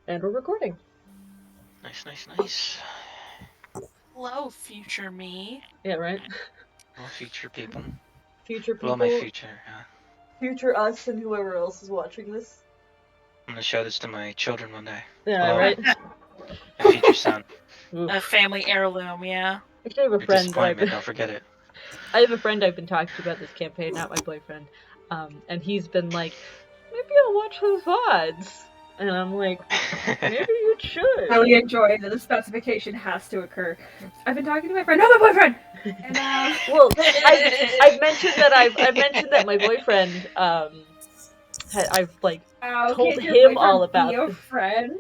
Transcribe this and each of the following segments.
And we're recording. Nice. Hello, future me. Yeah, right? Well, future people. Future people. Hello, my future. Future us and whoever else is watching this. I'm gonna show this to my children one day. Yeah, Hello, right? my future son. A family heirloom, yeah. Actually, I have a Your friend. disappointment, don't forget it. I have a friend I've been talking to about this campaign, not my boyfriend. And he's been like, maybe I'll watch those VODs. And I'm like, maybe you should. I really enjoy that the specification has to occur. I've been talking to my friend, not my boyfriend. And well, I've mentioned that my boyfriend I've like told him all about your friend.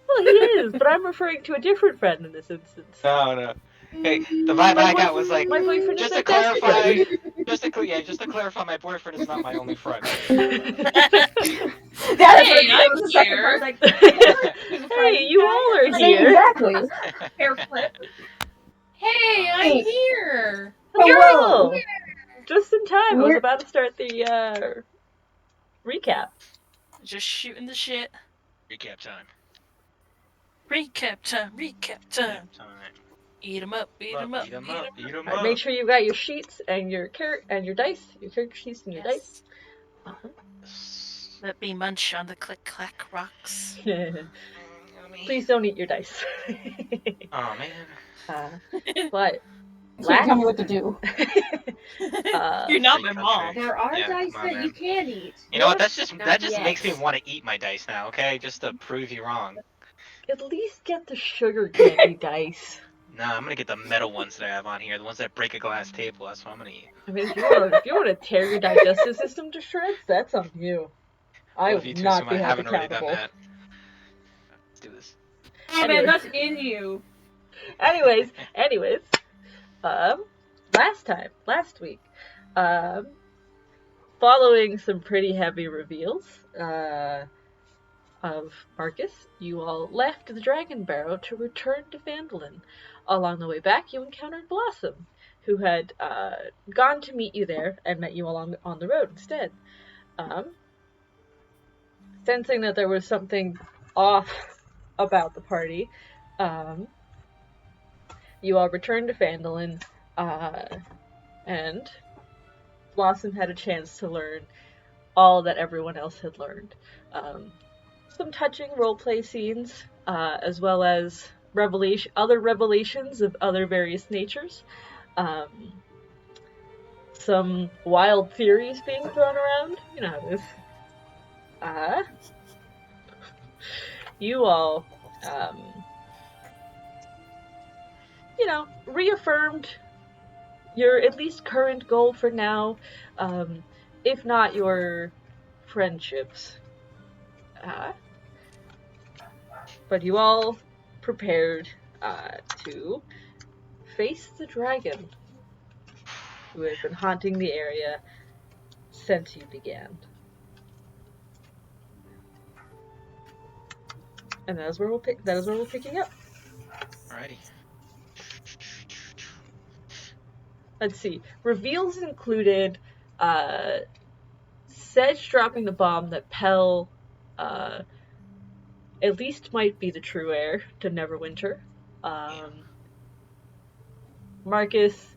Well, he is, but I'm referring to a different friend in this instance. No. Hey, the vibe I got was like, my boyfriend just is to clarify, just to clarify, my boyfriend is not my only friend. Hey, you all are here. Exactly. Hair flip. Hey, I'm here. Hello. Just in time. I was about to start the recap. Just shooting the shit. Recap time. Eat 'em up. Right, make sure you've got your sheets and your dice. Your character sheets and your dice. Let me munch on the click-clack rocks. Please don't eat your dice. Oh, man. But you can't tell me what to do. You're not my mom. There are dice that you can eat. You know what? That just makes me want to eat my dice now. Okay, just to prove you wrong. At least get the sugar candy dice. Nah, I'm gonna get the metal ones that I have on here, the ones that break a glass table. That's what I'm gonna eat. I mean, if you want to tear your digestive system to shreds, that's on you. I will not be held accountable. Let's do this. Oh man, that's in you. Anyways, last week, following some pretty heavy reveals, of Marcus, you all left the Dragon Barrow to return to Phandalin. Along the way back, you encountered Blossom, who had gone to meet you there and met you along on the road instead. Sensing that there was something off about the party, you all returned to Phandalin, and Blossom had a chance to learn all that everyone else had learned. Some touching roleplay scenes, as well as other revelations of other various natures. Some wild theories being thrown around. You know how it is. You all, reaffirmed your at least current goal for now, if not your friendships. But you all prepared to face the dragon who had been haunting the area since you began. And that is where we're picking up. Alrighty. Let's see. Reveals included Sedge dropping the bomb that Pell at least might be the true heir to Neverwinter. Marcus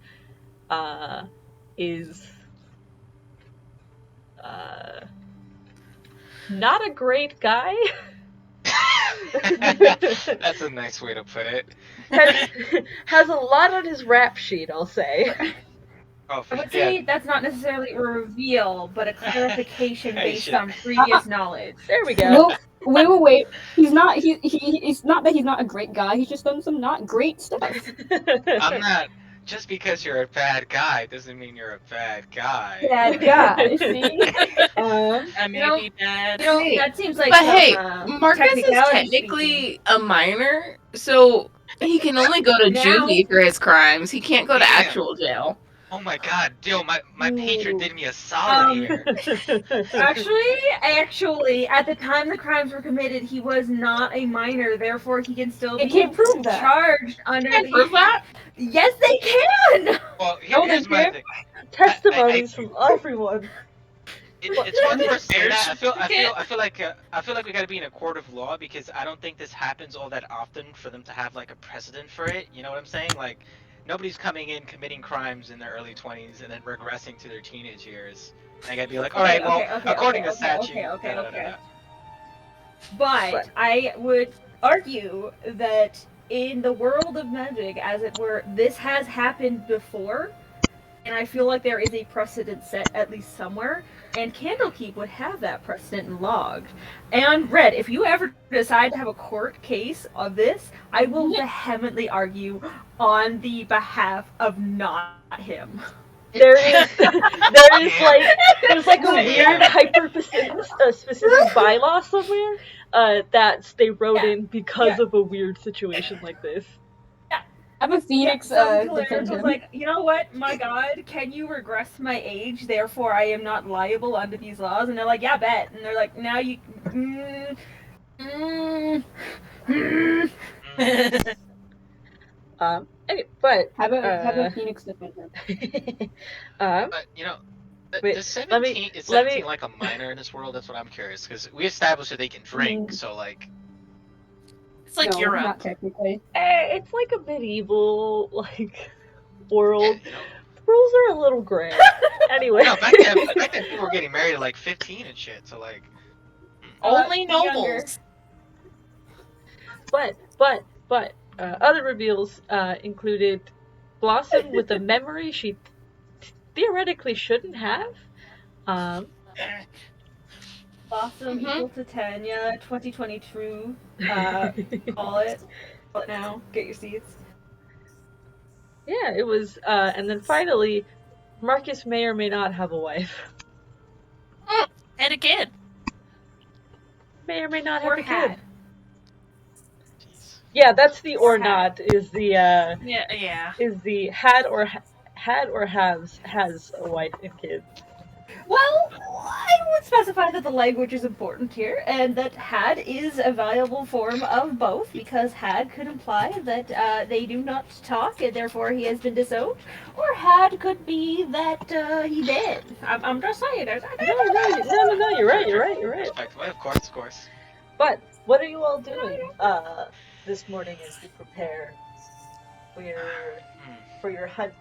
is not a great guy. That's a nice way to put it. Has a lot on his rap sheet, I'll say. I would say that's not necessarily a reveal, but a clarification based on previous knowledge. There we go. Wait. He's not. It's not that he's not a great guy. He's just done some not great stuff. I'm not. Just because you're a bad guy doesn't mean you're a bad guy. Bad guy. See. I may be bad. That seems like. But hey, Marcus is technically a minor, so he can only go to juvie for his crimes. He can't go to actual jail. Oh my god, Dill, my patron did me a solid here. Actually, at the time the crimes were committed, he was not a minor, therefore he can still be charged under Can prove that? Yes, they can! Well, here's my thing. Testimonies from everyone. it's hard for us to say that. I feel like we gotta be in a court of law because I don't think this happens all that often for them to have like a precedent for it. You know what I'm saying? Like nobody's coming in committing crimes in their early 20s and then regressing to their teenage years. I gotta be like, all right, according to statute. Okay. But I would argue that in the world of magic, as it were, this has happened before, and I feel like there is a precedent set at least somewhere, and Candlekeep would have that precedent logged. And Red, if you ever decide to have a court case of this, I will vehemently argue on the behalf of not him. There's like a weird specific bylaw somewhere that they wrote in because of a weird situation like this. I have a Phoenix defend him. Was like, you know what, my god, can you regress my age, therefore I am not liable under these laws? And they're like, yeah, bet. And they're like, now you... Okay, but... Have a Phoenix defend him. But, you know... Is 17 like a minor in this world? That's what I'm curious, because we established that they can drink, so like... It's like Europe. Not technically. It's like a medieval, world. Yeah, rules are a little gray. Anyway. No, back then people were getting married at like 15 and shit, so like... Only nobles. But, other reveals included Blossom with a memory she theoretically shouldn't have. Blossom equal to Tanya, 2020 true. Call it now. Get your seats. Yeah, it was, and then finally, Marcus may or may not have a wife. And a kid. May or may not Or have a had. kid. Yeah, that's the or not, is the, Yeah. is the had or has a wife and kids. Well, I would specify that the language is important here, and that had is a viable form of both, because had could imply that they do not talk, and therefore he has been disowned, or had could be that he did. I'm just saying. No, you're right. Of course. But, what are you all doing this morning as you prepare for your hunt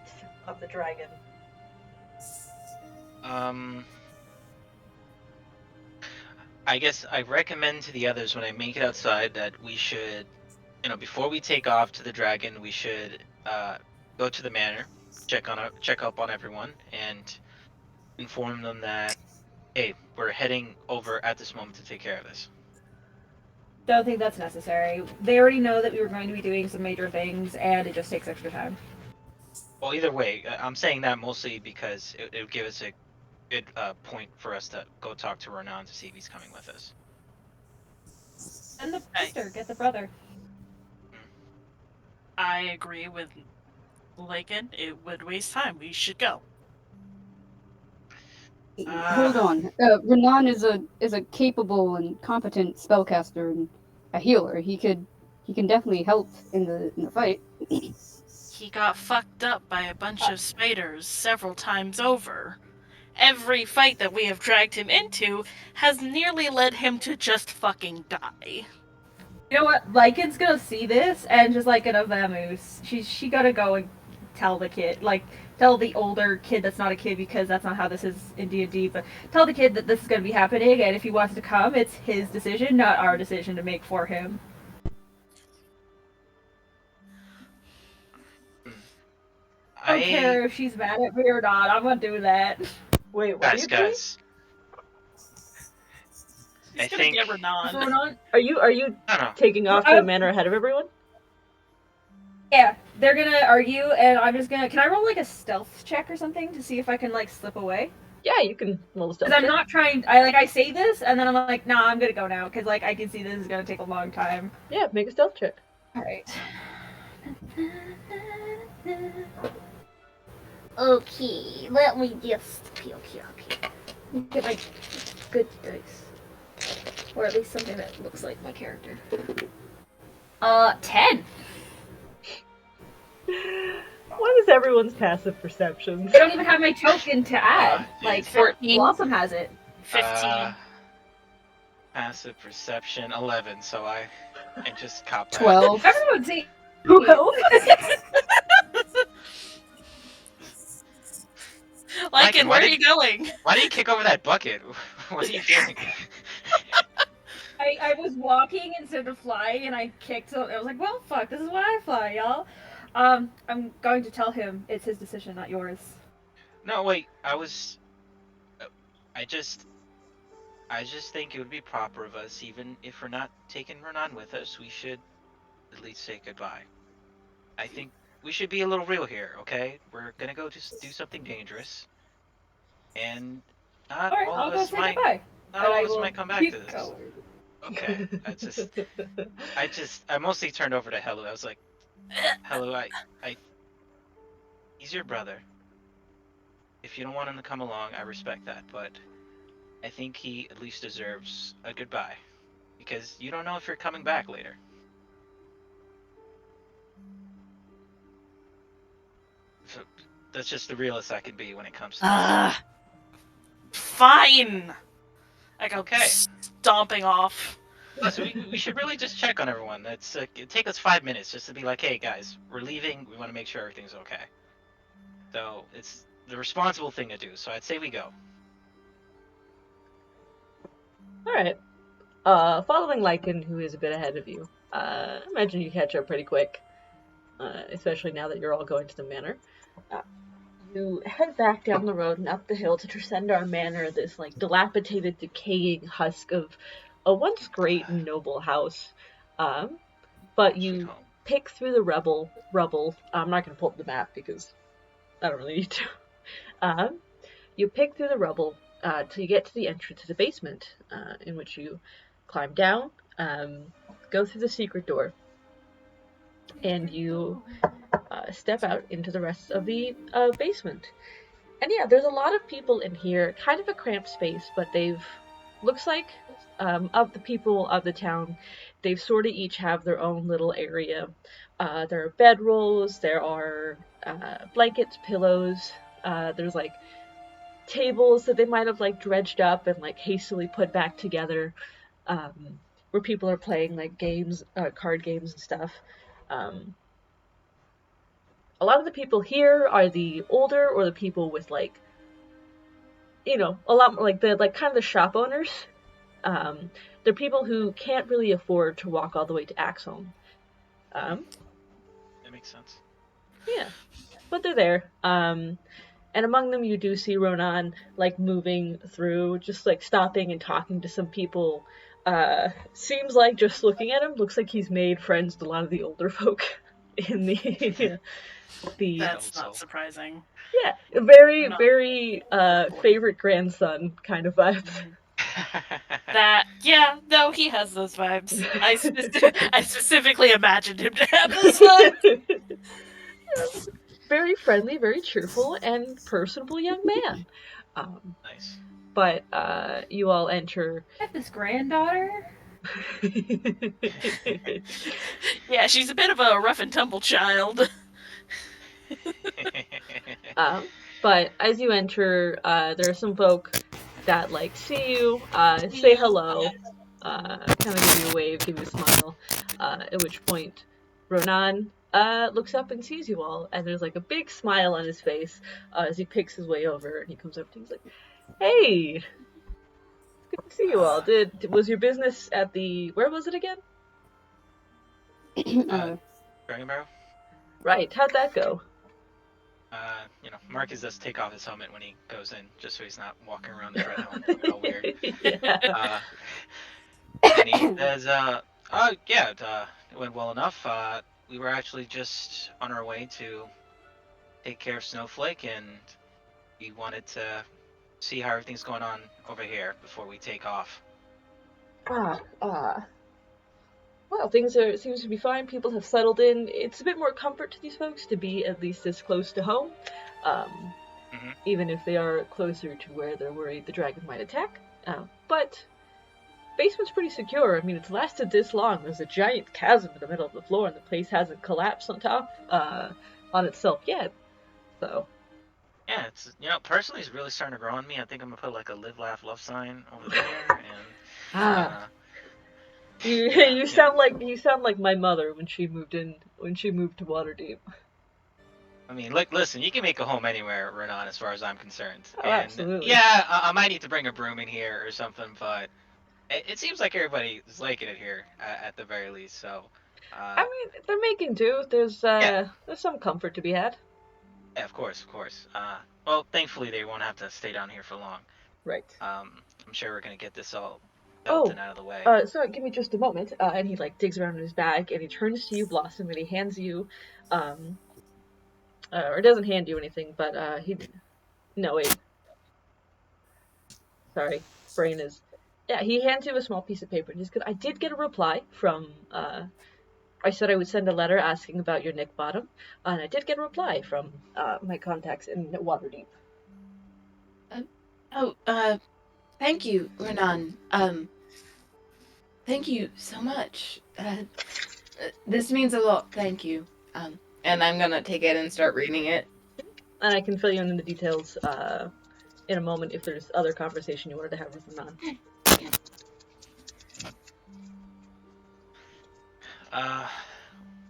of the dragon? I guess I recommend to the others when I make it outside that we should, before we take off to the dragon, we should go to the manor, check up on everyone, and inform them that, hey, we're heading over at this moment to take care of this. Don't think that's necessary. They already know that we were going to be doing some major things, and it just takes extra time. Well, either way, I'm saying that mostly because it would give us a good point for us to go talk to Renan to see if he's coming with us. And the sister, get the brother. I agree with Lakin. It would waste time. We should go. Hold on. Renan is a capable and competent spellcaster and a healer. He can definitely help in the fight. He got fucked up by a bunch of spiders several times over. Every fight that we have dragged him into has nearly led him to just fucking die. You know what? Lycan's gonna see this and just gonna vamoose. She gotta go and tell the kid, tell the older kid that's not a kid because that's not how this is in D&D, but tell the kid that this is gonna be happening, and if he wants to come, it's his decision, not our decision to make for him. I don't care if she's mad at me or not. I'm gonna do that. Wait, what? Guys. I think Renan. Are you taking off to the manor ahead of everyone? Yeah, they're gonna argue, and I'm just gonna. Can I roll a stealth check or something to see if I can slip away? Yeah, you can roll a stealth. Because I'm not trying. I say this, and then I'm like, nah, I'm gonna go now, because I can see this is gonna take a long time. Yeah, make a stealth check. All right. Okay, let me just... Okay. Get my good dice. Or at least something that looks like my character. 10! What is everyone's passive perception? I don't even have my token to add. 14. Blossom has it. 15. Passive perception 11. So I just cop that. 12. Everyone's saying Well, Lycan, why where are you going? Why do you kick over that bucket? What are you doing? I was walking instead of flying, and I kicked. So I was like, "Well, fuck. This is why I fly, y'all." I'm going to tell him it's his decision, not yours. No, wait. I just think it would be proper of us, even if we're not taking Renan with us, we should at least say goodbye. I think we should be a little real here, okay? We're gonna go just do something dangerous, and not All right, all I'll of go us say might. goodbye. Not And all I of us will might come back keep to this. going. Okay, I mostly turned over to Helu. I was like, Helu, he's your brother. If you don't want him to come along, I respect that, but I think he at least deserves a goodbye. Because you don't know if you're coming back later. So that's just the realest I can be when it comes to this. Fine. I go Okay. stomping off. Yeah, so we should really just check on everyone. It'd take us 5 minutes just to be like, hey guys, we're leaving. We want to make sure everything's okay. So it's the responsible thing to do. So I'd say we go. Alright. Following Lycan, who is a bit ahead of you, I imagine you catch up pretty quick, especially now that you're all going to the manor. You head back down the road and up the hill to Tresendar Manor, this like dilapidated, decaying husk of a once great and noble house. But you pick through the rubble. I'm not going to pull up the map because I don't really need to. You pick through the rubble till you get to the entrance to the basement, in which you climb down, go through the secret door, and you step out into the rest of the basement. And yeah, there's a lot of people in here, kind of a cramped space, but looks like, of the people of the town, they've sort of each have their own little area. There are bedrolls, there are blankets, pillows, there's like tables that they might have like dredged up and like hastily put back together, where people are playing like games, card games and stuff. A lot of the people here are the older or the people with like, a lot more like the kind of the shop owners. They're people who can't really afford to walk all the way to Axholm. That makes sense. Yeah, but they're there. And among them you do see Ronan like moving through, just like stopping and talking to some people. Seems like just looking at him, looks like he's made friends with a lot of the older folk in the That's not surprising. Yeah, very, very favorite grandson kind of vibes. No, he has those vibes. I specifically imagined him to have those vibes. Very friendly, very cheerful, and personable young man. Nice. But you all enter. I have this granddaughter. Yeah, she's a bit of a rough and tumble child. But as you enter, there are some folk that like see you, say hello, kind of give you a wave, give you a smile. At which point, Ronan looks up and sees you all, and there's like a big smile on his face as he picks his way over, and he comes up to you. He's like, "Hey, it's good to see you all. Was your business at the where was it again?" Dragon Barrow? Right. How'd that go? Marcus does take off his helmet when he goes in, just so he's not walking around the treadmill all weird. Yeah. And he says, it went well enough. We were actually just on our way to take care of Snowflake, and we wanted to see how everything's going on over here before we take off. Well, seems to be fine. People have settled in. It's a bit more comfort to these folks to be at least this close to home, even if they are closer to where they're worried the dragon might attack. But basement's pretty secure. I mean, it's lasted this long. There's a giant chasm in the middle of the floor, and the place hasn't collapsed on itself yet. So, Yeah, it's personally, it's really starting to grow on me. I think I'm gonna put like a live, laugh, love sign over there, and Ah, you yeah, you sound like my mother when she moved to Waterdeep. I mean, look, listen, you can make a home anywhere, Renan, as far as I'm concerned. Oh, And absolutely. yeah, I might need to bring a broom in here or something, but it seems like everybody is liking it here at the very least. So, I mean, they're making do. There's some comfort to be had. yeah, of course, of course. Well, thankfully they won't have to stay down here for long. Right. I'm sure we're gonna get this all built Oh, and out of the way. sorry, give me just a moment. And he like digs around in his bag and he turns to you, Blossom, and he hands you, or doesn't hand you anything, but no wait, sorry, brain is, yeah, he hands you a small piece of paper and he's good. I did get a reply from, I said I would send a letter asking about your Nick Bottom, and I did get a reply from my contacts in Waterdeep. Thank you, Renan. Thank you so much. This means a lot. Thank you. And I'm gonna take it and start reading it. And I can fill you in the details in a moment if there's other conversation you wanted to have with Renan.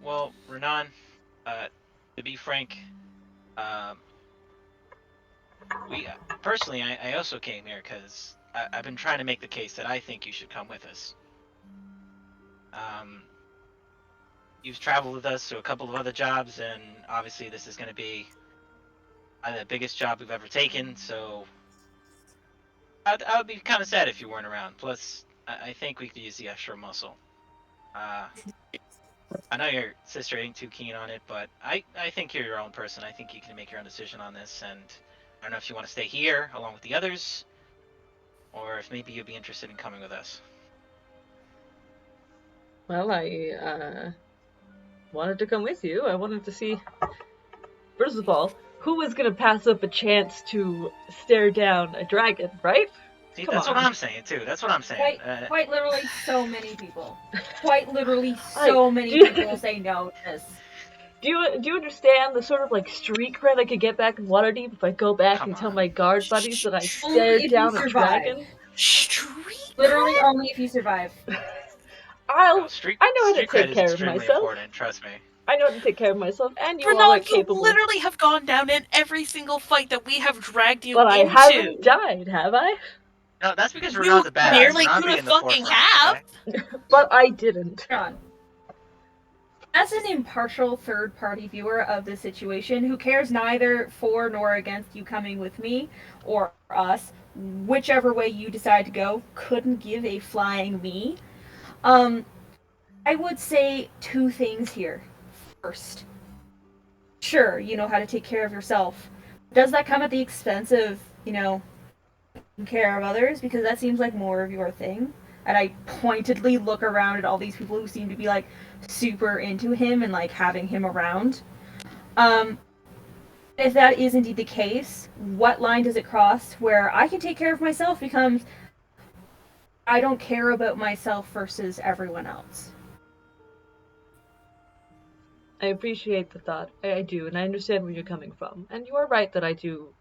Well, Renan, to be frank, we personally, I also came here because I've been trying to make the case that I think you should come with us. You've traveled with us to a couple of other jobs, and obviously this is going to be the biggest job we've ever taken, so I would be kind of sad if you weren't around. Plus, I think we could use the extra muscle. I know your sister ain't too keen on it, but I think you're your own person. I think you can make your own decision on this, and I don't know if you want to stay here along with the others, or if maybe you'd be interested in coming with us. Well, I wanted to come with you. I wanted to see, first of all, who was going to pass up a chance to stare down a dragon, right? See, Come that's on. what I'm saying too. That's what I'm saying. Quite literally, so many people. Quite literally, so many people say no to this. Do you understand the sort of like street cred I could get back in Waterdeep if I go back and tell my guard buddies that I stared down a dragon? Street Literally, only if you survive. I know how to take care of myself. Important, trust me. I know how to take care of myself, and you all Renan, are capable. You literally have gone down in every single fight that we have dragged you but into. But I haven't died, have I? No, that's because Renan's a badass. You nearly could have fucking have. Okay? But I didn't. John. As an impartial third-party viewer of the situation, who cares neither for nor against you coming with me or us, whichever way you decide to go, couldn't give a flying me. I would say two things here. First, sure, you know how to take care of yourself. Does that come at the expense of, taking care of others? Because that seems like more of your thing. And I pointedly look around at all these people who seem to be, like, super into him and, like, having him around. If that is indeed the case, what line does it cross where I can take care of myself becomes I don't care about myself versus everyone else? I appreciate the thought. I do, and I understand where you're coming from. And you are right that I do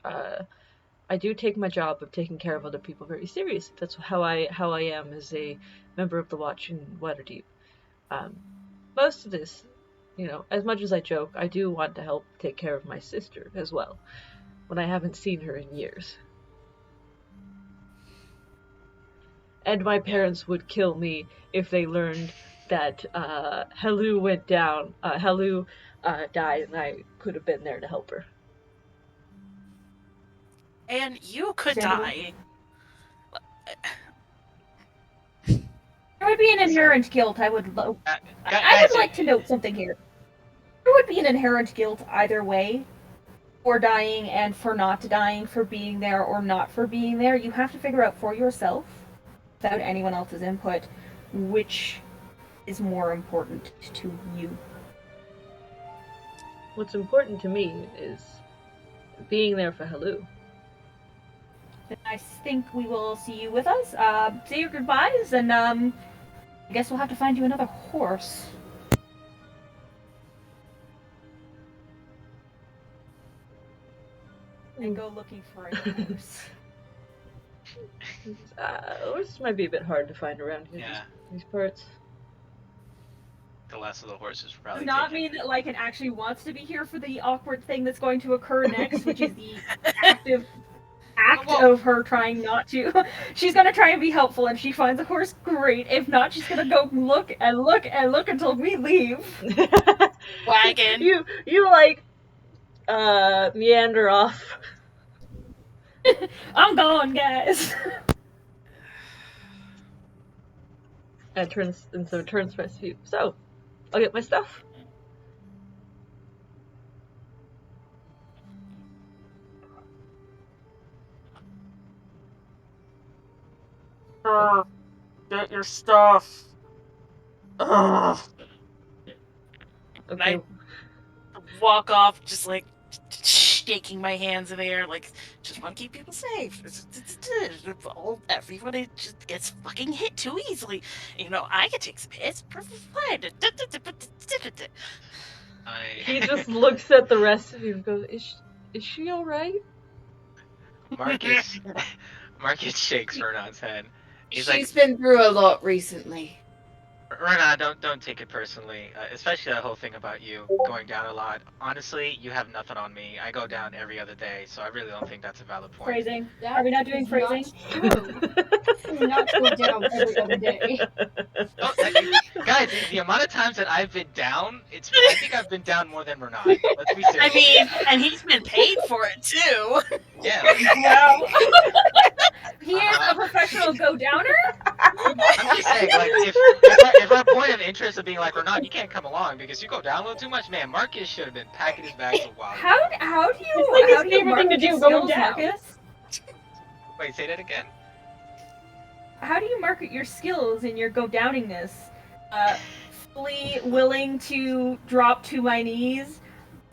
take my job of taking care of other people very serious. That's how I am as a member of the Watch in Waterdeep. Most of this, as much as I joke, I do want to help take care of my sister as well, when I haven't seen her in years. And my parents would kill me if they learned that Helu went down. Helu died, and I could have been there to help her. And you could die. There would be an inherent guilt. I would like to note something here. There would be an inherent guilt either way, for dying and for not dying, for being there or not for being there. You have to figure out for yourself, without anyone else's input, which is more important to you. What's important to me is being there for Helu. I think we will see you with us. Say your goodbyes, and I guess we'll have to find you another horse. and go looking for a horse. Horses might be a bit hard to find around here. Yeah. These parts. The last of the horses were probably Does not taken. mean that Lycan actually wants to be here for the awkward thing that's going to occur next, which is the active act of her trying not to. She's gonna try and be helpful, and she finds a horse, great. If not, she's gonna go look and look and look until we leave. Wagon. You like meander off. I'm gone, guys. And so it turns to you. So, I'll get my stuff. Get your stuff. Ugh. Okay. I walk off, just like shaking my hands in the air, like just want to keep people safe. Everybody just gets fucking hit too easily. You know, I can take some hits, perfectly fine. He just looks at the rest of you and goes, "Is she all right?" Marcus shakes Renan's head. She's been through a lot recently. Renan, don't take it personally, especially that whole thing about you going down a lot. Honestly, you have nothing on me. I go down every other day, so I really don't think that's a valid point. Phrasing. Are we not doing phrasing? True. Not go down every other day. Oh, guys, the amount of times that I've been down, I think I've been down more than Renan. Let's be serious. I mean, and he's been paid for it too. Yeah. Wow. He is a professional go-downer? I'm just saying, like, if our point of interest of being like, Renan, you can't come along because you go down a little too much, man, Marcus should have been packing his bags a while. How do you It's like his how do you favorite thing to market do, your going skills, down. Marcus? Wait, say that again? How do you market your skills in your go-downingness? Fully willing to drop to my knees,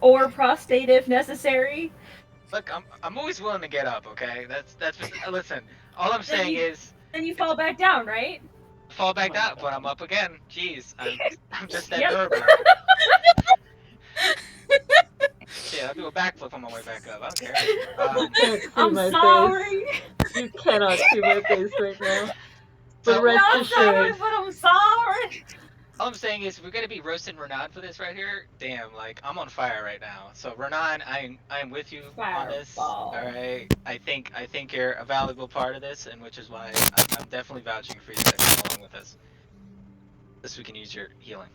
or prostate if necessary. Look, I'm always willing to get up, okay? That's listen, all I'm saying is Then you fall back down, right? fall back down, but I'm up again. Jeez, I'm just that Yep. durable. Yeah, I'll do a backflip on my way back up. I don't care. Can't see I'm my sorry. face. You cannot see my face right now. So- But rest I'm sorry, assured, but I'm sorry. all I'm saying is we're gonna be roasting Renan for this right here. Damn, like I'm on fire right now. So Renan, I am with you on this. Fireball. All right. I think you're a valuable part of this, and which is why I'm definitely vouching for you to come along with us. This we can use your healing.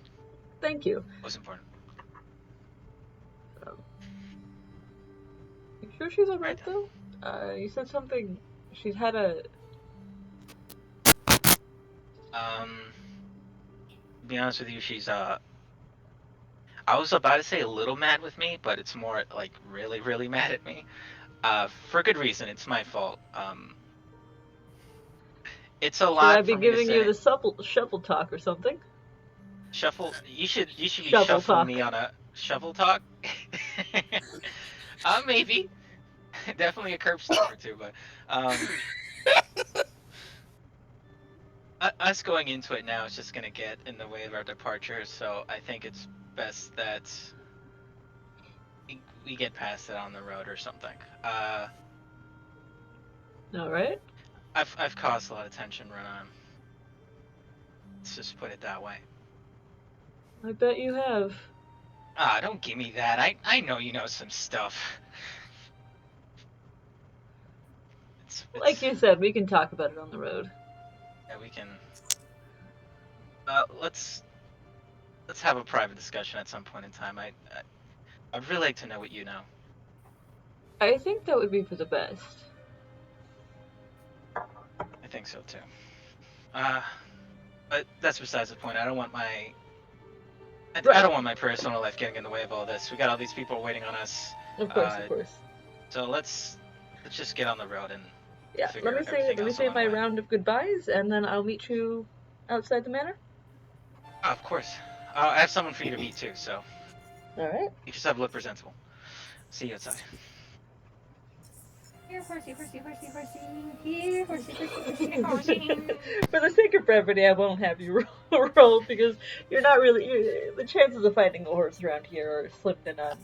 thank you. Most important. You sure she's alright though? You said something. She's had a. To be honest with you, she's I was about to say a little mad with me, but it's more like really, really mad at me. For good reason. It's my fault. It's a Should lot. I be for me to giving say. you the shuffle talk or something? Shuffle. You should be Shovel shuffling talk. me on a shovel talk. Maybe. Definitely a curb stop or two, but us going into it now is just gonna get in the way of our departure. So I think it's best that we get past it on the road or something. All right. I've caused a lot of tension, Renan. Let's just put it that way. I bet you have. Don't give me that. I know you know some stuff. Like you said, we can talk about it on the road. Yeah, we can. Let's have a private discussion at some point in time. I'd really like to know what you know. I think that would be for the best. I think so too. But that's besides the point. I don't want my personal life getting in the way of all this. We got all these people waiting on us. Of course. So let's just get on the road and Yeah. figure Let me everything else say along my the way. round of goodbyes, and then I'll meet you outside the manor. Oh, of course. I have someone for you to meet too. So All right. you just have to look presentable. See you outside. Here, horsey, horsey, horsey, horsey. Here, horsey, horsey, horsey, horsey. For the sake of brevity, I won't have you roll because you're not really. The chances of finding a horse around here are slim to none.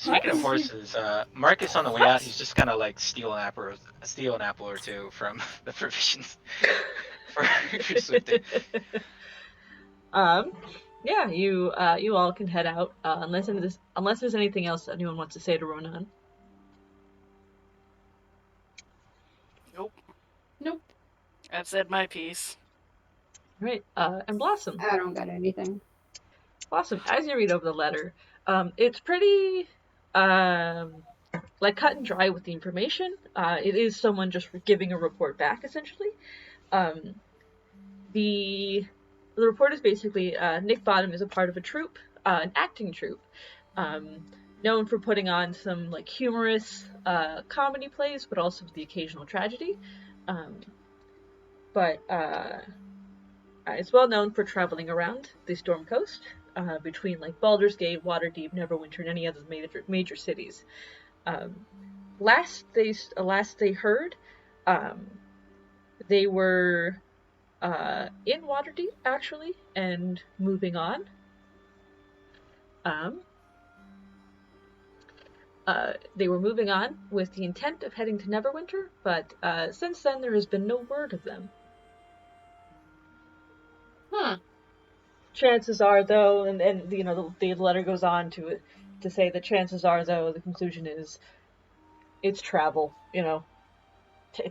Speaking of horses, Marcus on the way out, he's just gonna like steal an apple or two from the provisions for Swifty. Yeah, you all can head out unless there's anything else that anyone wants to say to Ronan. Nope. I've said my piece. Right. And Blossom. I don't got anything. Blossom, as you read over the letter, it's pretty like cut and dry with the information. It is someone just giving a report back, essentially. The report is basically Nick Bottom is a part of a troupe, an acting troupe, known for putting on some like humorous comedy plays, but also the occasional tragedy. But it's well known for traveling around the Storm Coast, between like Baldur's Gate, Waterdeep, Neverwinter, and any other major cities. Last they heard, they were in Waterdeep actually, and moving on. They were moving on with the intent of heading to Neverwinter, but since then there has been no word of them. Chances are, though, and you know, the letter goes on to say that chances are, though, the conclusion is it's travel. You know,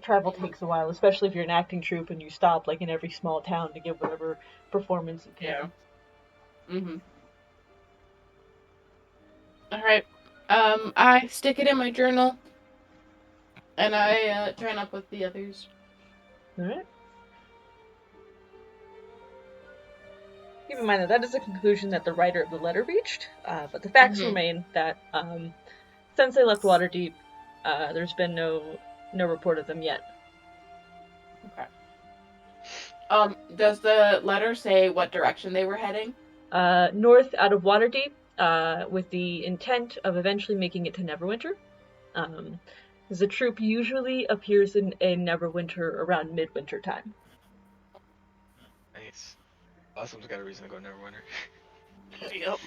travel takes a while, especially if you're an acting troupe and you stop like in every small town to give whatever performance you can. Yeah. All right. I stick it in my journal, and I join up with the others. All right. Keep in mind that is the conclusion that the writer of the letter reached, but the facts remain that since they left Waterdeep, there's been no report of them yet. Okay. Does the letter say what direction they were heading? North out of Waterdeep, with the intent of eventually making it to Neverwinter. The troupe usually appears in Neverwinter around midwinter time. Nice. Blossom's got a reason to go Neverwinter. Yep.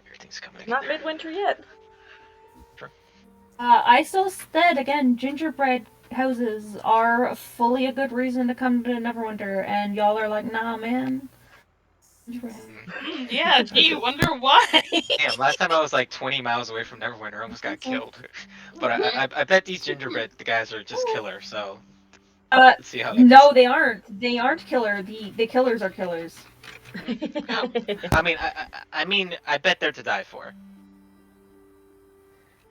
Everything's coming. Not midwinter yet. Sure. I still said again, gingerbread houses are fully a good reason to come to Neverwinter, and y'all are like, nah, man. Yeah, gee, wonder why. Damn, last time I was like 20 miles away from Neverwinter, I almost got killed. But I bet these gingerbread guys are just killer, so let's see how that No, goes. they aren't. They aren't killer. The killers are killers. I mean, I bet they're to die for.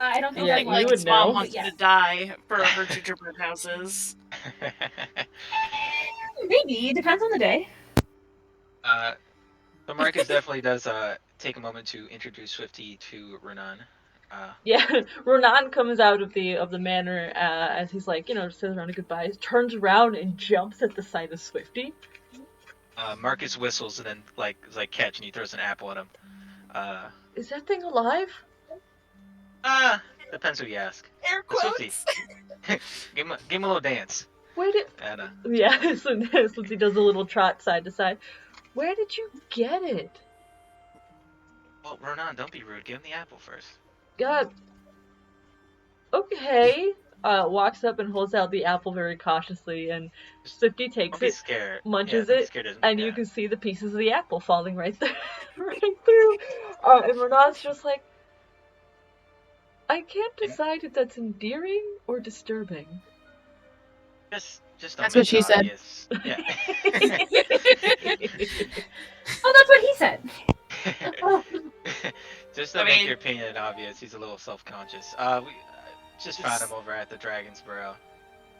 I don't think Yeah, they you like would Mom know. wants Yeah. to die for her gingerbread houses. Maybe. It depends on the day. So Marcus definitely does take a moment to introduce Swifty to Renan. Yeah, Ronan comes out of the manor as he's like, you know, says around a goodbye, turns around and jumps at the sight of Swifty. Marcus whistles and then is like catch, and he throws an apple at him. Is that thing alive? Depends who you ask. Air Swifty. quotes. Give him a little dance. Where did? And, Yeah, so he does a little trot side to side. Where did you get it? well, Ronan, don't be rude. Give him the apple first. God. Okay. Walks up and holds out the apple very cautiously, and Swifty takes Don't be it, scared. munches Don't be it, scared of him. and Yeah. you can see the pieces of the apple falling right there, right through. And Renan's just like, I can't decide if that's endearing or disturbing. Just don't That's make what she it said. obvious. Yeah. Oh, that's what he said. Just to make your opinion obvious, he's a little self-conscious. We just found him over at the Dragon's Burrow.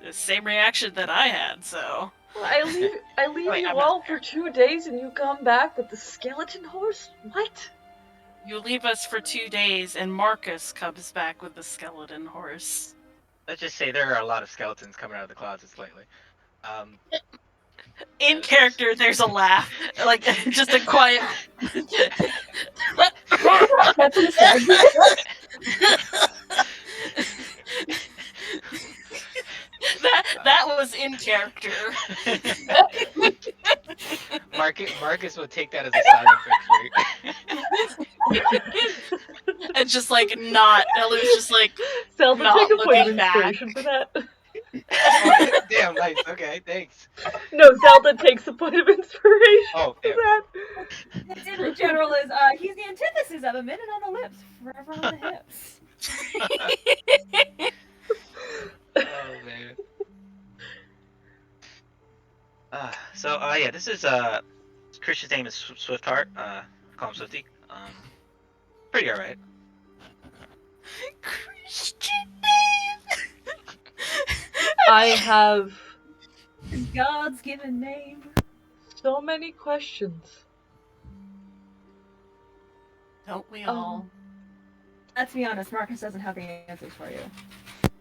The same reaction that I had, so. Well, I leave Wait, you I'm all not for 2 days, and you come back with the skeleton horse? What? You leave us for 2 days, and Marcus comes back with the skeleton horse. Let's just say there are a lot of skeletons coming out of the closets lately. In character, there's a laugh. Like, just a quiet. That's what he said. that was in character. Marcus would take that as a sign of victory. And just like not, Elu's just like Zelda, not take a point of looking back. inspiration for that. Oh, damn, nice. Okay, thanks. No, Zelda takes a point of inspiration Oh, for damn. that. In general is he's the antithesis of a minute on the lips, forever on the hips. Oh man. Yeah, this is Christian's name is Swiftheart. Call him Swifty. Pretty alright. Christian name. I have God's given name. so many questions. Don't we all? Let's be honest, Marcus doesn't have the answers for you.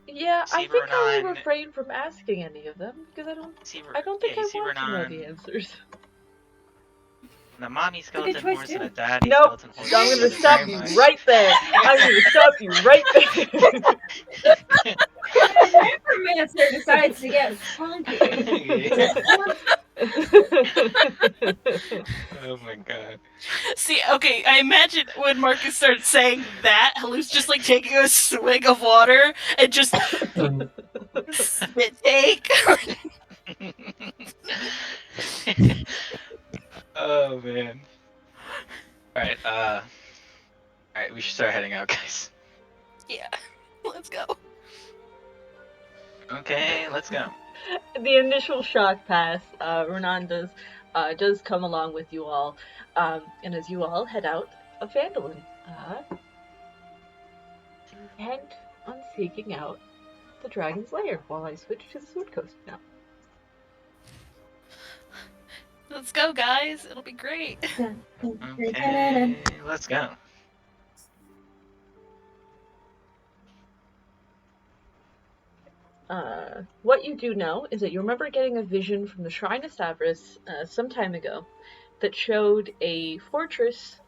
Yeah, I think I will Renan- refrain from asking any of them because I don't think I want to know the answers. The mommy skeleton choice, horse and a too. daddy Nope. skeleton horse. I'm gonna Thank stop very you much. right there. I'm gonna stop you right Necromancer decides to get funky. there. Oh my god. See, okay, I imagine when Marcus starts saying that, Halu's just like taking a swig of water and just spit take. Oh man. Alright, we should start heading out, guys. Yeah, let's go. Okay, let's go. The initial shock pass, Renan does come along with you all, and as you all head out of Phandalin, intent on seeking out the Dragon's Lair while I switch to the Sword Coast now. Let's go, guys. It'll be great. Okay, let's go. What you do know is that you remember getting a vision from the Shrine of Stavros some time ago that showed a fortress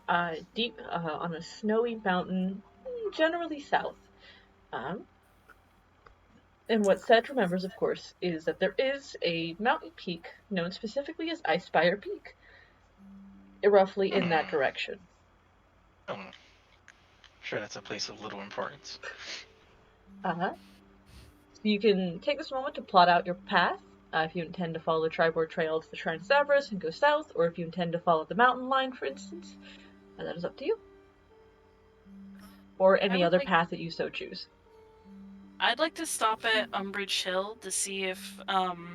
deep on a snowy mountain, generally south. And what Sedge remembers, of course, is that there is a mountain peak known specifically as Icespire Peak, roughly in that direction. I'm sure that's a place of little importance. So you can take this moment to plot out your path, if you intend to follow the Triboard Trail to the Shrine of Stavros and go south, or if you intend to follow the mountain line, for instance. That is up to you. Or any other path that you so choose. I'd like to stop at Umbridge Hill to see if the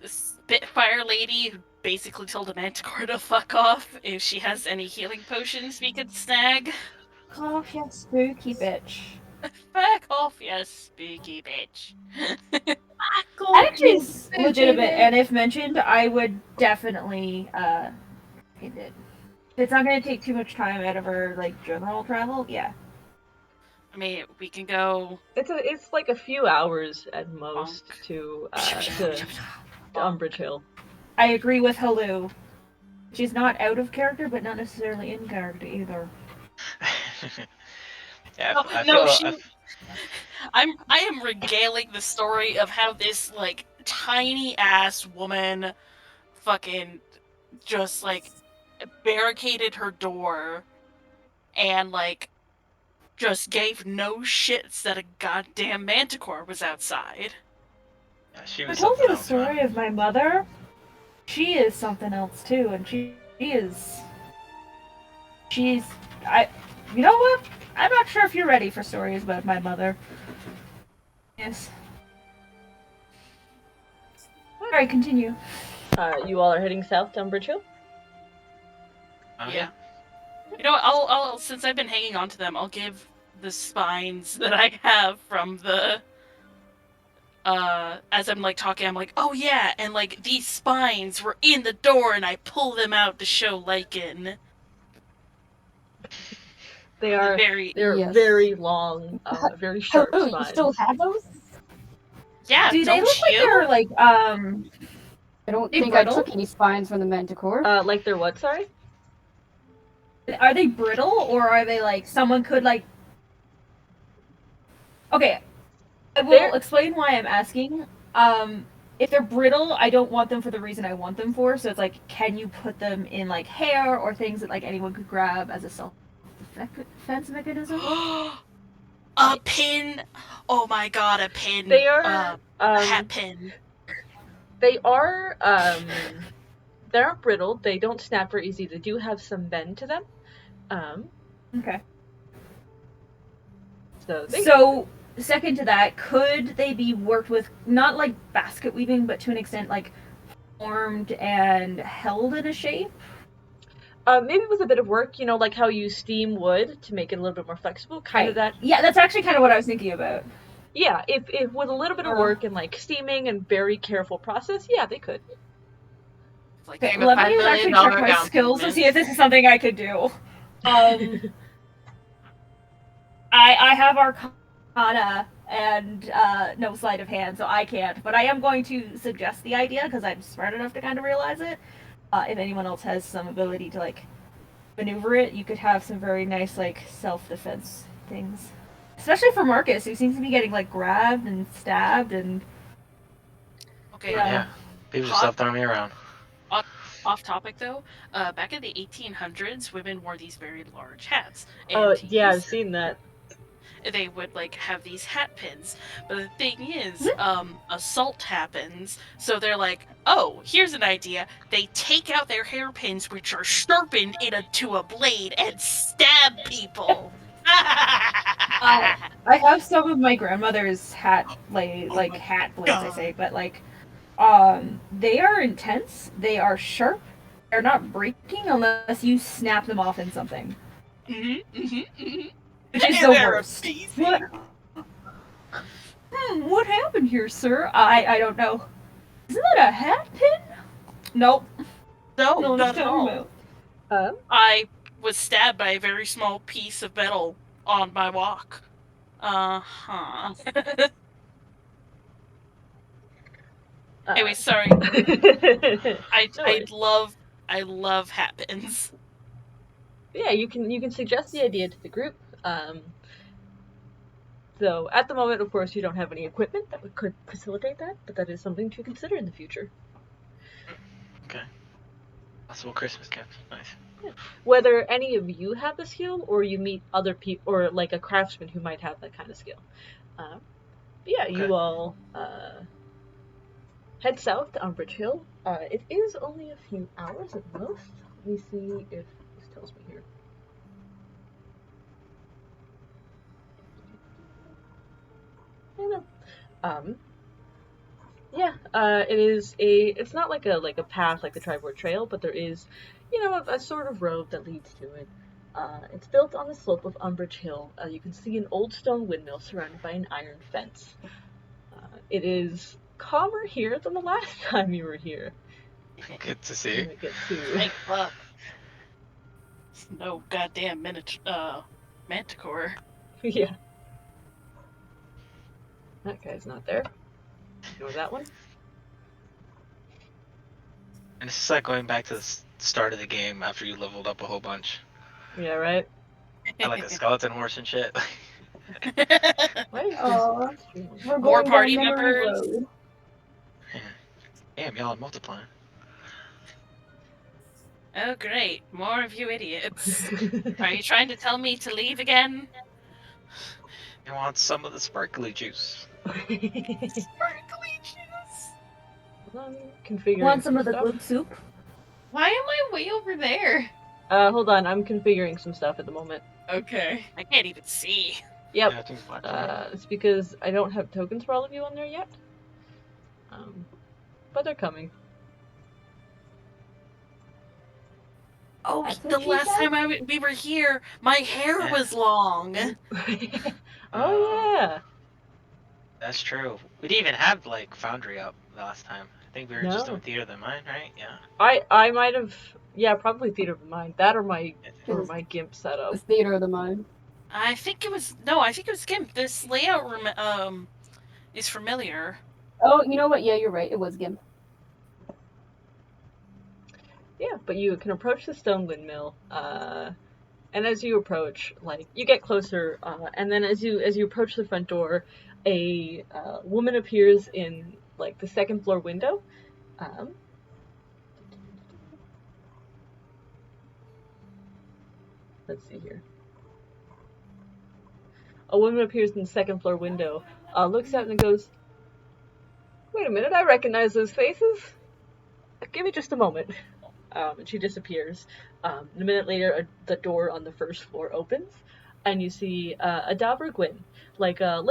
Spitfire lady who basically told a Manticore to fuck off, if she has any healing potions we could snag. Oh, you spooky bitch. Fuck off, you spooky bitch. That actually is legitimate, and if mentioned, I would definitely hit it. If it's not going to take too much time out of her general travel, yeah. I mean, we can go. It's like a few hours at most to Umbridge Hill. I agree with Halu. She's not out of character, but not necessarily in character either. Yeah, I am regaling the story of how this tiny ass woman fucking just barricaded her door and just gave no shits that a goddamn Manticore was outside. Yeah, she I was told you the else, story man. of my mother. She is something else too, and she's you know what? I'm not sure if you're ready for stories about my mother. Yes. Alright, continue. You all are heading south to Umbridge Hill? Oh, Yeah. You know what, I'll since I've been hanging on to them, I'll give the spines that I have from the as I'm talking, I'm oh yeah, and these spines were in the door and I pull them out to show Lycan. They're Yes. very long, very sharp Oh, spines. you still have those? Yeah, Do they don't look like you? they're I don't They think brittle? I took any spines from the Manticore. Like they're what, sorry? are they brittle, or are they someone could Okay, I will explain why I'm asking. If they're brittle, I don't want them for the reason I want them for. So it's can you put them in hair or things that anyone could grab as a self self-defense mechanism? A pin! Oh my god, a pin! They are a hat pin. They are they're brittle. They don't snap very easy. They do have some bend to them. Okay. So second to that, could they be worked with, not like basket weaving, but to an extent like formed and held in a shape? maybe with a bit of work, like how you steam wood to make it a little bit more flexible, kind of that. Yeah, that's actually kind of what I was thinking about. Yeah, if with a little bit of work and like steaming and very careful process, yeah, they could. Like Okay, let me actually check my skills to see if this is something I could do. I have Arcana and no sleight of hand, so I can't. But I am going to suggest the idea because I'm smart enough to kind of realize it. If anyone else has some ability to like maneuver it, you could have some very nice like self-defense things. Especially for Marcus, who seems to be getting like grabbed and stabbed and. Okay. Yeah. People just stop throwing me around. Off topic though, back in the 1800s, women wore these very large hats. Oh, yeah, I've seen that. They would like have these hat pins, but the thing is, assault happens, so they're like, oh, here's an idea. They take out their hairpins, which are sharpened into a blade, and stab people. I have some of my grandmother's hat blades, I say, but like, they are intense. They are sharp. They're not breaking unless you snap them off in something. Which is the worst. What happened here, sir? I don't know. Isn't that a hat pin? Nope. No, not at all. About. I was stabbed by a very small piece of metal on my walk. Anyway, sorry. I love hat pins. Yeah, you can suggest the idea to the group. So at the moment, of course, you don't have any equipment that could facilitate that, but that is something to consider in the future. Okay. Possible Christmas gift. Nice. Yeah. Whether any of you have the skill, or you meet other people, or like a craftsman who might have that kind of skill. Yeah, okay. You all head south to Umbridge Hill. It is only a few hours at most. Let me see if this tells me here. It's not like a path like the Triboard Trail, but there is, a sort of road that leads to it. It's built on the slope of Umbridge Hill. You can see an old stone windmill surrounded by an iron fence. It is calmer here than the last time you were here. Good to see. Hey, fuck. No goddamn manticore. Yeah. That guy's not there. You know that one? And this is like going back to the start of the game after you leveled up a whole bunch. Yeah, right? I like a skeleton horse and shit. We're More going party down memory members. road. Damn, y'all are multiplying. Oh great, more of you idiots. Are you trying to tell me to leave again? I want some of the sparkly juice. Sparkly juice? Configuring. Want some of the good soup? Why am I way over there? Hold on, I'm configuring some stuff at the moment. Okay. I can't even see. Yep. It's because I don't have tokens for all of you on there yet. But they're coming. Oh, the last time we were here, my hair was long. Oh yeah. That's true. We didn't even have like Foundry up last time. I think we were just doing Theater of the Mind, right? Yeah. I might have, probably Theater of the Mind. That or my GIMP setup. It's Theater of the Mind. I think it was GIMP. This layout room is familiar. Oh, you know what? Yeah, you're right. It was GIMP. Yeah, but you can approach the stone windmill, and as you approach, like, you get closer, and then as you approach the front door, a woman appears in, like, the second floor window. Let's see here. a woman appears in the second floor window, looks out and goes, "Wait a minute, I recognize those faces. Give me just a moment." And she disappears. A minute later, the door on the first floor opens, and you see a Dabra Gwyn, like a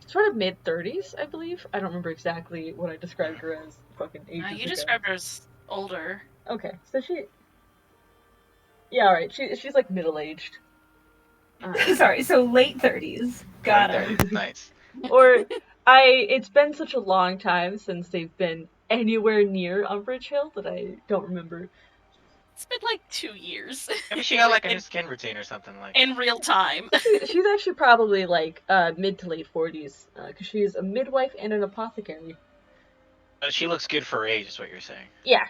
sort of mid-30s, I believe. I don't remember exactly what I described her as fucking ages You ago. described her as older. Okay, so yeah, alright, she's like middle-aged. Sorry, so late 30s. Got it. Nice. Or, it's been such a long time since they've been anywhere near Umbridge Hill that I don't remember. It's been like 2 years. Maybe she got like a new skin routine or something like. In real time. She's actually probably like mid to late 40s, because she's a midwife and an apothecary. She looks good for her age, is what you're saying. Yeah.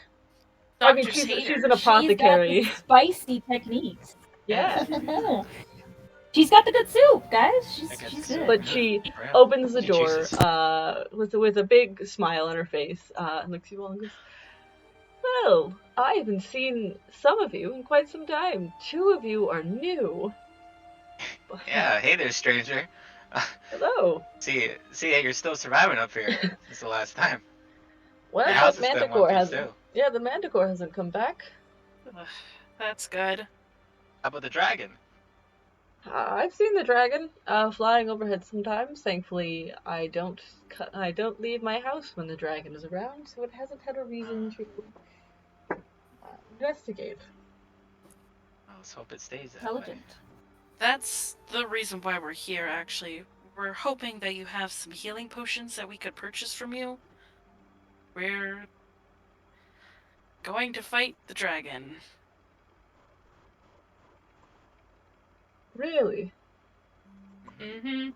I mean, she's an apothecary. She's got the spicy techniques. Yeah. She's got the good soup, guys. She's good. But she opens the door with a big smile on her face, and looks you all and goes, "Well, I haven't seen some of you in quite some time. 2 of you are new." Yeah, hey there, stranger. Hello. See, you're still surviving up here. Since the last time. Well, The the house has been Manticore one piece, hasn't. too. Yeah, the Manticore hasn't come back. That's good. How about the dragon? I've seen the dragon flying overhead sometimes. Thankfully, I don't leave my house when the dragon is around, so it hasn't had a reason to investigate. Well, let's hope it stays that way. Intelligent. That's the reason why we're here, actually. We're hoping that you have some healing potions that we could purchase from you. We're going to fight the dragon. Really? Mm-hmm.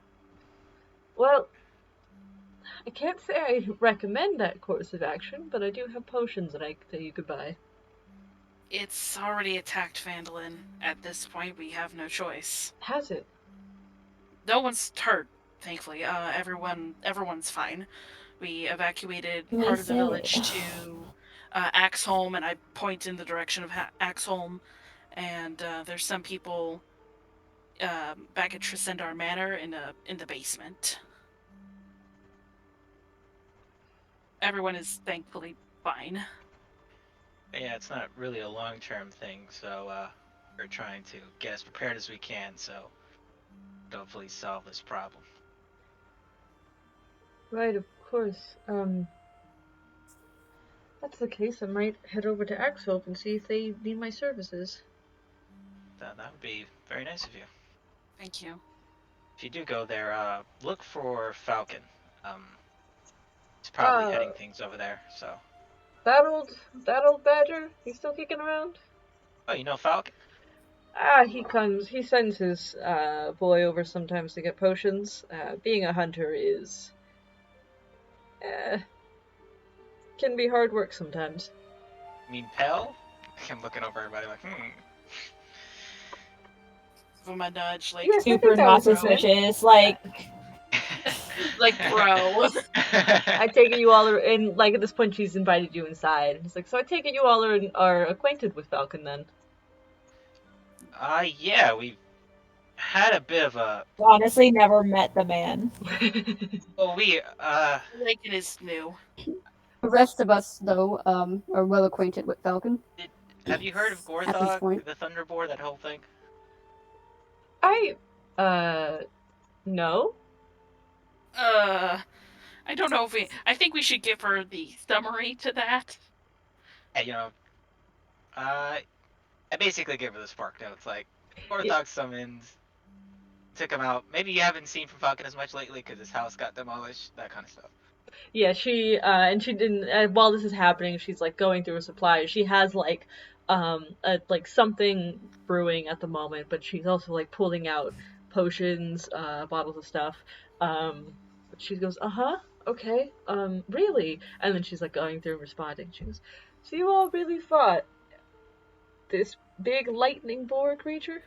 Well, I can't say I recommend that course of action, but I do have potions that you could buy. It's already attacked Vandalin. At this point, we have no choice. Has it? No one's hurt, thankfully. Everyone's fine. We evacuated part of the village to Axholm, and I point in the direction of Axholm. And there's some people back at Trisendar Manor in the basement. Everyone is thankfully fine. Yeah, it's not really a long-term thing, so we're trying to get as prepared as we can, so hopefully solve this problem. Right, of course. That's the case. I might head over to Axhope and see if they need my services. That would be very nice of you. Thank you. If you do go there, look for Falcon. He's probably heading things over there, so. That old badger? He's still kicking around? Oh, you know Falcon? He sends his boy over sometimes to get potions. Being a hunter is can be hard work sometimes. You mean Pell? I'm looking over everybody like, For my nudge, like Yes, I Super think that not was right. suspicious. Like, bro. I take it you all are in, like, at this point she's invited you inside. It's like, so I take it you all are acquainted with Falcon then. Yeah, we've had a bit of a. honestly, never met the man. Well, Like it is new. The rest of us, though, are well acquainted with Falcon. Have you heard of At this Gorthog, point. the Thunderboar, that whole thing? No? I don't know if I think we should give her the summary to that. Yeah, I basically give her the spark notes, like, Gorthog summoned, took him out. Maybe you haven't seen from Falcon as much lately because his house got demolished, that kind of stuff. Yeah, she didn't, while this is happening, she's, like, going through her supplies. She has, like, something brewing at the moment, but she's also, like, pulling out potions, bottles of stuff. She goes, okay, really? And then she's, like, going through and responding. She goes, so you all really fought this big lightning boar creature?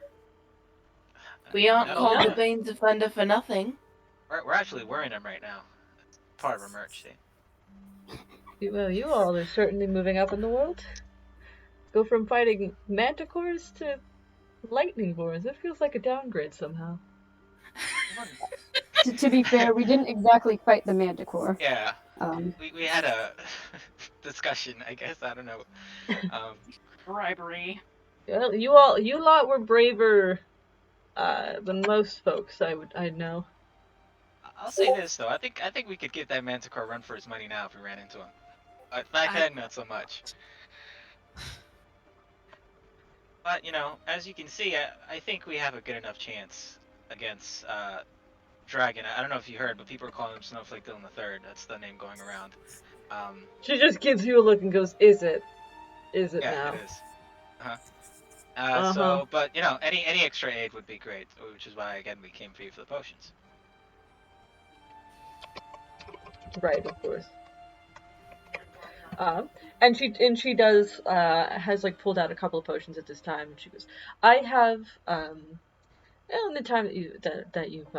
We aren't No. called the Banes of Thunder for nothing. We're actually wearing them right now. It's part of our merch, see? Well, you all are certainly moving up in the world. Go from fighting manticores to Lightning Boars. It feels like a downgrade somehow. To be fair, we didn't exactly fight the Manticore. Yeah. Um, We had a discussion, I guess. I don't know. Bribery. Well, you lot were braver than most folks. I know. I'll say this though. I think we could give that Manticore a run for his money now if we ran into him. But back then, not so much. But as you can see, I think we have a good enough chance against Dragon. I don't know if you heard, but people are calling him Snowflake Dylan III. That's the name going around. She just gives you a look and goes, "Is it? Is it yeah, now?" it is. So, but any extra aid would be great, which is why again we came for you for the potions. Right, of course. And she does has like pulled out a couple of potions at this time, and she goes, "I have in the time that you've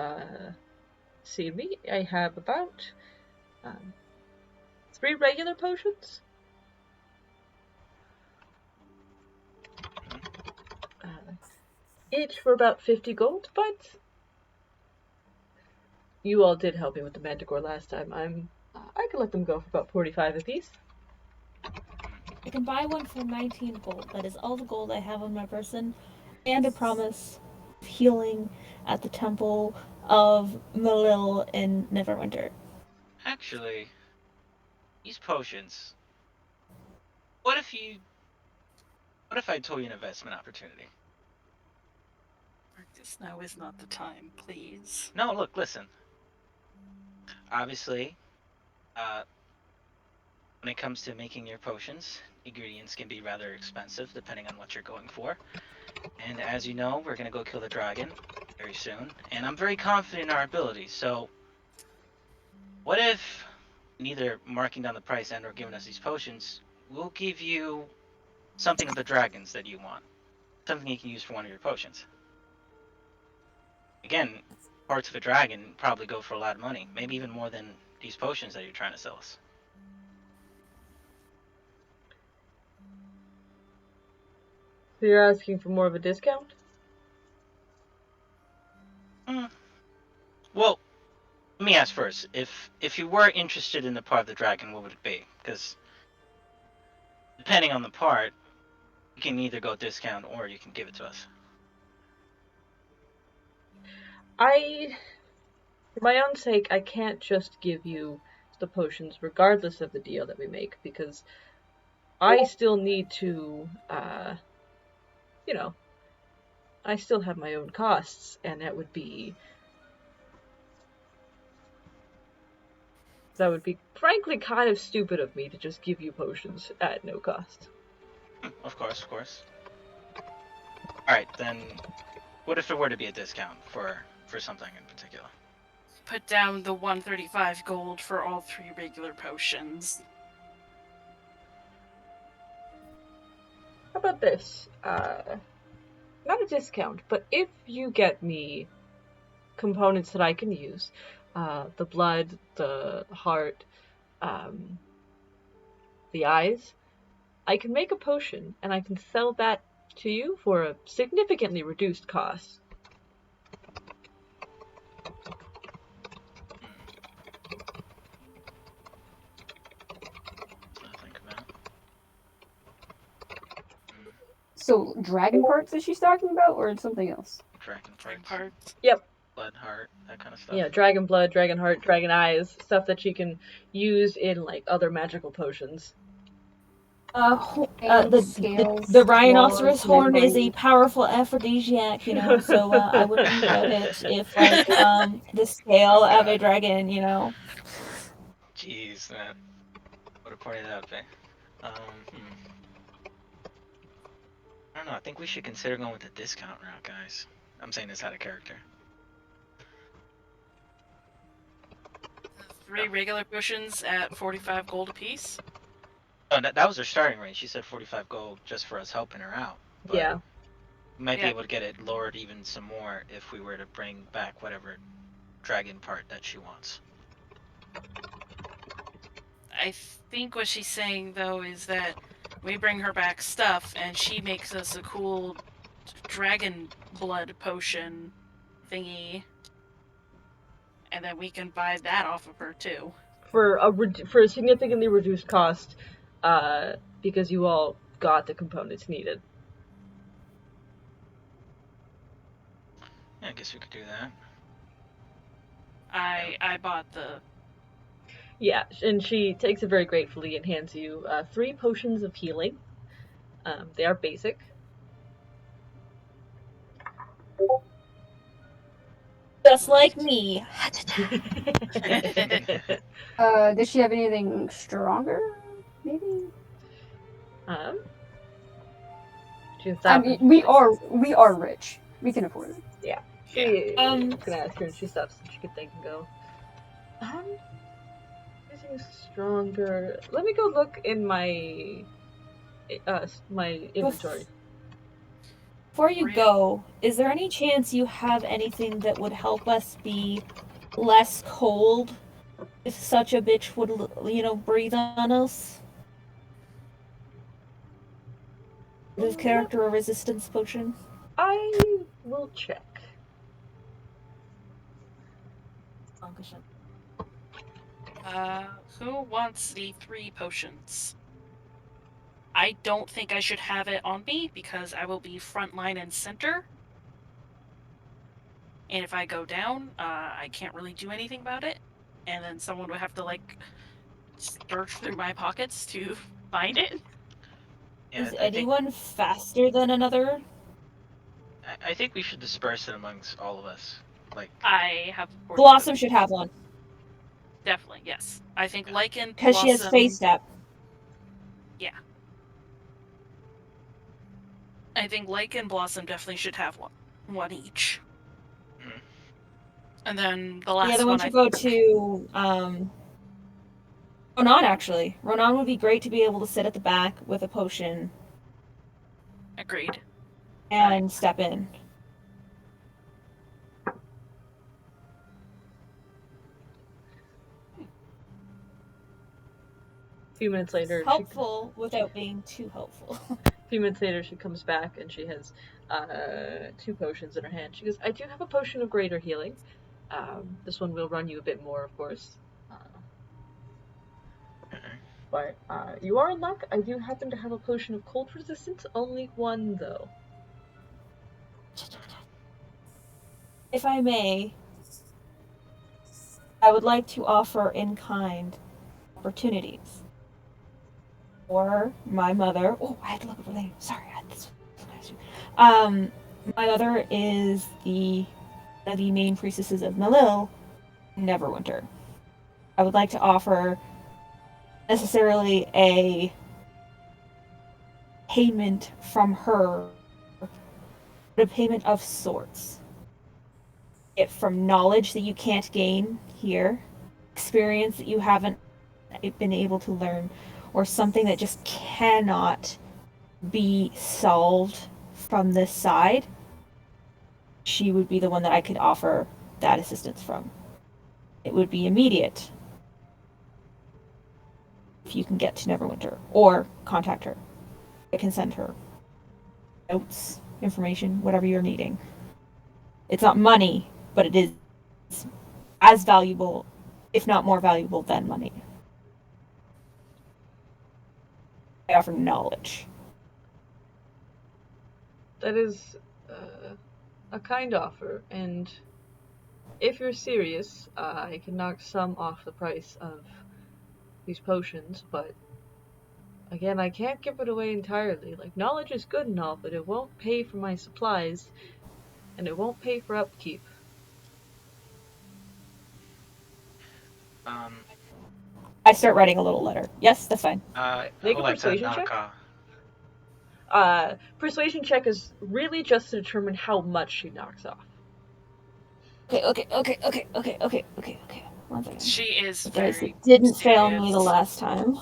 seen me, I have about 3 regular potions. Each for about 50 gold, but you all did help me with the Manticore last time. I could let them go for about 45 apiece." I can buy one for 19 gold. That is all the gold I have on my person, and a promise of healing at the Temple of Malil in Neverwinter. Actually, these potions. What if I told you an investment opportunity? Marcus, now is not the time, please. No, look, listen. Obviously, when it comes to making your potions, ingredients can be rather expensive depending on what you're going for. And as you know, we're gonna go kill the dragon very soon, and I'm very confident in our abilities. So, what if, neither marking down the price and or giving us these potions, we'll give you something of the dragons that you want, something you can use for one of your potions. Again, parts of a dragon probably go for a lot of money, maybe even more than these potions that you're trying to sell us. So you're asking for more of a discount? Well, let me ask first. If you were interested in the part of the dragon, what would it be? Because depending on the part, you can either go discount or you can give it to us. For my own sake, I can't just give you the potions regardless of the deal that we make, because I still need to, I still have my own costs, and that would be frankly kind of stupid of me to just give you potions at no cost. Of course. Alright, then what if there were to be a discount for something in particular? Put down the 135 gold for all 3 regular potions. How about this? Not a discount, but if you get me components that I can use, the blood, the heart, the eyes, I can make a potion and I can sell that to you for a significantly reduced cost. So, dragon parts is she talking about, or something else? Dragon parts. Yep. Blood, heart, that kind of stuff. Yeah, dragon blood, dragon heart, dragon eyes, stuff that she can use in like other magical potions. The rhinoceros horn is a powerful aphrodisiac, so I wouldn't doubt it if, like, the scale of a dragon, Jeez, man. Would have pointed out, eh? I don't know, I think we should consider going with the discount route, guys. I'm saying this out of character. 3 regular potions at 45 gold apiece? Oh, that was her starting rate. She said 45 gold just for us helping her out. But yeah. We might be able to get it lowered even some more if we were to bring back whatever dragon part that she wants. I think what she's saying, though, is that we bring her back stuff and she makes us a cool dragon blood potion thingy, and then we can buy that off of her too. For a significantly reduced cost, because you all got the components needed. Yeah, I guess we could do that. I bought the... Yeah, and she takes it very gratefully and hands you 3 potions of healing. They are basic. Just like me. Does she have anything stronger? Maybe. She can I stop. mean, we are rich. We can afford it. Yeah. She Um, gonna ask her, and she stops, and she could think and go. Anything stronger? Let me go look in my inventory. Before you go, is there any chance you have anything that would help us be less cold if such a bitch would, breathe on us? This character a resistance potion? I will check. Who wants the 3 potions? I don't think I should have it on me because I will be frontline and center. And if I go down, I can't really do anything about it. And then someone would have to, search through my pockets to find it. Yeah, Is anyone faster than another? I think we should disperse it amongst all of us. I have... Blossom should have one. Definitely, yes. I think Lycan, Because she has face step. Yeah. I think Lycan and Blossom definitely should have one each. Mm-hmm. And then the last one should go to Ronan, actually. Ronan would be great to be able to sit at the back with a potion. Agreed. And step in. A few minutes later, helpful without being too helpful. A few minutes later, she comes back and she has 2 potions in her hand. She goes, I do have a potion of greater healing. This one will run you a bit more, of course. But you are in luck. I do happen to have a potion of cold resistance. Only 1, though. If I may, I would like to offer in-kind opportunities. Or my mother... Oh, I had to look up her name. Sorry, I had this. My mother is one of the main priestesses of Nalil, Neverwinter. I would like to offer necessarily a payment from her, but a payment of sorts. It from knowledge that you can't gain here, experience that you haven't been able to learn, or something that just cannot be solved from this side. She would be the one that I could offer that assistance from. It would be immediate. If you can get to Neverwinter, or contact her. I can send her notes, information, whatever you're needing. It's not money, but it is as valuable, if not more valuable than money. I offer knowledge. That is a kind offer, and if you're serious, I can knock some off the price of these potions, but again, I can't give it away entirely. Knowledge is good and all, but it won't pay for my supplies, and it won't pay for upkeep. I start writing a little letter. Yes, that's fine. Make a persuasion check. Persuasion check is really just to determine how much she knocks off. Okay. 1 second. She is Guys, very it didn't serious. fail me the last time.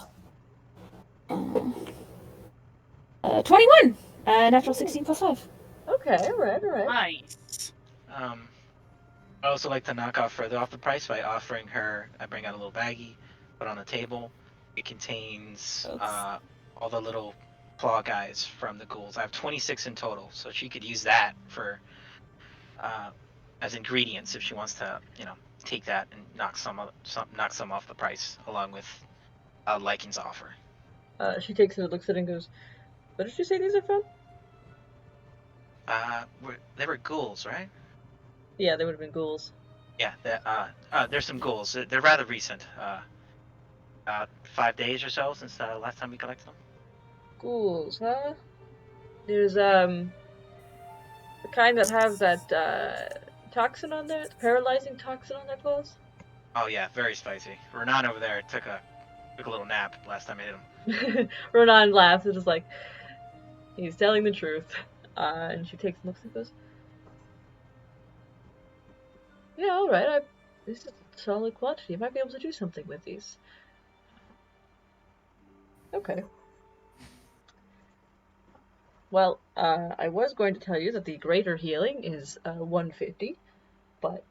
21! Natural 16 plus 5. Okay, alright. Nice. I also like to knock off further off the price by offering her. I bring out a little baggie, put on the table. It contains all the little claw guys from the ghouls. I have 26 in total, so she could use that for as ingredients if she wants to, take that and knock some off the price along with Lycan's offer. She takes it and looks at it and goes, "What did you say these are from?" They were ghouls, right? Yeah, they would have been ghouls. Yeah, there's some ghouls. They're rather recent. About 5 days or so since the last time we collected them. Ghouls, huh? There's the kind that have that toxin on there, the paralyzing toxin on their claws. Oh yeah, very spicy. Renan over there took a little nap last time I hit him. Ronan laughs and is like, he's telling the truth. And she takes and looks and goes, "Yeah, all right. This is a solid quantity. I might be able to do something with these." Okay. Well, I was going to tell you that the greater healing is 150, but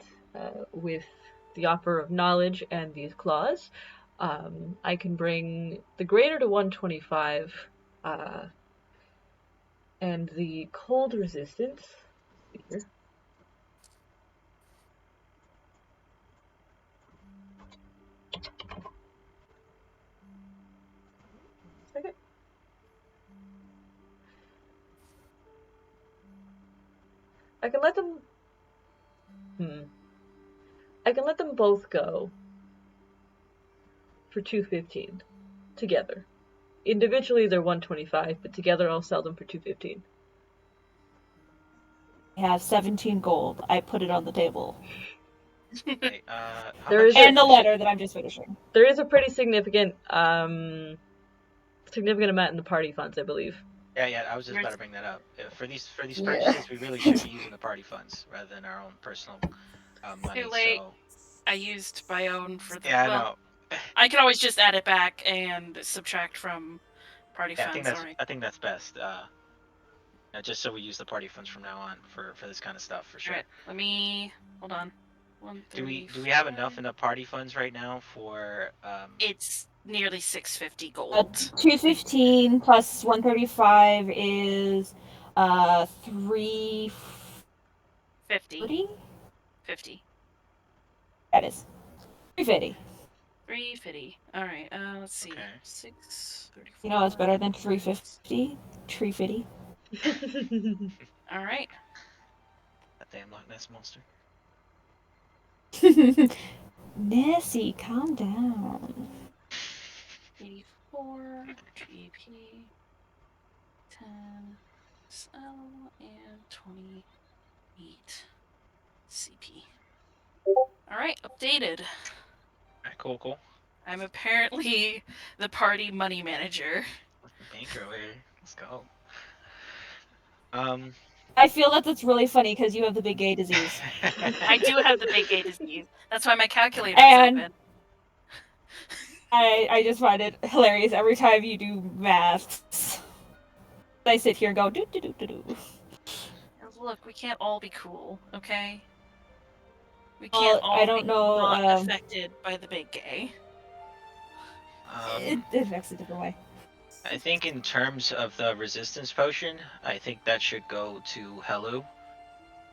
with the offer of knowledge and these claws, I can bring the greater to 125, and the cold resistance. Here. Second. I can let them. I can let them both go for 215 together. Individually, they're 125, but together I'll sell them for 215. I have 17 gold. I put it on the table. Hey, and the letter that I'm just finishing. There is a pretty significant amount in the party funds, I believe. Yeah, I was just about to bring that up. For these purchases, we really should be using the party funds rather than our own personal money. Too late. So... I used my own for the. Yeah, I well, know. I can always just add it back and subtract from party funds. I think that's best. Just so we use the party funds from now on for this kind of stuff for sure. All right, let me hold on. Do we have enough in the party funds right now for? It's nearly 650 gold. 215 plus 135 is 350. 50. That is 350. 350. All right. Let's see. Okay. 634. You know what's better than 350? 350. All right. That damn Loch Ness monster. Nessie, calm down. 84 GP 10 SL and 28 CP. All right, updated. All right, cool. I'm apparently the party money manager. Banker over here. Let's go. I feel that that's really funny because you have the big gay disease. I do have the big gay disease. That's why my calculator And is open. I just find it hilarious every time you do maths. I sit here and go do do do do do. Look, we can't all be cool, okay? We can't all I don't be know, not affected by the big gay. It affects a different way. I think in terms of the resistance potion, I think that should go to Helu.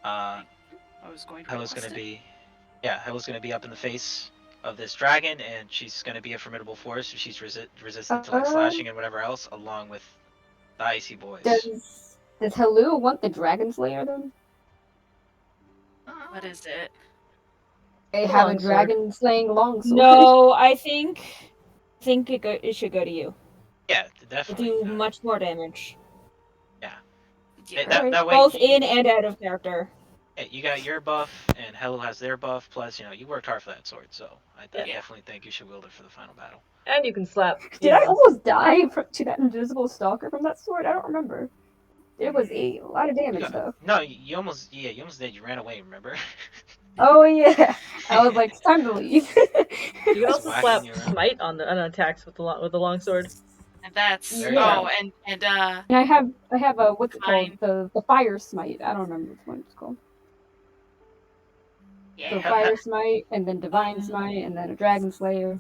Helu's going to be up in the face of this dragon, and she's going to be a formidable force if she's resistant to like slashing and whatever else, along with the icy boys. Does Helu want the Dragon Slayer then? What is it? They have a dragon slaying longsword. No, I think it should go to you. Yeah, definitely. Do much more damage. Yeah. Yeah. That way, both in and out of character. You got your buff, and Helu has their buff. Plus, you worked hard for that sword, so I definitely think you should wield it for the final battle. And you can slap. Did I almost die to that invisible stalker from that sword? I don't remember. It was a lot of damage, though. No, you almost did. You ran away, remember? Oh, yeah. I was like, it's time to leave. You can also slap smite on attacks with the longsword. And that's and I have a what's it called? The fire smite. I don't remember which one it's called. Yeah. So fire smite, and then divine smite, and then a dragon slayer.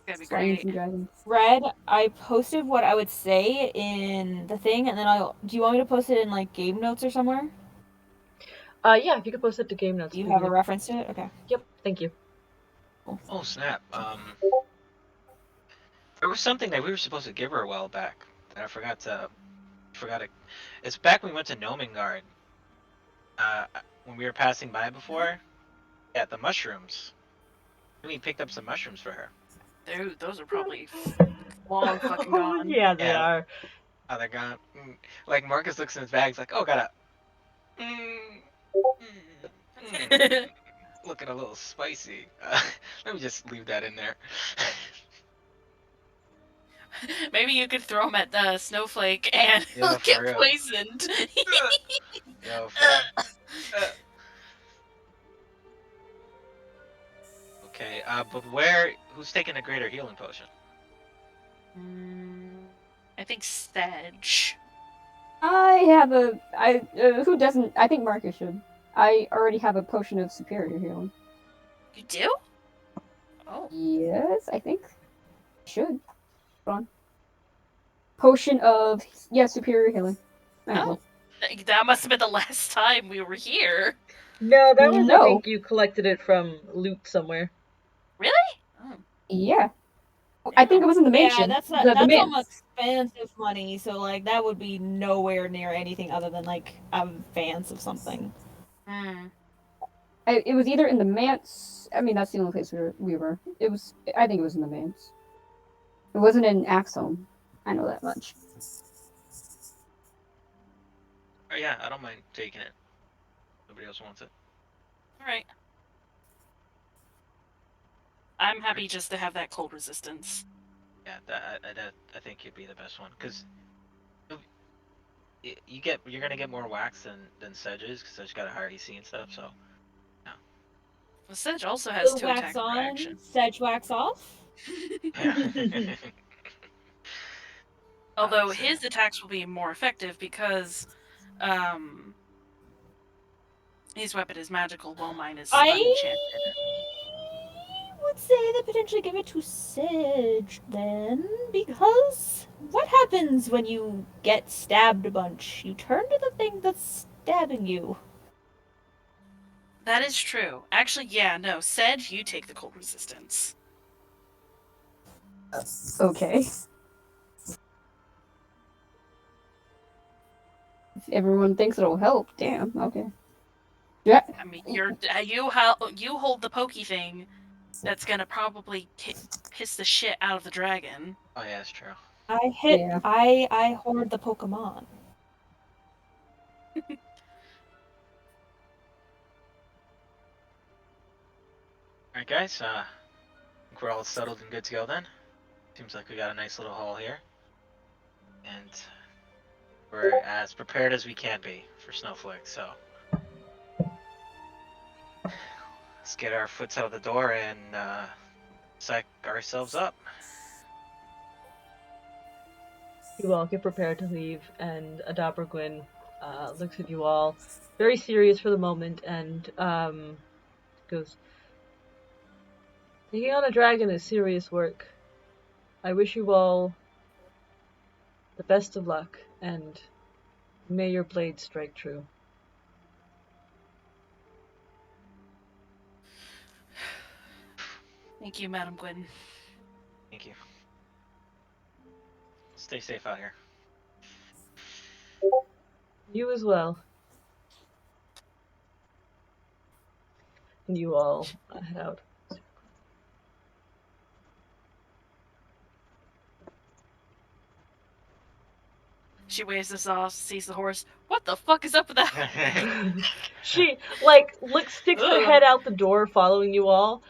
That'd be Slaying great. some dragons. Red, I posted what I would say in the thing, and then do you want me to post it in like game notes or somewhere? Yeah, if you could post it to game notes. Do you please have do. a reference to it? Okay. Yep, thank you. Oh snap! There was something that we were supposed to give her a while back that I forgot to. It's back when we went to Nomengard. When we were passing by before. Yeah, the mushrooms. We picked up some mushrooms for her. Dude, those are probably long fucking gone. Yeah, they are. Oh, they're gone. Like Marcus looks in his bag, he's like, "Oh, got a looking a little spicy." Let me just leave that in there. Maybe you could throw them at Snowflake and Yeah, he'll get for real. poisoned. Yo, for Okay, but who's taking the greater healing potion? I think Sedge. I have who doesn't? I think Marcus should. I already have a potion of superior healing. You do? Oh. Yes, I think. Should. Hold on. Potion of superior healing. Oh. That must have been the last time we were here. No, that was, No. I think you collected it from loot somewhere. Really? Oh. Yeah. I think it was in the mansion. Yeah, that's some expensive money, so like that would be nowhere near anything other than like a advance of something. It was either in the manse. I mean, that's the only place we were. It was. I think it was in the manse. It wasn't in Axholm. I know that much. Oh yeah, I don't mind taking it. Nobody else wants it. All right. I'm happy just to have that cold resistance. Yeah, I think it'd be the best one because you're gonna get more wax than Sedge's because Sedge got a higher EC and stuff. So yeah. Well, Sedge also has Blue two wax attack on, reaction. Sedge wax off. Yeah. Although his attacks will be more effective because his weapon is magical while mine is unenchanted. I would say that potentially give it to Sedge then, because what happens when you get stabbed a bunch? You turn to the thing that's stabbing you. That is true. Actually, yeah, no. Sedge, you take the cold resistance. Okay. If everyone thinks it'll help, damn. Okay. Yeah. I mean, you hold the pokey thing. That's gonna probably piss the shit out of the dragon. Oh yeah, that's true. I hoard the Pokemon. Alright guys, I think we're all settled and good to go then. Seems like we got a nice little haul here. And we're as prepared as we can be for Snowflake, so let's get our foots out of the door and psych ourselves up. You all get prepared to leave, and Adabra Gwyn looks at you all, very serious for the moment, and goes, "Taking on a dragon is serious work. I wish you all the best of luck, and may your blade strike true." Thank you, Madam Gwyn. Thank you. Stay safe out here. You as well. And you all head out. She waves us off, sees the horse. What the fuck is up with that? She, sticks her head out the door following you all,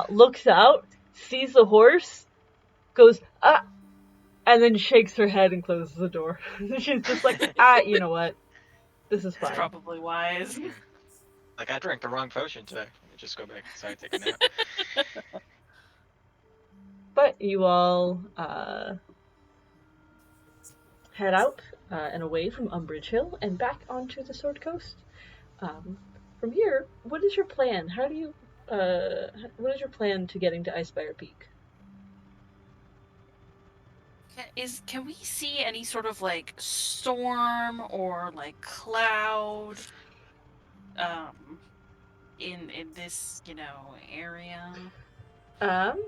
looks out, sees the horse, goes, ah, and then shakes her head and closes the door. She's just like, you know what? This is fine. That's probably wise. Like, I drank the wrong potion today. Let me just go back inside and take a nap. But you all head out and away from Umbridge Hill and back onto the Sword Coast. From here, what is your plan? What is your plan to getting to Icespire Peak? Can we see any sort of like storm or like cloud in this, area? Um,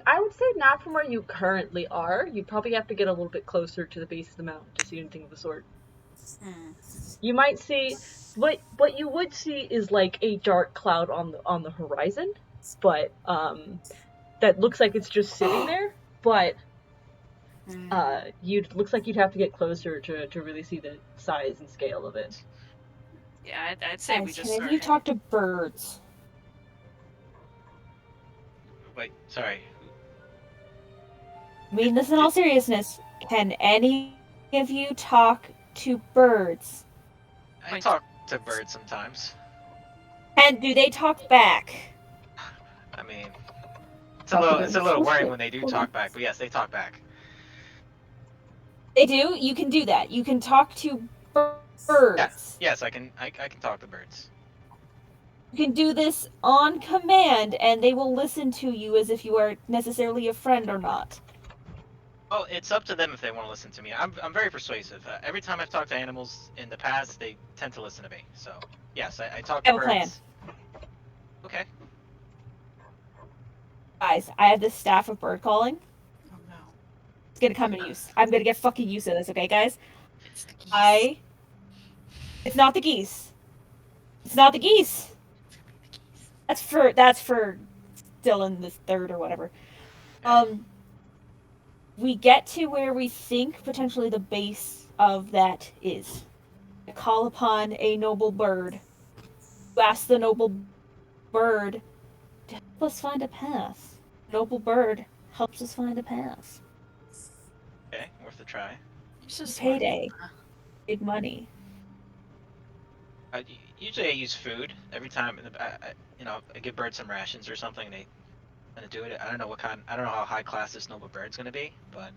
I would say not from where you currently are. You probably have to get a little bit closer to the base of the mountain to see anything of the sort. You might see what you would see is like a dark cloud on the horizon, but that looks like it's just sitting there. But looks like you'd have to get closer to really see the size and scale of it. Yeah, I'd say we Guys, just can start. you talk to birds? Wait, sorry. I mean this in all seriousness. Can any of you talk to birds? I talk to birds sometimes. And do they talk back? I mean, it's a little worrying when they do talk back, but yes, they talk back. They do? You can do that. You can talk to birds. Yes, I can talk to birds. You can do this on command, and they will listen to you as if you are necessarily a friend or not. Well, it's up to them if they want to listen to me. I'm very persuasive. Every time I've talked to animals in the past, they tend to listen to me. So, yes, I talk to birds. I have a plan. Okay. Guys, I have this staff of bird calling. Oh no. It's gonna come in use. I'm gonna get fucking used to this, okay, guys? It's the geese. It's not the geese. It's not the geese. That's for Dylan the third or whatever. We get to where we think potentially the base of that is. I call upon a noble bird. You ask the noble bird to help us find a path. Noble bird helps us find a path. Okay, worth a try. Payday. Big money. Usually I use food every time. I give birds some rations or something. And they gonna do it. I don't know how high class this noble bird's gonna be, but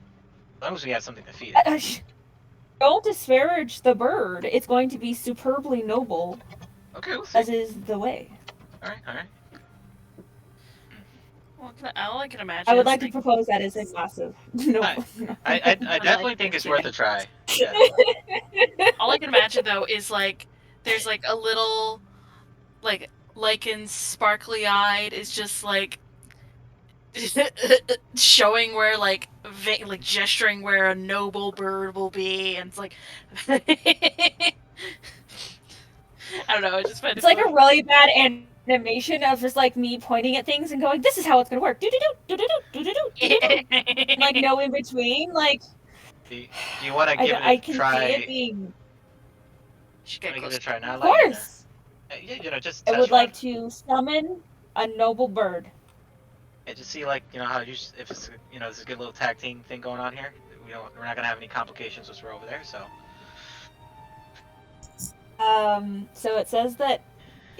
as long as we have something to feed it. Don't disparage the bird. It's going to be superbly noble. Okay, we'll see. As is the way. All right. Well, all I can imagine. I would like to propose that as a massive. No. I definitely think it's worth a try. Yeah. All I can imagine though is like there's like a little like lichen sparkly eyed is just like showing where like gesturing where a noble bird will be, and it's like I don't know. I just find it's like a really bad animation of just like me pointing at things and going, "This is how it's gonna work." Do do do do do do do do. Like no in between. Like. Do you want to give it a try? I can see it being. Give it a try now. Of course. Just. I would like to summon a noble bird. Yeah, just see how if it's there's a good little tag team thing going on here. We're not gonna have any complications once we're over there. So. So it says that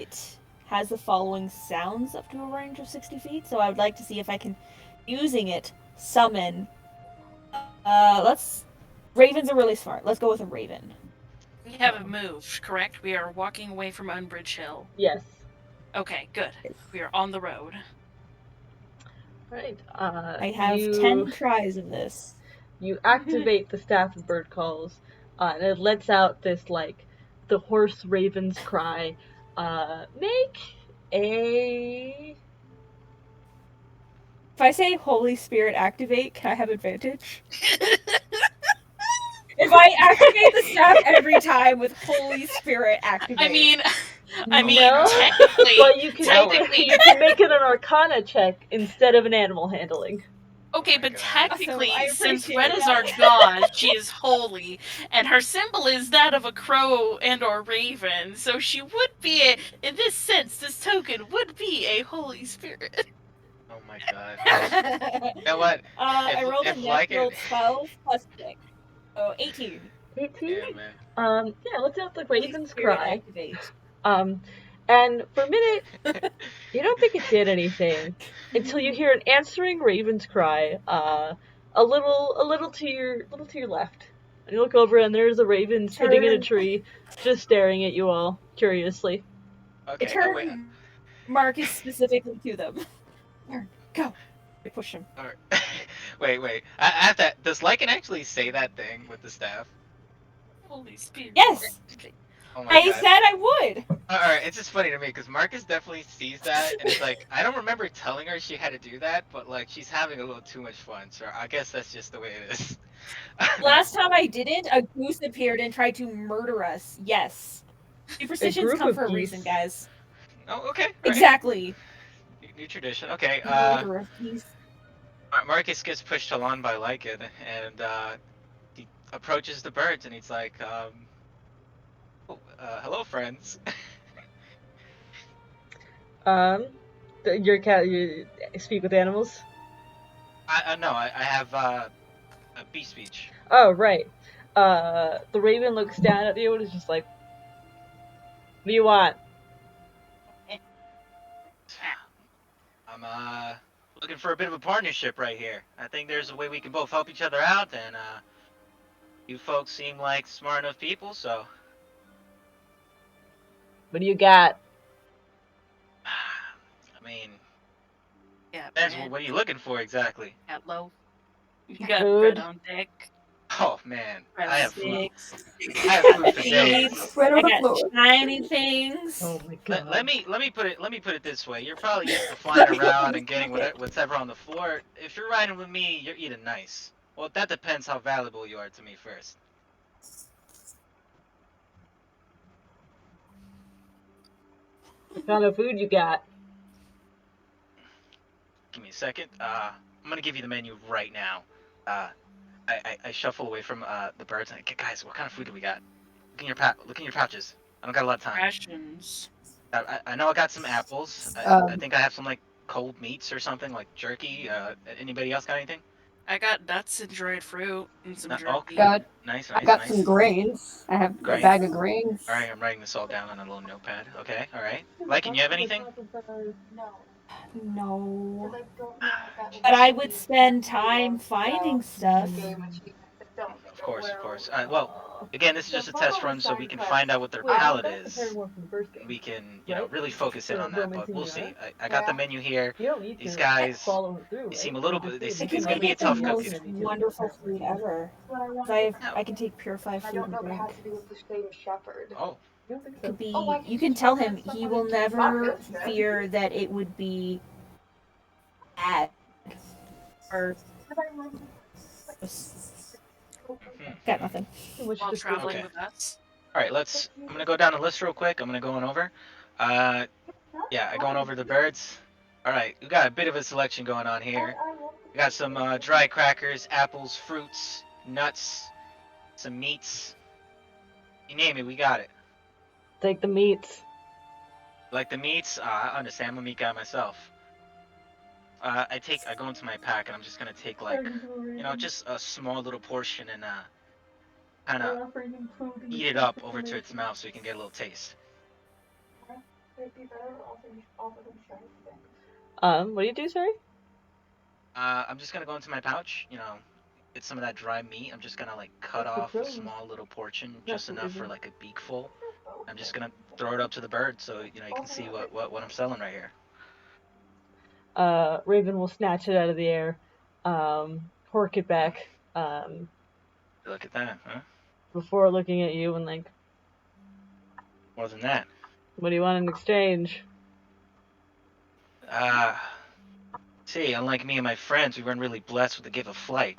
it has the following sounds up to a range of 60 feet. So I would like to see if I can, using it, summon. Ravens are really smart. Let's go with a raven. We haven't moved, correct? We are walking away from Unbridge Hill. Yes. Okay, good. We are on the road. Right. I have 10 tries of this. You activate the staff of bird calls, and it lets out this the hoarse raven's cry. Make a. If I say Holy Spirit activate, can I have advantage? If I activate the staff every time with Holy Spirit activate. I mean, No, technically, but you can make it an Arcana check instead of an animal handling. Okay, but technically, Awesome, since Red is our god, she is holy, and her symbol is that of a crow and or raven, so she would be in this sense, this token would be a Holy Spirit. Oh my god. You know what? I rolled a natural 12 plus 6. So 18. 18? Yeah, man. Yeah, let's out the raven's Spirit cry. activate. And for a minute, you don't think it did anything until you hear an answering raven's cry, a little to your left. And you look over and there's a raven sitting in a tree, just staring at you all curiously. Okay. I turn Marcus specifically to them. Go. I push him. Alright. Wait. I have to. Does Lycan actually say that thing with the staff? Holy Spirit. Yes, Oh my I god. said I would. Alright, it's just funny to me because Marcus definitely sees that and it's like, I don't remember telling her she had to do that, but like she's having a little too much fun, so I guess that's just the way it is. Last time I didn't, a goose appeared and tried to murder us. Yes. Superstitions group come of for a geese. reason, guys. Oh, okay. Alright. Exactly. New tradition. Okay, Murder of geese. Marcus gets pushed along by Lycan and he approaches the birds and he's like, hello friends. Your cat, you speak with animals? No, I have a bee speech. Oh, right. The raven looks down at you and is just like, what do you want? I'm looking for a bit of a partnership right here. I think there's a way we can both help each other out, and you folks seem like smart enough people, so What do you got? I mean, Yeah, depends. bread. What are you looking for exactly? Got loaf. You got Food. bread on deck. Oh man, Bread I on have food. sticks. I have food for days. Seeds. Right I on the got floor. shiny things. Oh my god. Let me put it this way. You're probably used to flying around and getting whatever on the floor. If you're riding with me, you're eating nice. Well, that depends how valuable you are to me first. What kind of food you got? Give me a second. I'm gonna give you the menu right now. I shuffle away from the birds and guys, what kind of food do we got? Look in your pouches. I don't got a lot of time. Rations. I know I got some apples. I Um, think I have some like cold meats or something like jerky. Anybody else got anything? I got nuts and dried fruit and some Oh, jerky. nice. I got some grains. I have a Grain. bag of grains. All right, I'm writing this all down on a little notepad. Okay, all right. Lycan, you have anything? No. But I would spend time finding stuff. Of course. Well, again, this is just a test run, so we can find out what their palate is. We can, really focus in on that. But we'll see. I got the menu here. These guys, they seem a little bit. They I seem can it's gonna be a get the tough most cookie. wonderful food ever. I can take purified food and drink. Oh, It could be. You can tell him he will never fear that it would be bad or. Got nothing. While traveling Okay. with us. all right. I'm gonna go down the list real quick. I'm gonna go on over. Yeah, I going over the birds. All right, we got a bit of a selection going on here. We got some dry crackers, apples, fruits, nuts, some meats. You name it, we got it. Take the meats. Like the meats, I understand. I'm a meat guy myself. I go into my pack and I'm just gonna take like, just a small little portion and kind of eat it up over to its mouth so you can get a little taste. What do you do, sorry? I'm just gonna go into my pouch, get some of that dry meat. I'm just gonna like cut off a small little portion, just enough for like a beakful. I'm just gonna throw it up to the bird so you can see what I'm selling right here. Raven will snatch it out of the air, hork it back, Look at that, huh? before looking at you and like, More than that. what do you want in exchange? See, unlike me and my friends, we weren't really blessed with the gift of flight.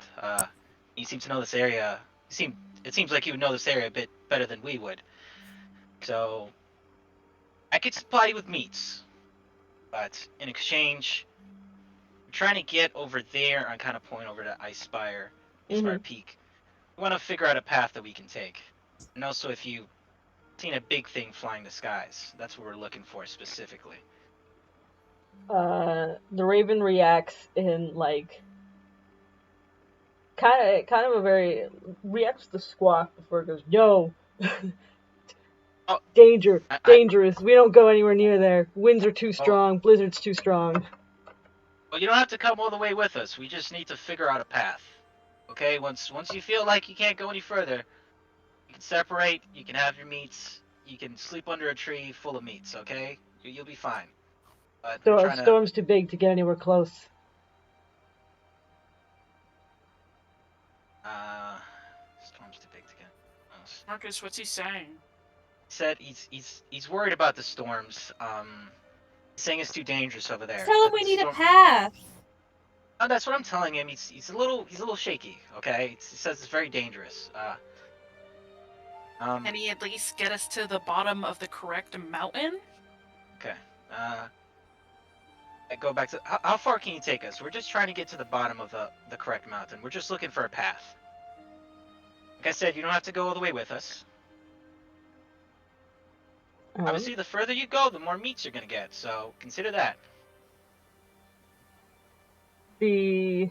You seem to know this area. It seems like you would know this area a bit better than we would. So, I could supply you with meats, but in exchange, we're trying to get over there and kind of point over to Icespire Peak. We want to figure out a path that we can take. And also, if you've seen a big thing flying the skies, that's what we're looking for specifically. The Raven reacts in like kind of a very reacts to the squawk before it goes, yo. Oh, dangerous. We don't go anywhere near there. Winds are too strong. Blizzard's too strong. Well, you don't have to come all the way with us. We just need to figure out a path. Okay? Once you feel like you can't go any further, you can separate. You can have your meats. You can sleep under a tree full of meats. Okay? You'll be fine. But Storm's too big to get anywhere close. Storm's too big to get. Marcus, what's he saying? He said he's worried about the storms. He's saying it's too dangerous over there. Tell him we need a path. Oh, that's what I'm telling him. He's a little shaky. Okay, he says it's very dangerous. Can he at least get us to the bottom of the correct mountain? Okay. I go back to how far can you take us? We're just trying to get to the bottom of the correct mountain. We're just looking for a path. Like I said, you don't have to go all the way with us. Obviously, the further you go, the more meats you're gonna get. So consider that. Well,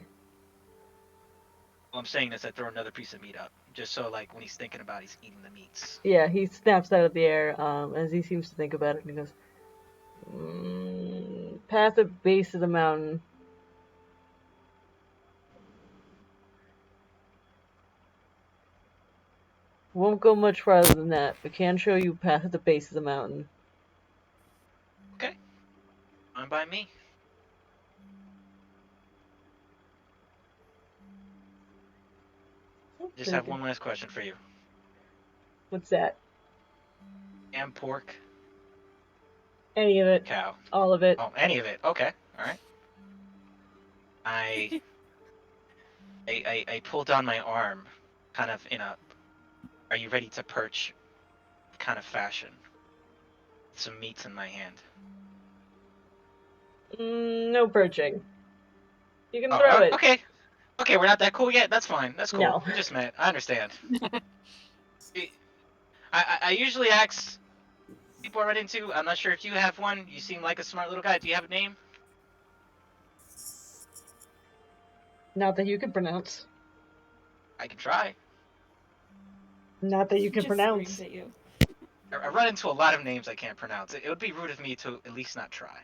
I'm saying this, I throw another piece of meat up, just so like when he's thinking about, he's eating the meats. Yeah, he snaps out of the air as he seems to think about it, and he goes, path at base of the mountain. Won't go much farther than that, but can show you path at the base of the mountain. Okay. Fine by me. Just have one last question for you. What's that? Ham, pork? Any of it. Cow. All of it. Oh, any of it. Okay. All right. I pull down my arm, kind of in a, are you ready to perch kind of fashion. Some meats in my hand. No perching. You can throw it. Okay. Okay, we're not that cool yet. That's fine. That's cool. No. We just met. I understand. I usually ask people I run into. I'm not sure if you have one. You seem like a smart little guy. Do you have a name? Not that you can pronounce. I can try. Not that you can Just pronounce. screams at you. I run into a lot of names I can't pronounce. It would be rude of me to at least not try.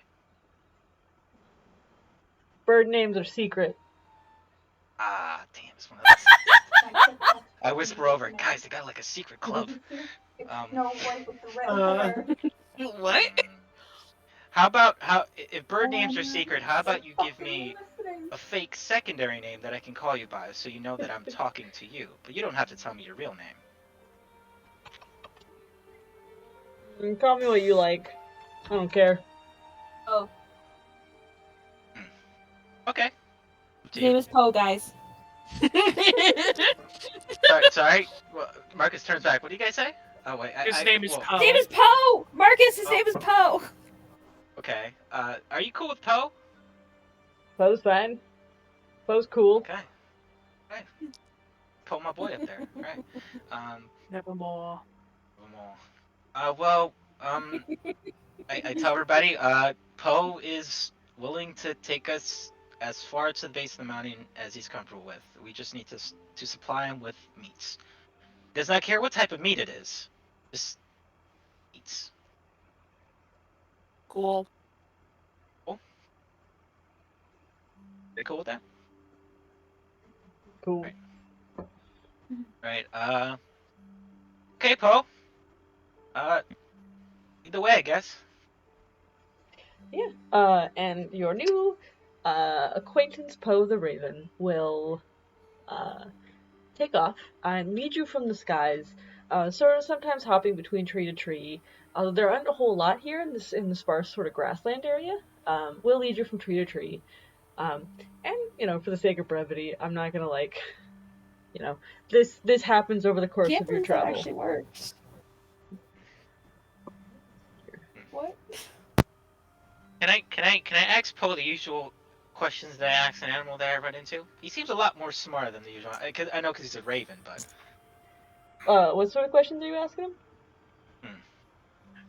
Bird names are secret. Ah, damn, it's one of those. I whisper over, guys, they got like a secret club. Snow White with the red hair. What? If bird names are secret, how about you give me a fake secondary name that I can call you by, so you know that I'm talking to you, but you don't have to tell me your real name. Call me what you like. I don't care. Oh, Okay. his name is Poe, guys. Sorry. Well, Marcus turns back. What do you guys say? Oh wait. His name is Poe. His name is Poe! Marcus, his name is Poe! Okay. Are you cool with Poe? Poe's fine. Poe's cool. Okay. Right. Poe, my boy up there. Right. Nevermore. I tell everybody, Poe is willing to take us as far to the base of the mountain as he's comfortable with. We just need to supply him with meats. Does not care what type of meat it is. Just meats. Cool. Cool? You cool with that? Cool. Right. Okay, Poe. Either way, I guess. Yeah. And your new acquaintance Poe the Raven will take off and meet you from the skies, sort of sometimes hopping between tree to tree. There aren't a whole lot here in the sparse sort of grassland area. Will lead you from tree to tree. And for the sake of brevity, I'm not gonna this happens over the course of your travel. That actually works. What? Can I ask Poe the usual questions that I ask an animal that I run into? He seems a lot more smart than the usual. I know because he's a raven, but. What sort of questions are you asking him?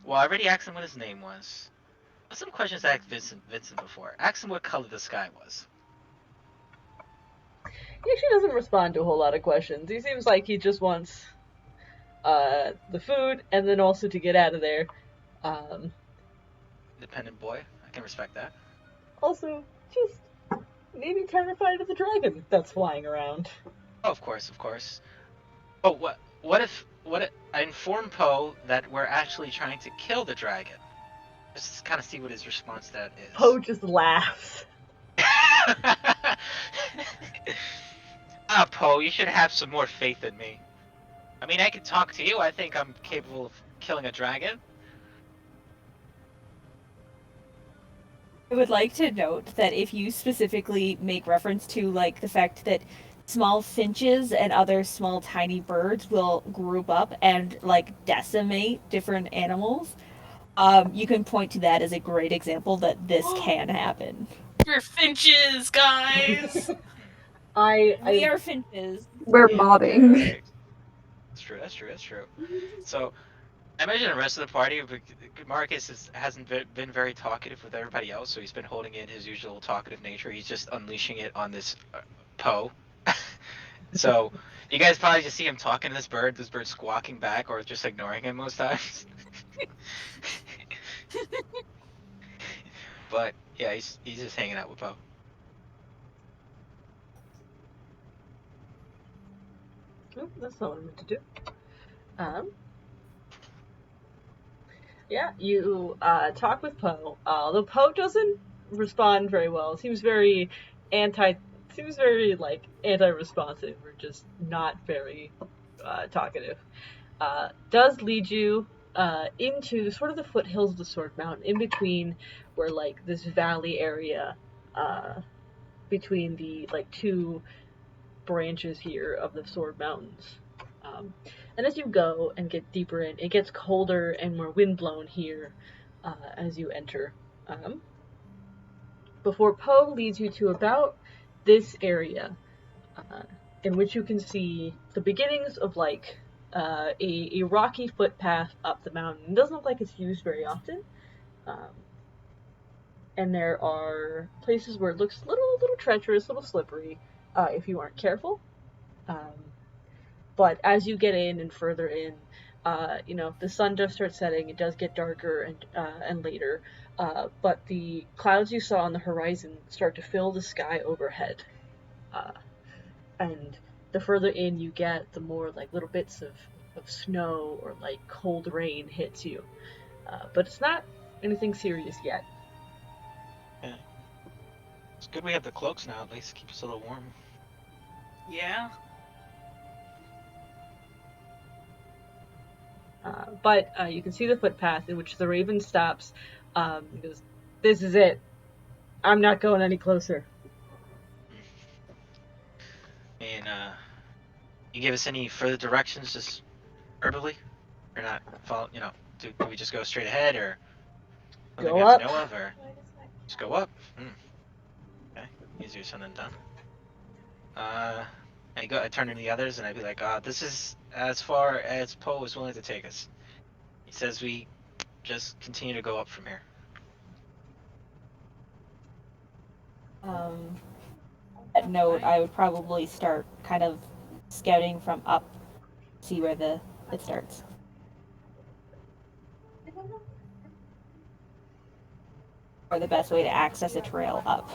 Well, I already asked him what his name was. Some questions I asked Vincent before. Asked him what color the sky was. He actually doesn't respond to a whole lot of questions. He seems like he just wants the food and then also to get out of there. Independent boy. I can respect that. Also, just maybe terrified of the dragon that's flying around. Oh, of course. Oh, what if I inform Poe that we're actually trying to kill the dragon? Just to kind of see what his response to that is. Poe just laughs. Ah, Poe, you should have some more faith in me. I mean, I can talk to you. I think I'm capable of killing a dragon. I would like to note that if you specifically make reference to like the fact that small finches and other small tiny birds will group up and like decimate different animals, you can point to that as a great example that this can happen. We're finches, guys. We are finches. We're Yeah, mobbing. okay. That's true. So, I imagine the rest of the party, Marcus hasn't been very talkative with everybody else, so he's been holding in his usual talkative nature. He's just unleashing it on this Poe. So, you guys probably just see him talking to this bird squawking back, or just ignoring him most times. But, yeah, he's just hanging out with Poe. Oh, that's not what I meant to do. Yeah, you talk with Poe. Although Poe doesn't respond very well. Seems very anti-responsive, or just not very talkative. Does lead you into sort of the foothills of the Sword Mountain, in between where like this valley area between the like two branches here of the Sword Mountains. And as you go and get deeper in, it gets colder and more windblown here as you enter. Before Poe leads you to about this area, in which you can see the beginnings of like a rocky footpath up the mountain. It doesn't look like it's used very often. And there are places where it looks a little treacherous, a little slippery, if you aren't careful. But as you get in and further in, the sun does start setting. It does get darker and later, but the clouds you saw on the horizon start to fill the sky overhead, and the further in you get, the more like little bits of snow or like cold rain hits you. But it's not anything serious yet. Yeah. It's good we have the cloaks now, at least keep us a little warm. Yeah. But you can see the footpath in which the raven stops. He goes, "This is it. I'm not going any closer." And you give us any further directions, just verbally, or not? Follow, do we just go straight ahead, or something Go we have to up. know of, or just go up? Okay, easier said than done. I turn to the others and I'd be like, this is as far as Poe is willing to take us. He says we just continue to go up from here. That note, I would probably start kind of scouting from up, see where it starts. Or the best way to access a trail up.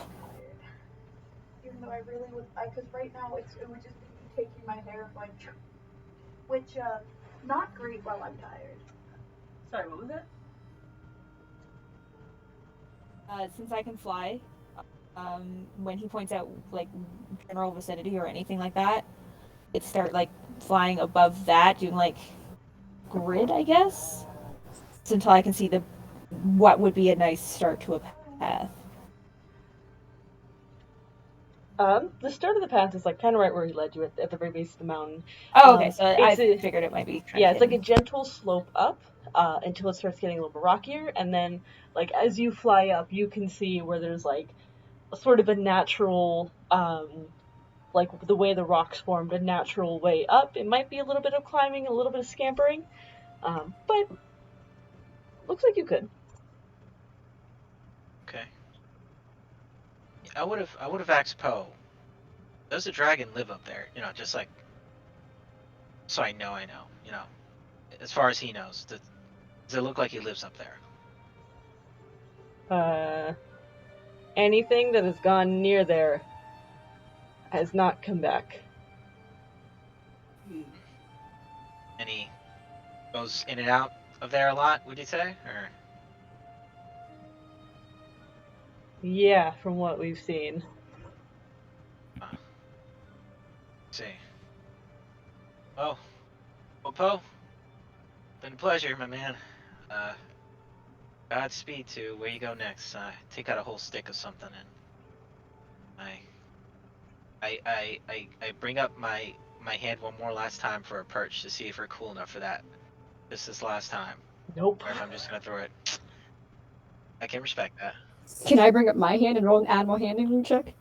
Even though I really would, because right now it would just be me taking my hair like, which not great while I'm tired. Sorry, what was that? Since I can fly, when he points out like general vicinity or anything like that, it start like flying above that, doing like grid, I guess, until I can see what would be a nice start to a path. The start of the path is like kind of right where he led you at the very base of the mountain. Oh, okay. So I figured it might be. Yeah, it's like a gentle slope up until it starts getting a little bit rockier, and then like as you fly up, you can see where there's like a sort of a natural, like the way the rocks formed, a natural way up. It might be a little bit of climbing, a little bit of scampering, but looks like you could. Okay. I would have asked Poe. Does a dragon live up there? Just like, so I know. As far as he knows, does it look like he lives up there? Anything that has gone near there has not come back. And he goes in and out of there a lot, would you say? Or Yeah, from what we've seen. see. Well, Poe, been a pleasure, my man. Godspeed to where you go next. Take out a whole stick of something, and I bring up my hand one more last time for a perch to see if we're cool enough for that. Just this last time. Nope. Or if I'm just gonna throw it. I can respect that. Can I bring up my hand and roll an animal handling check?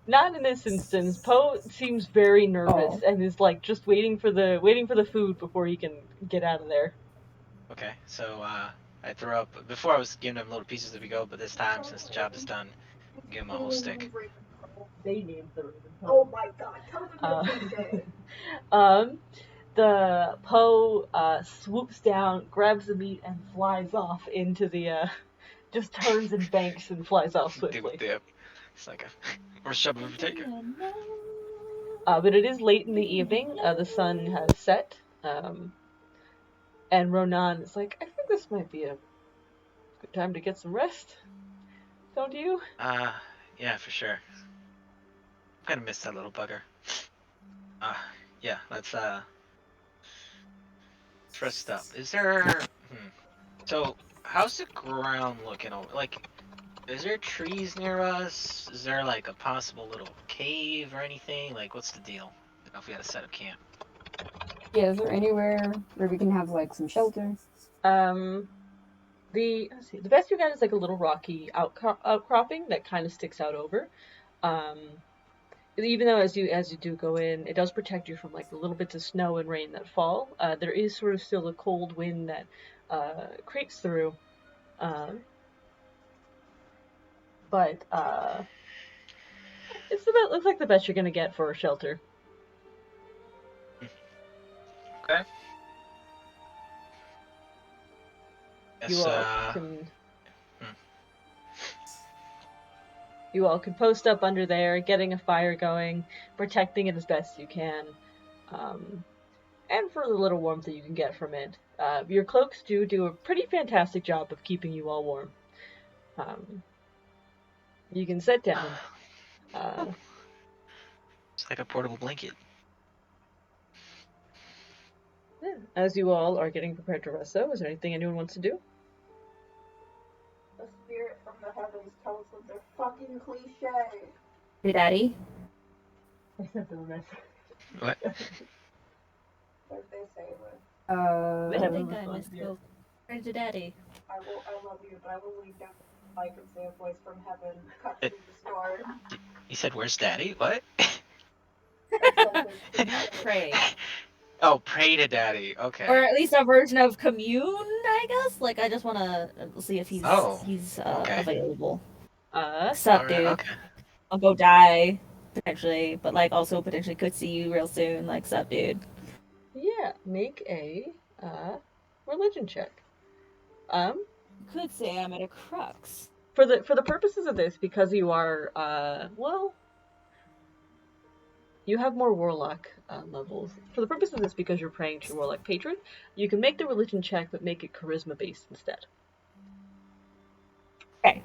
Not in this instance. Poe seems very nervous and is like just waiting for the food before he can get out of there. Okay, so I throw up. Before I was giving him little pieces as we go, but this time, since the job is done, give him a whole stick. They named the Raven Oh my god, tell them to say. The Poe swoops down, grabs the meat, and flies off into the just turns and banks and flies off swiftly. Dip. It's like a shove of a taker. But it is late in the evening. The sun has set. And Ronan is like, I think this might be a good time to get some rest. Don't you? Yeah, for sure. I'm gonna miss that little bugger. Yeah, let's rest up. Is there... So, how's the ground looking over? Like, is there trees near us? Is there, like, a possible little cave or anything? Like, what's the deal? I don't know if we had to set up camp. Yeah, is there anywhere where we can have, like, some shelter? The best you got is like a little rocky outcropping that kind of sticks out over. Even though as you do go in, it does protect you from like the little bits of snow and rain that fall. There is sort of still a cold wind that creeps through. But looks like the best you're gonna get for a shelter. Okay. You all can post up under there, getting a fire going, protecting it as best you can, and for the little warmth that you can get from it. Your cloaks do a pretty fantastic job of keeping you all warm. You can sit down. It's like a portable blanket. Yeah. As you all are getting prepared to rest, though, is there anything anyone wants to do? The spirit from the heavens tells them they're fucking cliche. Hey, Daddy. I sent them a message. What? What they say with, I think I misspoke. Where's your daddy? I love you, but I will leave down the mic and say a voice from heaven cut through the storm. You said, where's Daddy? What? Pray. Oh, pray to Daddy. Okay. Or at least a version of commune, I guess. Like, I just want to see if he's okay. available. Sup, right, dude? okay. I'll go die potentially, but like also potentially could see you real soon. Like, sup, dude? Yeah, make a religion check. Could say I'm at a crux. For the purposes of this, because you are you have more warlock levels. For the purpose of this, because you're praying to your warlock patron, you can make the religion check, but make it charisma based instead. Okay.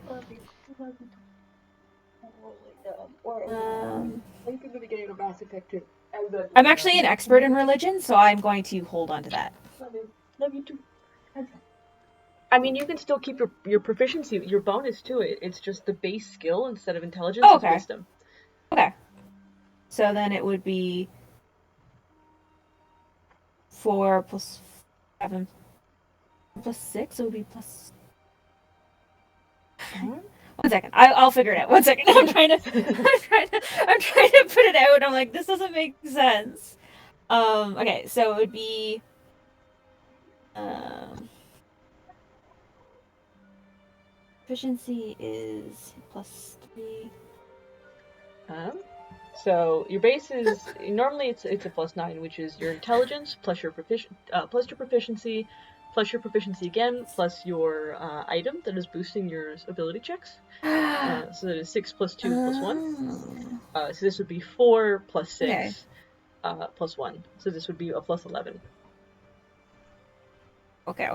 I'm actually an expert in religion, so I'm going to hold on to that. Love you too. I mean, you can still keep your proficiency, your bonus to it. It's just the base skill instead of intelligence is wisdom. Okay. So then it would be 4 plus 7 plus 6. It would be plus. 1 second. I'll figure it out. 1 second. I'm trying to put it out. I'm like, this doesn't make sense. Okay, so it would be proficiency is plus 3. So your base is normally it's a plus 9, which is your intelligence plus your proficiency plus your proficiency again plus your item that is boosting your ability checks. So that is 6 plus 2 plus 1. So this would be 4 plus 6 plus 1. So this would be a plus 11. Okay.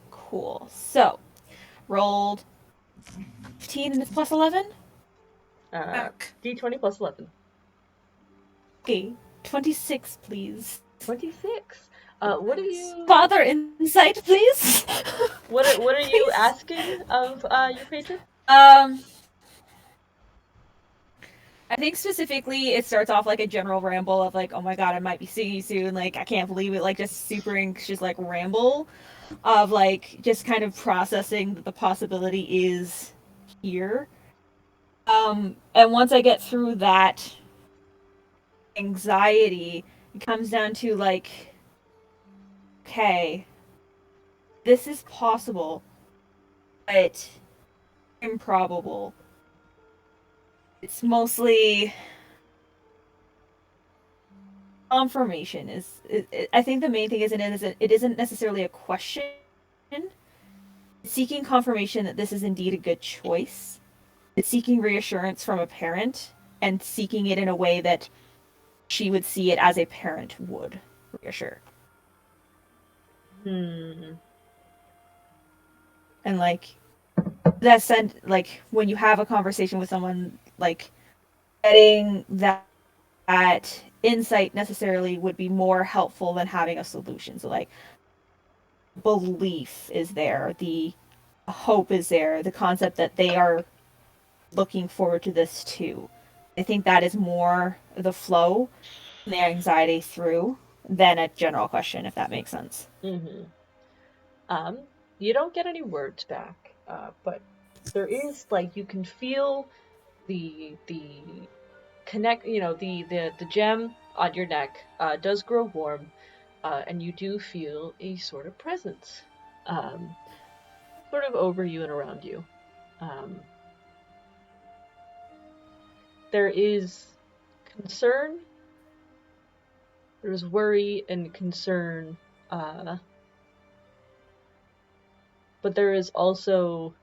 Cool. So rolled 15 and it's plus 11. Fuck. D20 plus 11. Okay, 26, please. 26. What are you? Father insight, please. What are you Please? asking of your patron? I think specifically it starts off like a general ramble of like, oh my god, I might be seeing you soon, like I can't believe it, like just super anxious like ramble of like just kind of processing that the possibility is here. And once I get through that anxiety, it comes down to like, okay, this is possible, but improbable. It's mostly confirmation. I think the main thing it isn't necessarily a question. It's seeking confirmation that this is indeed a good choice. It's seeking reassurance from a parent and seeking it in a way that she would see it as a parent would reassure. And like that said, like when you have a conversation with someone, like getting that insight necessarily would be more helpful than having a solution. So like belief is there, the hope is there, the concept that they are looking forward to this too. I think that is more the flow, the anxiety through than a general question, if that makes sense. You don't get any words back, but there is like you can feel the connect. You know the gem on your neck does grow warm, and you do feel a sort of presence, sort of over you and around you. There is concern. There's worry and concern, but there is also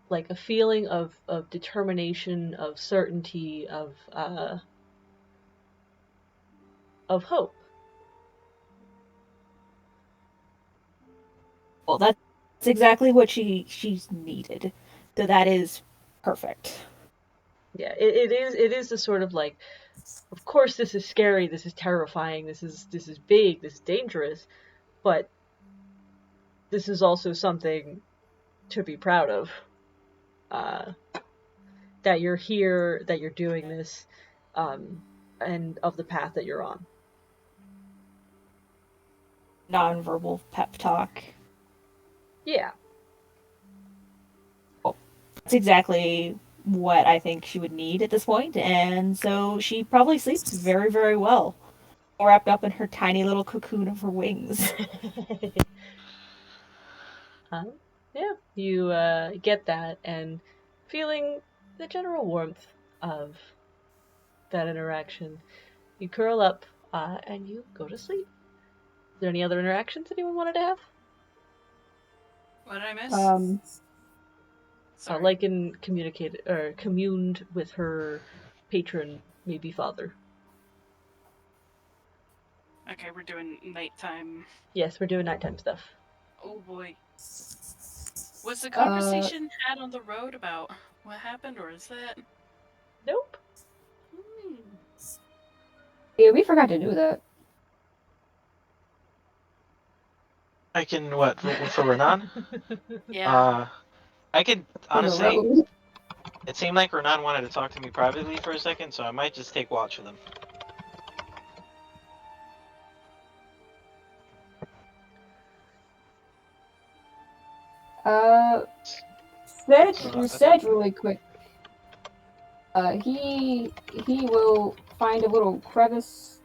like a feeling of determination, of certainty, of hope. Well, that's exactly what she's needed. So that is perfect. Yeah, it is the sort of like, of course this is scary, this is terrifying, this is big, this is dangerous, but this is also something to be proud of. That you're here, that you're doing this, and of the path that you're on. Non-verbal pep talk. Yeah. Well, that's exactly what I think she would need at this point, and so she probably sleeps very, very well, wrapped up in her tiny little cocoon of her wings. Yeah, you get that, and feeling the general warmth of that interaction, you curl up and you go to sleep. Is there any other interactions anyone wanted to have? What did I miss? Lycan communicated or communed with her patron, maybe father. Okay, we're doing nighttime. Yes, we're doing nighttime stuff. Oh boy. Was the conversation had on the road about what happened, or is that? Nope. Yeah, we forgot to do that. I can for Renan? Yeah. I could honestly. It seemed like Renan wanted to talk to me privately for a second, so I might just take watch with him. Sedge really quick. He will find a little crevice,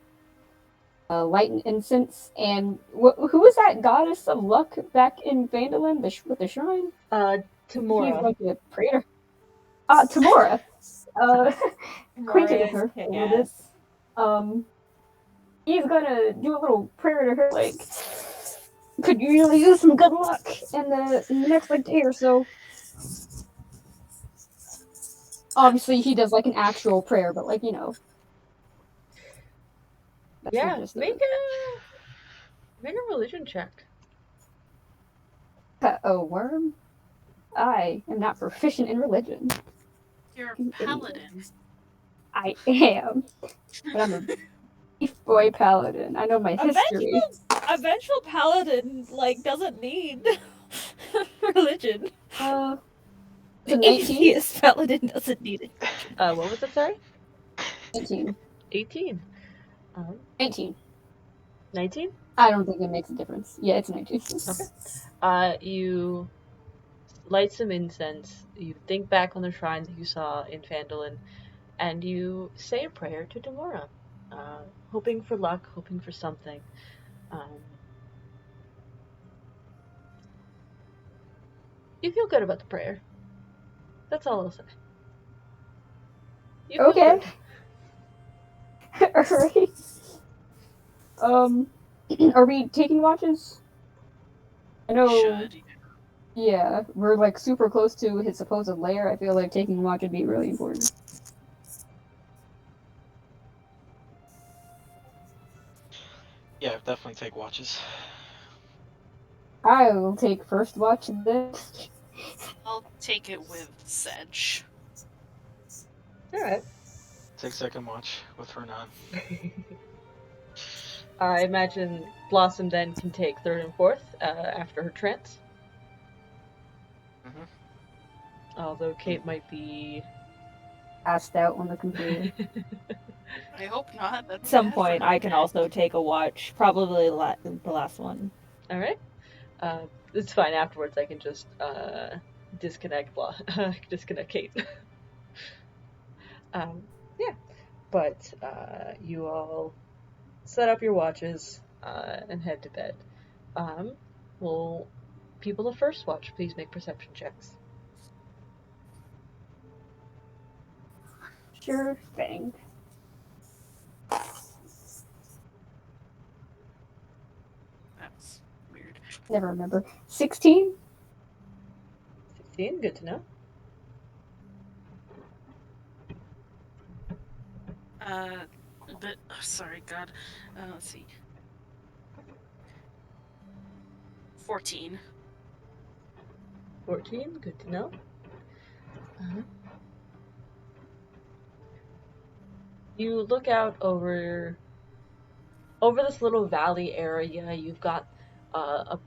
light and incense, and who is that goddess of luck back in Vandalin with the shrine? Tamora. He's going to pray to Tamora. Acquainted with her a little bit. He's gonna do a little prayer to her, like, could you really use some good luck in the next like day or so? Obviously, he does like an actual prayer, but like, you know. Yeah, make a religion check. A worm? I am not proficient in religion. You're a paladin. I am, but I'm a beef boy paladin. I know my history. A vengeful paladin doesn't need religion. It's a 19? Atheist paladin doesn't need it. What was it, sorry? 18. 18. 19. 19? I don't think it makes a difference. Yeah, it's 19. Okay. You light some incense, you think back on the shrine that you saw in Phandalin, and you say a prayer to Demora, hoping for luck, hoping for something. You feel good about the prayer. That's all I'll say. You feel Okay. good. Alright. Are we taking watches? I know. Should. Yeah, we're super close to his supposed lair. I feel like taking watch would be really important. Yeah, definitely take watches. I will take first watch in this. I'll take it with Sedge. Alright. Take second watch with Hernan. I imagine Blossom then can take third and fourth after her trance. Although Kate might be Passed out on the computer. I hope not. At some point, I can also take a watch. Probably the last one. Alright. It's fine. Afterwards, I can just disconnect Kate. Yeah. But you all set up your watches and head to bed. Will people of first watch please make perception checks? Sure thing. That's weird. Never remember. 16? 16, good to know. But sorry, God. Let's see. 14. 14, good to know. You look out over this little valley area. You've got a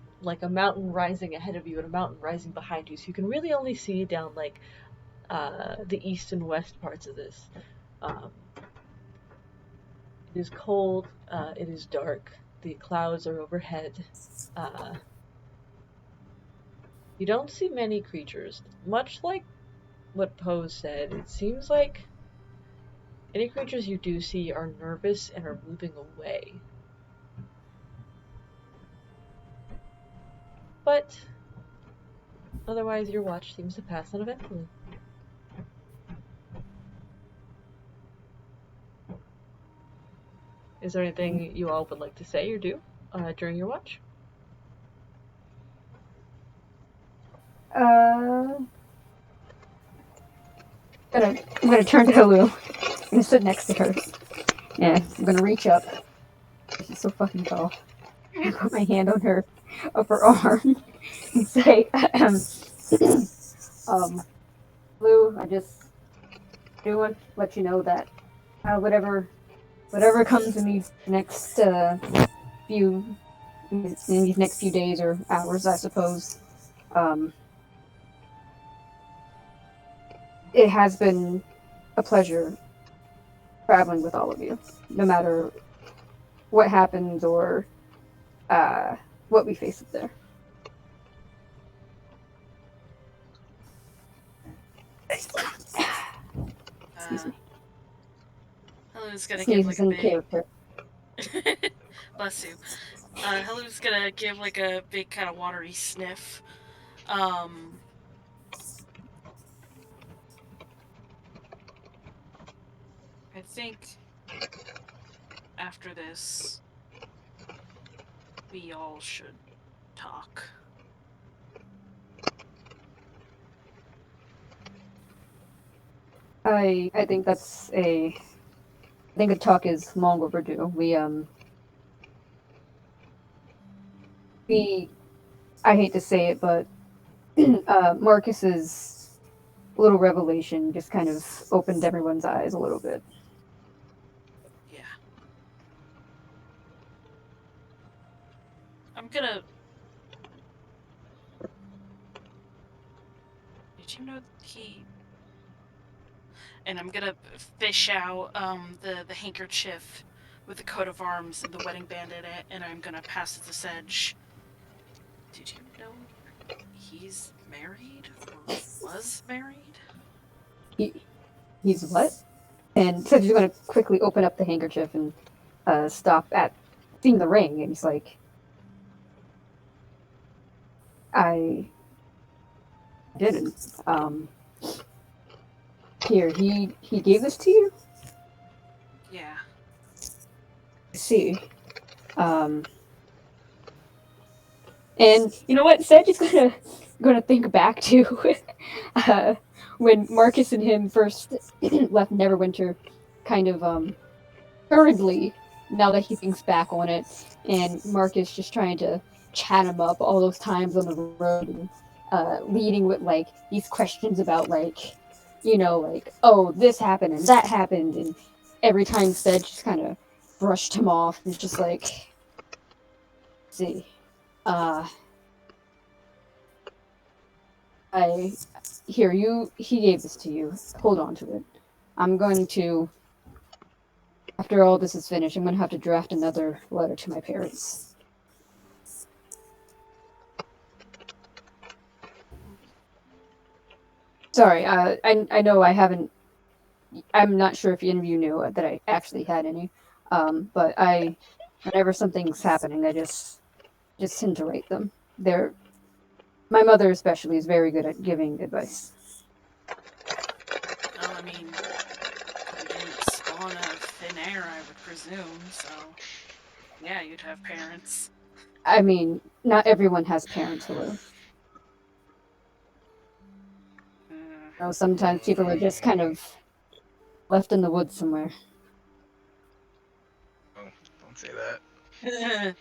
mountain rising ahead of you and a mountain rising behind you, so you can really only see down the east and west parts of this. It is cold, it is dark, the clouds are overhead. You don't see many creatures. Much like what Poe said, it seems like any creatures you do see are nervous and are moving away. But otherwise, your watch seems to pass uneventfully. Is there anything you all would like to say or do during your watch? I'm gonna turn to Hulu. I'm gonna sit next to her. Yeah, I'm gonna reach up. She's so fucking tall. I put my hand on her upper arm and say, Lou, I just do want to let you know that whatever comes in these next few days or hours, I suppose, it has been a pleasure traveling with all of you, no matter what happens or what we face up there. Excuse me. Helu's gonna give like a big... character. Bless you. Helu's gonna give like a big kind of watery sniff. I think after this, we all should talk. I think I think a talk is long overdue. I hate to say it, but Marcus's little revelation just kind of opened everyone's eyes a little bit. Yeah. I'm gonna. Did you know he? And I'm gonna fish out the handkerchief with the coat of arms and the wedding band in it, and I'm gonna pass it to Sedge. Did you know he's married or was married? He's what? And Sedge is going to quickly open up the handkerchief and stop at seeing the ring, and he's like, I didn't. Here, he gave this to you? Yeah. I see. And you know what? Sedge is gonna think back to when Marcus and him first left Neverwinter, kind of hurriedly. Now that he thinks back on it, and Marcus just trying to chat him up all those times on the road, and leading with like these questions about like, like, oh, this happened and that happened, and every time Sedge just kind of brushed him off and just like, see, he gave this to you. Hold on to it. I'm going to, after all this is finished, I'm going to have to draft another letter to my parents. Sorry, I know I haven't, I'm not sure if any of you knew that I actually had any, but whenever something's happening, I just tend to write them. My mother especially is very good at giving advice. Well, I mean, you didn't spawn out of thin air, I would presume, so yeah, you'd have parents. I mean, not everyone has parents, hello. Sometimes people are just kind of left in the woods somewhere. Oh, don't say that.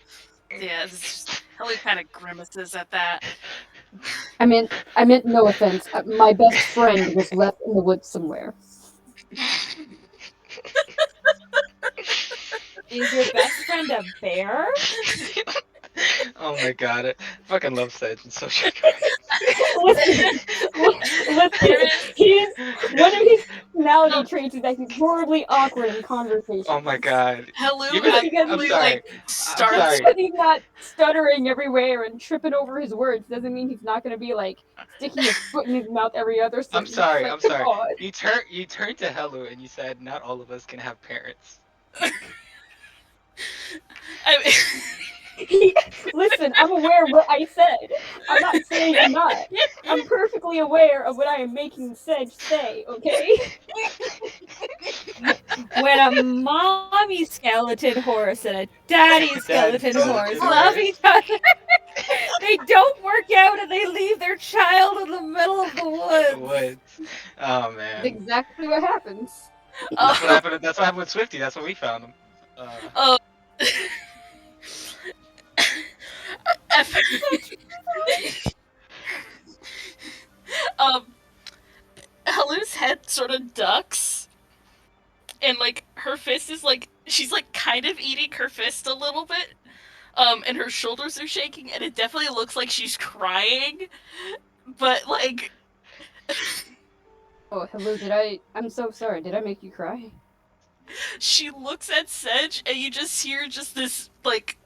Yeah, it's just, Helly kind of grimaces at that. I meant no offense. My best friend was left in the woods somewhere. Is your best friend a bear? Oh my god, I fucking love Sedge. It's so shit. Listen, he's one of his personality traits is that he's horribly awkward in conversation. Oh my god. Hello I'm sorry. like starts. Because he's not stuttering everywhere and tripping over his words doesn't mean he's not going to be like sticking his foot in his mouth every other sentence. I'm sorry. Like, I'm sorry. on. You turned to Helu and you said not all of us can have parents. Listen, I'm aware of what I said. I'm not saying I'm not. I'm perfectly aware of what I am making Sedge say, okay? When a mommy skeleton horse and a daddy skeleton horse love each other, they don't work out and they leave their child in the middle of the woods. Oh man. That's exactly what happens. That's what happened. That's what happened with Swifty. That's when we found him. Helu's head sort of ducks, and like her fist is like she's like kind of eating her fist a little bit, and her shoulders are shaking, and it definitely looks like she's crying, but like. Oh, hello, I'm so sorry, did I make you cry? She looks at Sedge, and you just hear just this, like,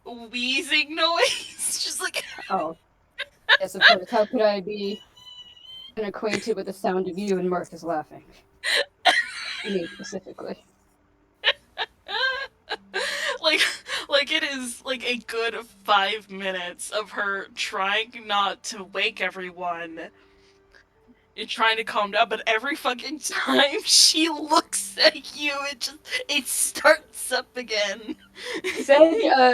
wheezing noise. Just like... Oh. Yes, of course. How could I be unacquainted with the sound of you and Marcus laughing? Me, specifically. like it is, like, a good 5 minutes of her trying not to wake everyone and trying to calm down, but every fucking time she looks at you, it starts up again.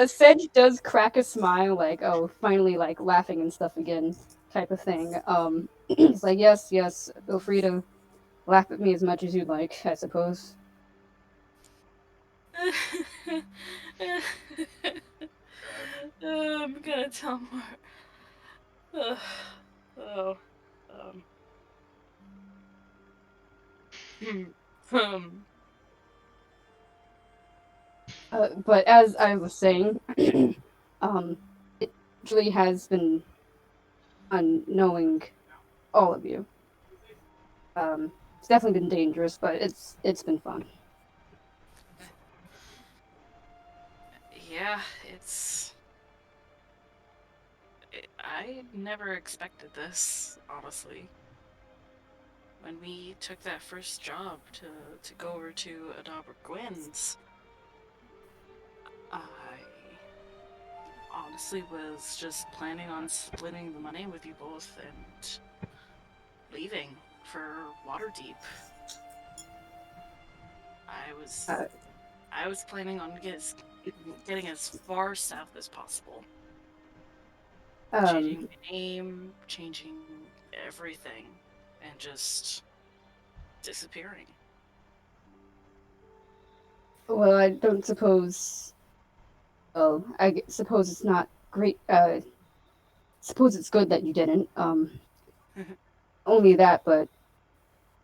Sedge does crack a smile, like, oh, finally, like, laughing and stuff again, type of thing. He's like, yes, feel free to laugh at me as much as you'd like, I suppose. I'm gonna tell Oh. But as I was saying, it actually has been fun knowing all of you. It's definitely been dangerous, but it's been fun. Yeah, I never expected this, honestly. When we took that first job to go over to Adabra Gwynn's, I honestly was just planning on splitting the money with you both and leaving for Waterdeep. I was planning on getting as far south as possible. Changing my name, changing everything, and just disappearing. Well, I don't suppose. Well, I suppose it's not great. Suppose it's good that you didn't. Only that, but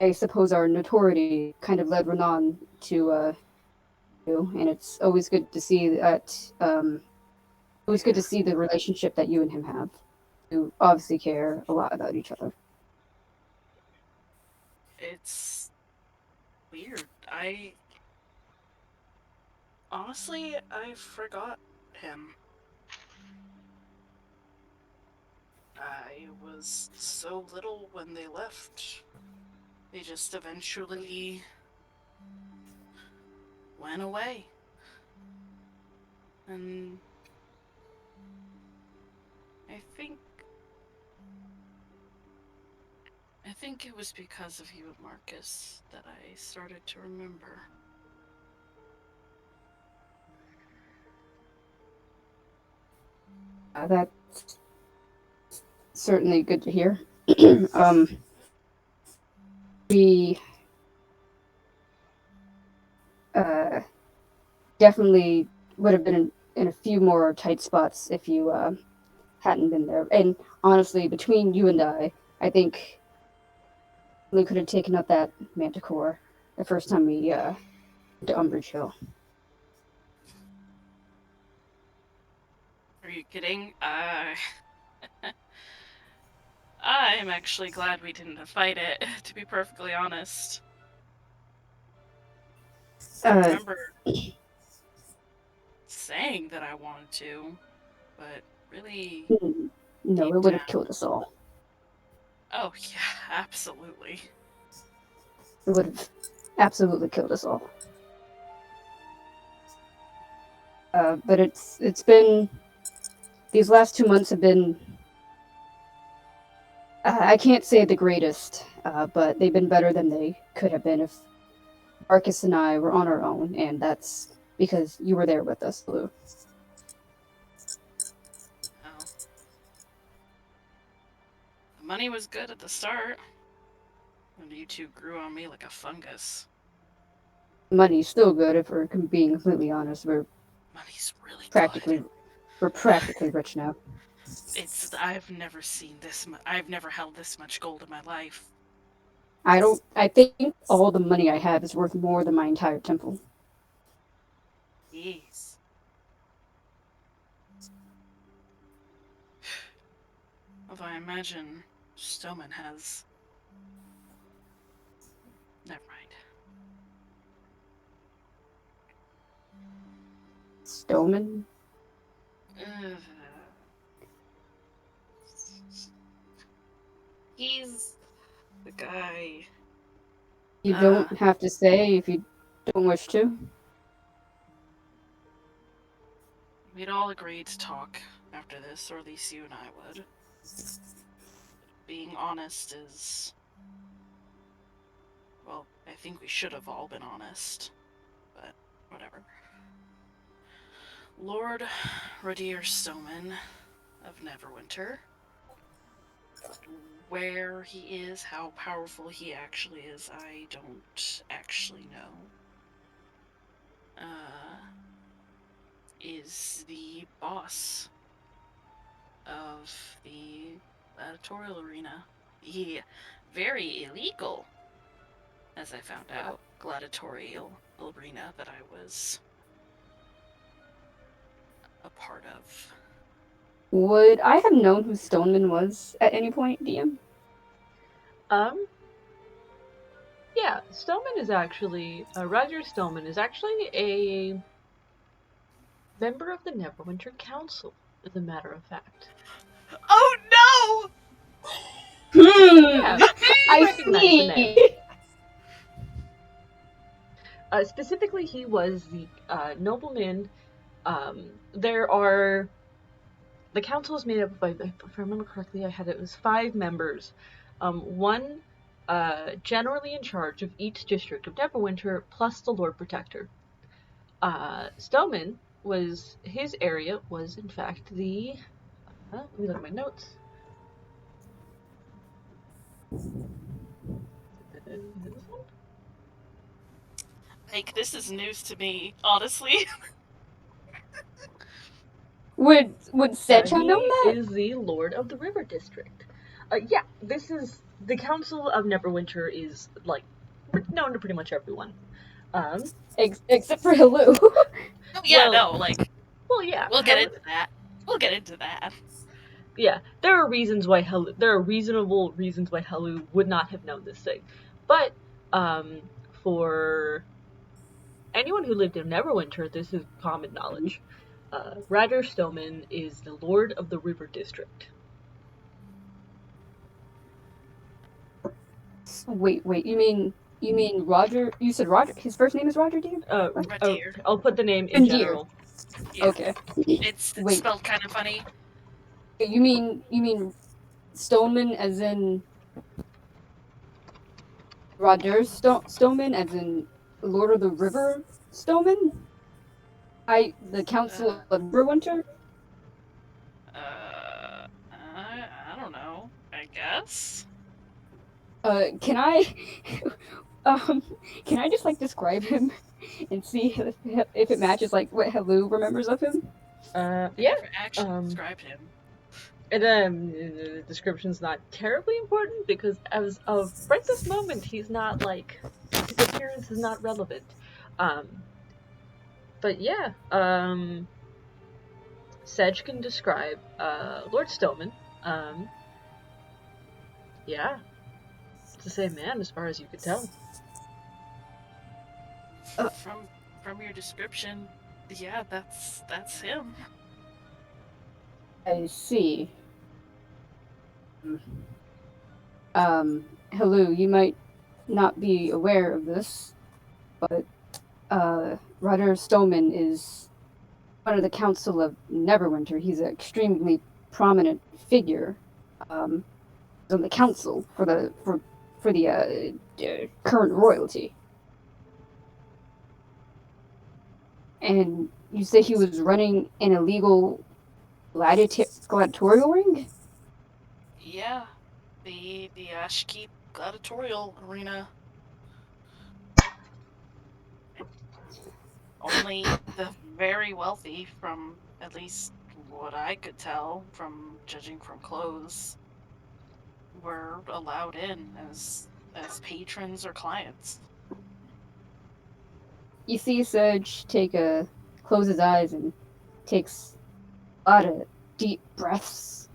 I suppose our notoriety kind of led Renan to you, and it's always good to see that. Always good to see the relationship that you and him have. You obviously care a lot about each other. It's weird. Honestly, I forgot him. I was so little when they left. They just eventually went away. And I think it was because of you and Marcus that I started to remember. That's certainly good to hear. We definitely would have been in a few more tight spots if you hadn't been there. And honestly, between you and I think we could have taken out that manticore the first time we went to Umbridge Hill. Are you kidding? I'm actually glad we didn't fight it, to be perfectly honest. I remember saying that I wanted to, but really... No, it would have killed us all. Oh, yeah, absolutely. It would have absolutely killed us all. But it's been... These last 2 months have been... I can't say the greatest, but they've been better than they could have been if Marcus and I were on our own, and that's because you were there with us, Lou. Oh. The money was good at the start, and you two grew on me like a fungus. Money's still good, if we're being completely honest. Money's really practically good. We're practically rich now. I've never seen this much. I've never held this much gold in my life. I think all the money I have is worth more than my entire temple. Jeez. Although I imagine Stoneman has... Never mind. Stoneman? He's the guy. You don't have to say if you don't wish to. We'd all agreed to talk after this, or at least you and I would. Being honest is... Well, I think we should have all been honest. But, whatever. Lord Radir Stoneman of Neverwinter. Where he is, how powerful he actually is, I don't actually know. Is the boss of the gladiatorial arena. Very illegal, as I found out. Gladiatorial arena that I was a part of. Would I have known who Stoneman was at any point, DM? Yeah, Stoneman is actually, Roger Stoneman is actually a member of the Neverwinter Council, as a matter of fact. Oh no! Yeah, I recognize the name. see. Specifically, he was the nobleman. There are the council is made up of, if I remember correctly, it was 5 members. One generally in charge of each district of Neverwinter, plus the Lord Protector. Stoneman his area was in fact the. Let me look at my notes. This one? Like, this is news to me, honestly. Would Sedge have known that? He is the Lord of the River District. Yeah, this is the Council of Neverwinter is like known to pretty much everyone. Except for Hello. Oh, yeah, Well- no, like, Well, yeah, we'll get into that. We'll get into that. Yeah, there are reasonable reasons why Helu would not have known this thing, but for anyone who lived in Neverwinter, this is common knowledge. Roger Stoneman is the Lord of the River District. Wait, you mean Roger? You said Roger. His first name is Roger, dude? Radir. I'll put the name in Radir. general. Yeah. Okay. It's Wait. spelled kind of funny. You mean Stoneman as in Roger Stoneman as in Lord of the River Stoneman? The Council of Neverwinter? I don't know. I guess. Can I can I just like describe him and see if it matches like what Hello remembers of him? I Yeah. never actually described him. And the description's not terribly important because as of right this moment, he's not like his appearance is not relevant. But yeah, Sedge can describe Lord Stoneman. Yeah, it's the same man as far as you could tell. From your description, yeah, that's him. I see. Hello, you might not be aware of this, but Roger Stoneman is one of the Council of Neverwinter. He's an extremely prominent figure on the council for the current royalty. And you say he was running an illegal gladiatorial ring? Yeah, the Ashkeep gladiatorial arena. Only the very wealthy, from at least what I could tell from judging from clothes, were allowed in as patrons or clients. You see Serge close his eyes and takes a lot of deep breaths.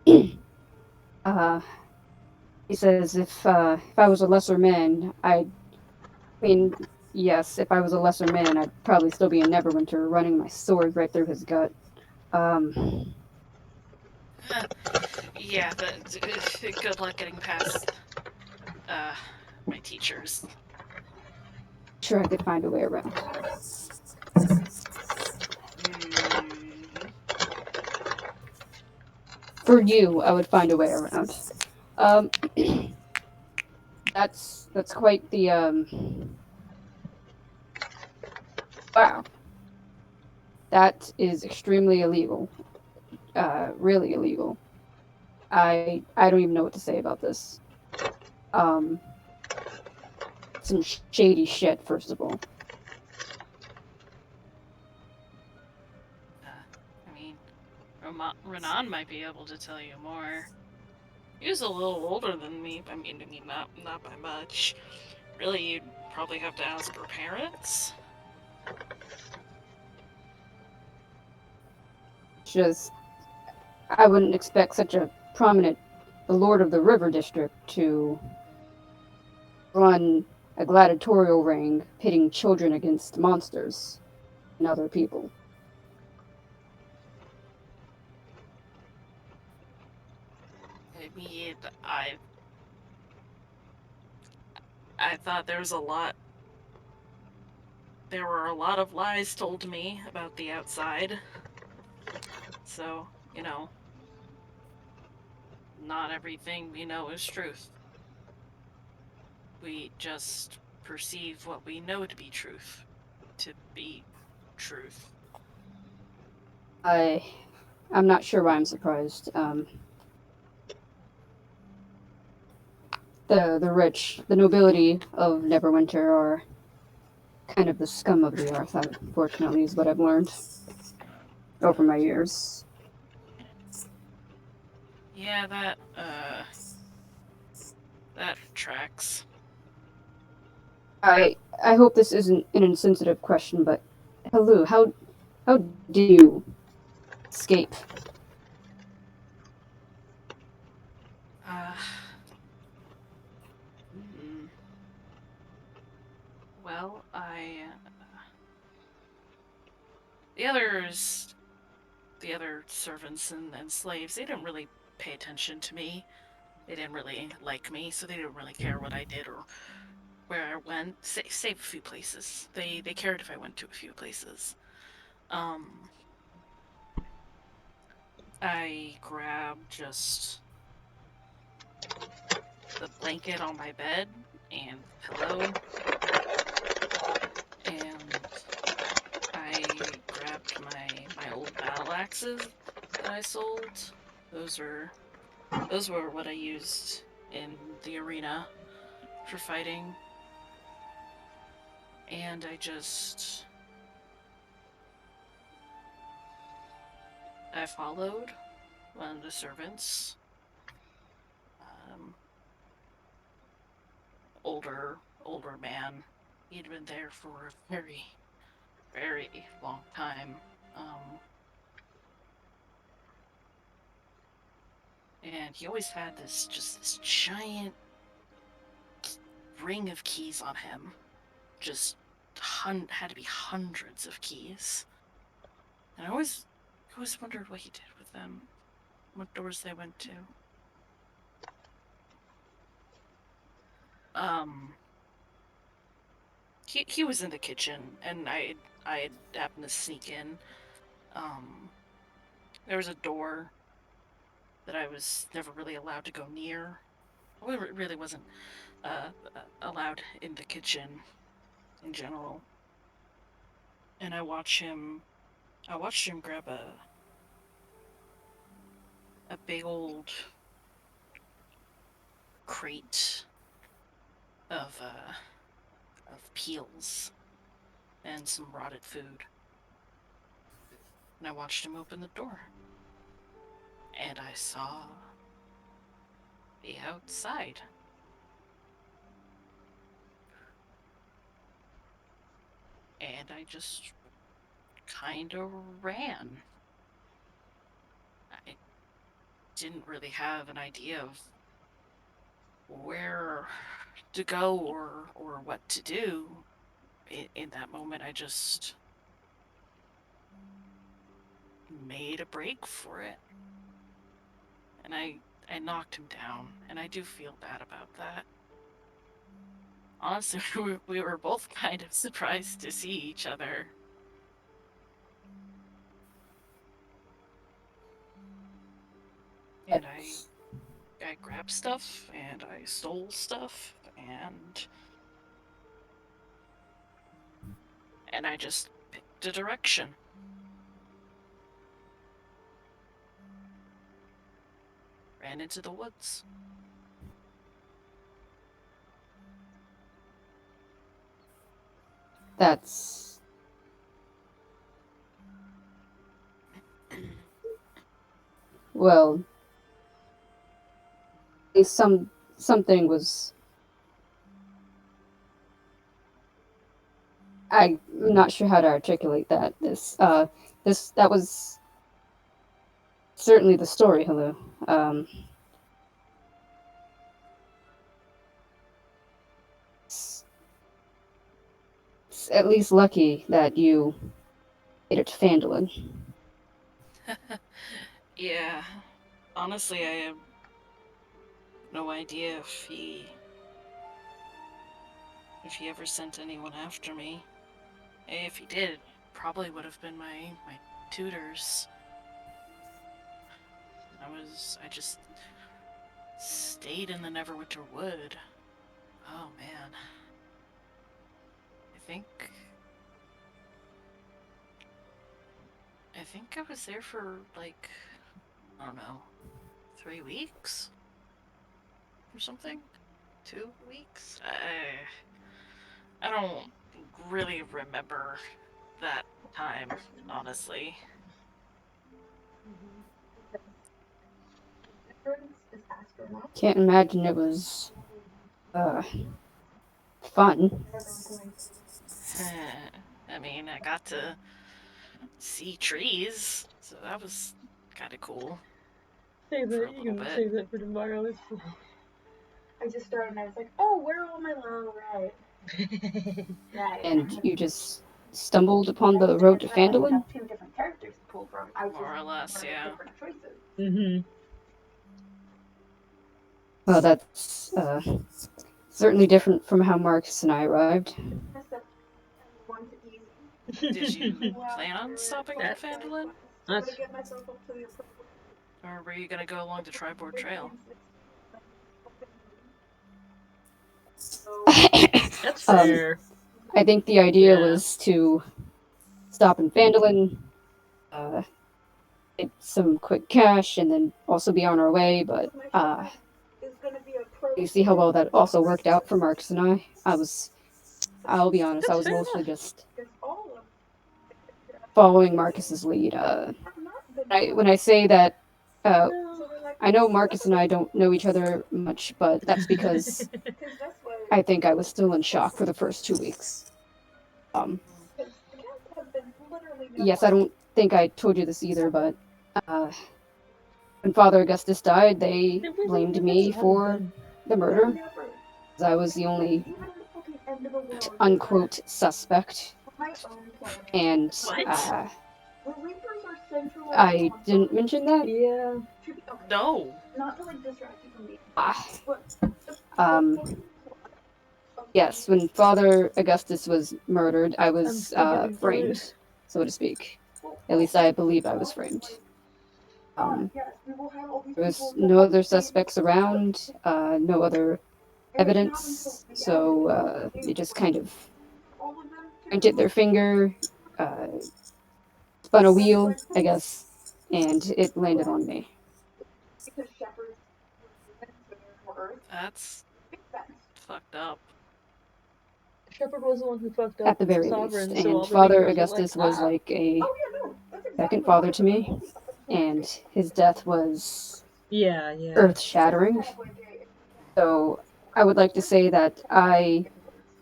He says, if I was a lesser man, yes, if I was a lesser man, I'd probably still be in Neverwinter running my sword right through his gut. Yeah, good luck getting past my teachers. Sure, I could find a way around. For you, I would find a way around. That's quite the wow. That is extremely illegal. Really illegal. I don't even know what to say about this. Some shady shit, first of all. I mean, Renan might be able to tell you more. He was a little older than me. I mean, not by much. Really, you'd probably have to ask her parents. Just, I wouldn't expect such a prominent, the Lord of the River District to run a gladiatorial ring pitting children against monsters and other people. I mean, I thought there were a lot of lies told to me about the outside. So, not everything we know is truth. We just perceive what we know to be truth to be truth. I'm not sure why I'm surprised. The rich, the nobility of Neverwinter are kind of the scum of the earth, unfortunately, is what I've learned over my years. Yeah, that tracks. I hope this isn't an insensitive question, but Hello, how did you escape? Well, the other servants and slaves, they didn't really pay attention to me. They didn't really like me, so they didn't really care what I did or where I went. Save a few places. They cared if I went to a few places. I grabbed just the blanket on my bed and pillow, and I grabbed my old battle axes that I sold. Those were what I used in the arena for fighting. And I followed one of the servants. Older man. He'd been there for a very, very long time. And he always had this giant ring of keys on him. Just had to be hundreds of keys. And I always wondered what he did with them, what doors they went to. He was in the kitchen, and I happened to sneak in. There was a door that I was never really allowed to go near. I really wasn't allowed in the kitchen in general. And I watched him grab a big old crate of peels and some rotted food. And I watched him open the door. And I saw the outside. And I just kind of ran. I didn't really have an idea of where to go or what to do in that moment. I just made a break for it. And I knocked him down, and I do feel bad about that. Honestly, we were both kind of surprised to see each other. And I grabbed stuff, and I stole stuff, and I just picked a direction. Ran into the woods. well, at least something was. I'm not sure how to articulate that. That was certainly the story. Hello. It's at least lucky that you made it to Phandalin. Yeah. Honestly, I have no idea if he ever sent anyone after me. If he did, probably would have been my tutors. I just stayed in the Neverwinter Wood. Oh man. I think I was there for like, I don't know, 3 weeks? Or something? 2 weeks? I don't really remember that time, honestly. Can't imagine it was fun. I mean, I got to see trees, so that was kind of cool. Save For a that. You little can bit. save that for tomorrow. It's I just started and I was like, oh, where are all my right. Right. And you just stumbled upon the road to Phandalin? Have 2 different characters to pull from. I More or less, yeah. different choices. Mm-hmm. Well, that's certainly different from how Marcus and I arrived. Did you plan on stopping at Phandalin? Or were you gonna go along the Triboard Trail? That's fair. I think the idea was to stop in Phandalin, get some quick cash, and then also be on our way, but you see how well that also worked out for Marcus and I? I'll be honest, I was mostly just following Marcus's lead. When I say that, I know Marcus and I don't know each other much, but that's because I think I was still in shock for the first 2 weeks. Yes, I don't think I told you this either, but when Father Augustus died, they blamed me for the murder, because I was the only unquote suspect. And I didn't mention that? Yeah. No. Not to like distract you from me. Yes, when Father Augustus was murdered, I was framed, so to speak. At least I believe I was framed. There was no other suspects around, no other evidence, so they just kind of pointed their finger, spun a wheel, I guess, and it landed on me. That's fucked up. Shepherd was the one who fucked up At the very Sovereign, least. so And Father Augustus was like a second father to me, and his death was earth-shattering. So I would like to say that I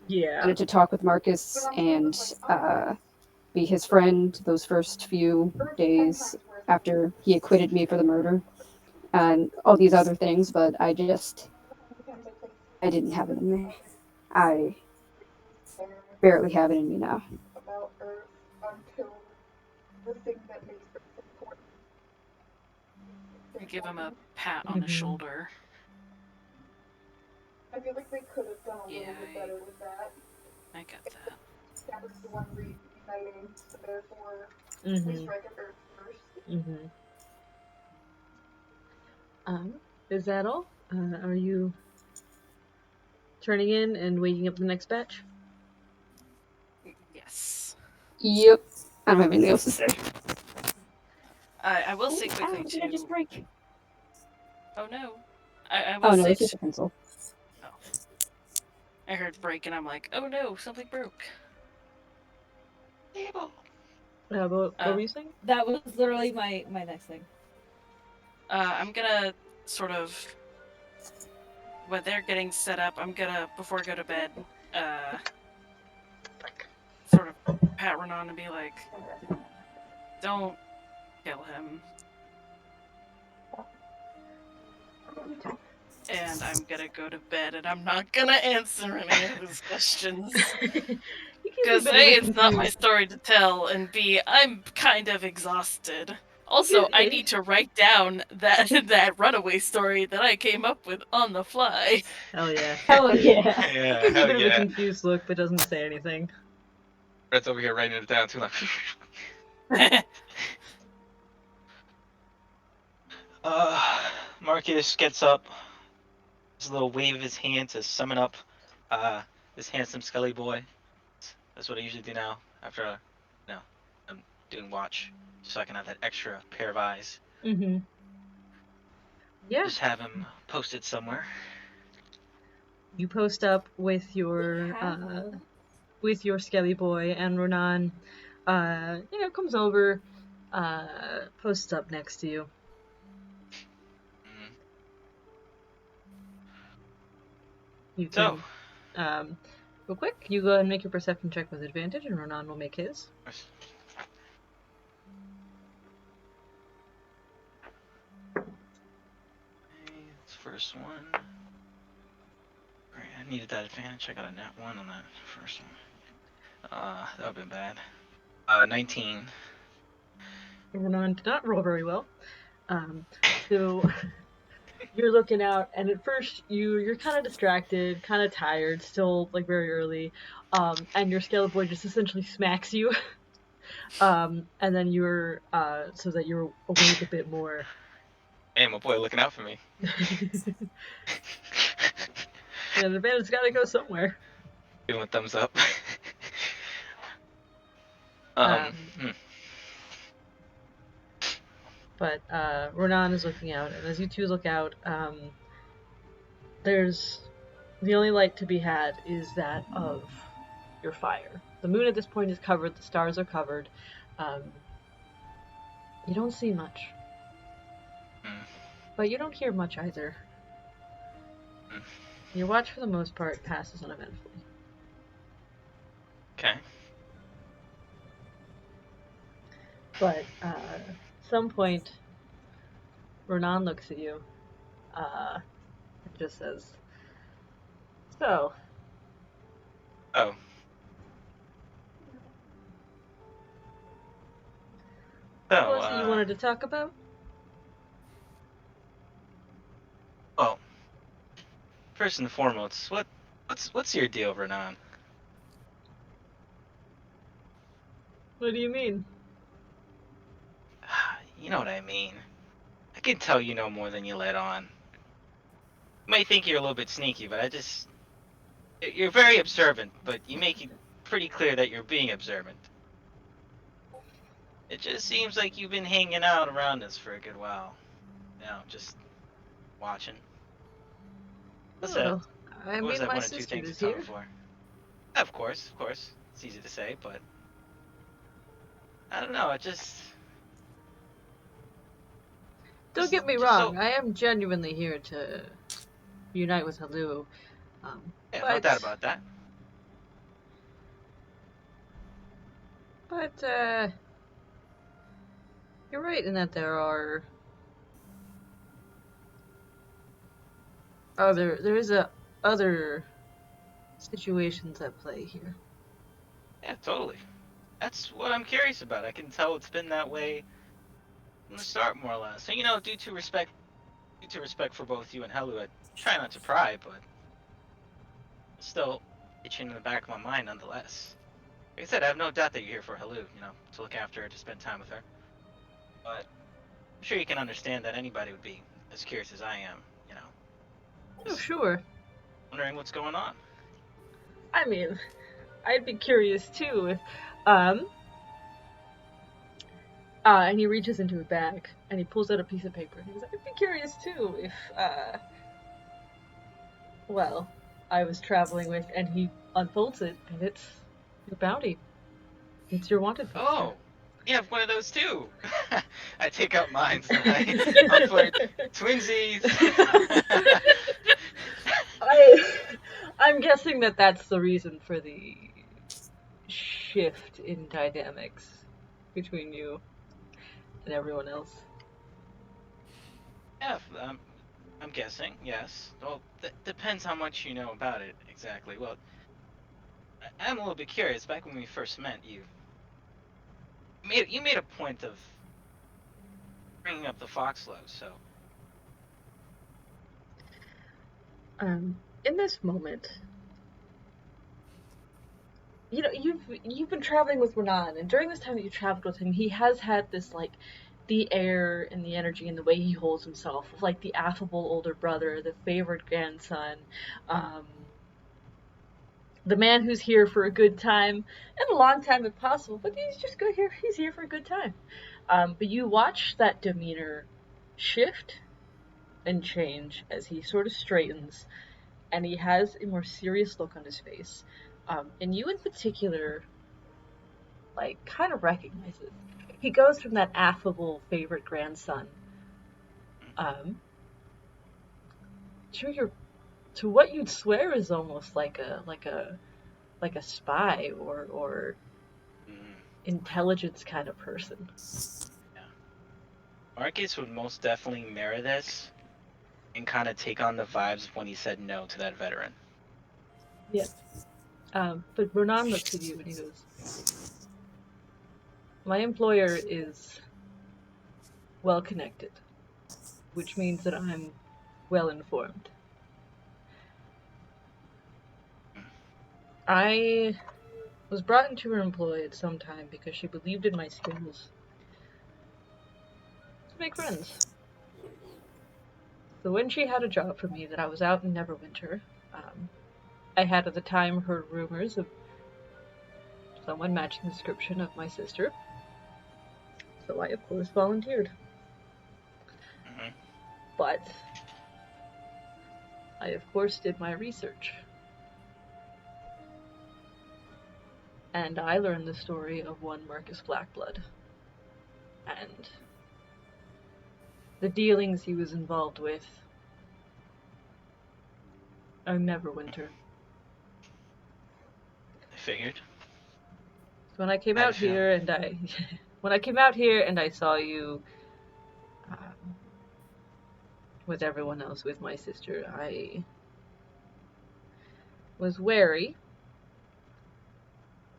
wanted to talk with Marcus and be his friend those first few days after he acquitted me for the murder and all these other things, but I didn't have it in me. I barely have it in me now. You give him a pat on the shoulder. I feel like they could have done a little bit better with that. I get that. That was the one reuniting, so therefore we strike at Earth first. Is that all? Are you turning in and waking up the next batch? Yes. Yep. I don't have anything else to say. I will say quickly too. Did I just break? Oh no. I will say it's just a pencil. Oh. I heard break and I'm like, oh no, something broke. What were you saying? That was literally my next thing. I'm gonna sort of, when they're getting set up, I'm gonna, before I go to bed, sort of pat Renan and be like, don't kill him. And I'm gonna go to bed, and I'm not gonna answer any of his questions. Because A, it's not my story to tell, and B, I'm kind of exhausted. Also, I need to write down that runaway story that I came up with on the fly. Hell yeah. Hell yeah. Yeah, Gives you a hell bit of a yeah. confused look, but doesn't say anything. Brett's over here writing it down too. Marcus gets up. His little wave of his hand to summon up this handsome Scully boy. That's what I usually do now after, I'm doing watch, so I can have that extra pair of eyes. Mm-hmm. Yeah. Just have him posted somewhere. You post up with your Skelly boy, and Ronan, comes over, posts up next to you. You can, real quick, you go ahead and make your perception check with advantage, and Ronan will make his. It's first one. Alright, I needed that advantage. I got a nat 1 on that first one. That would have been bad. 19. Ronan did not roll very well. So you're looking out, and at first you're kind of distracted, kind of tired, still like very early, and your Skelly boy just essentially smacks you, and then you're so that you're awake a bit more. Hey, my boy looking out for me. Yeah, the bandit's gotta go somewhere. Give him a thumbs up. But Ronan is looking out, and as you two look out, there's the only light to be had is that of your fire. The moon at this point is covered, the stars are covered. You don't see much. But you don't hear much either. Your watch, for the most part, passes uneventfully. Okay. But at some point, Ronan looks at you and just says, "So." Oh. What was it you wanted to talk about? Well, first and foremost, what's your deal, Renan? What do you mean? You know what I mean. I can tell you know more than you let on. You might think you're a little bit sneaky, but you're very observant, but you make it pretty clear that you're being observant. It just seems like you've been hanging out around us for a good while. Just watching. What's that? I mean, my sister is here. For? Of course. It's easy to say, but I don't know, Don't get me wrong, I am genuinely here to unite with Halu. No doubt about that. But, you're right in that there are other situations at play here. Yeah, totally. That's what I'm curious about. I can tell it's been that way from the start, more or less. So, due to respect for both you and Helu, I try not to pry, but still itching in the back of my mind nonetheless. Like I said, I have no doubt that you're here for Helu, to look after her, to spend time with her. But I'm sure you can understand that anybody would be as curious as I am, Oh, sure. Wondering what's going on. I mean, I'd be curious too if, and he reaches into a bag and he pulls out a piece of paper. He's like, I'd be curious too if, I was traveling with, and he unfolds it, and it's your bounty. It's your wanted poster. Oh, You have one of those too. I take out mine and I'll flirt. Twinsies. I'm guessing that that's the reason for the shift in dynamics between you and everyone else. Yeah, I'm guessing. Yes. Well, depends how much you know about it exactly. Well, I'm a little bit curious. Back when we first met, you made a point of bringing up the Foxglove. So In this moment, you know, you've been traveling with Renan, and during this time that you traveled with him, he has had this like the air and the energy and the way he holds himself, like the affable older brother, the favored grandson, um, the man who's here for a good time and a long time if possible, but he's just good here. He's here for a good time. But you watch that demeanor shift and change as he sort of straightens, and he has a more serious look on his face. And you in particular, like, kind of recognize it. He goes from that affable favorite grandson, um, to your to what you'd swear is almost like a spy or intelligence kind of person. yeah, Marcus would most definitely mirror this and kind of take on the vibes of when he said no to that veteran. Yeah. But Ronan looks at you and he goes, "My employer is well connected, which means that I'm well informed. I was brought into her employ at some time because she believed in my skills to make friends. So when she had a job for me that I was out in Neverwinter, I had at the time heard rumors of someone matching the description of my sister. So I, of course, volunteered. But I, of course, did my research. And I learned the story of one Marcus Blackblood. And the dealings he was involved with are Neverwinter. I figured. So when I came out here and I saw you with everyone else, with my sister, I was wary,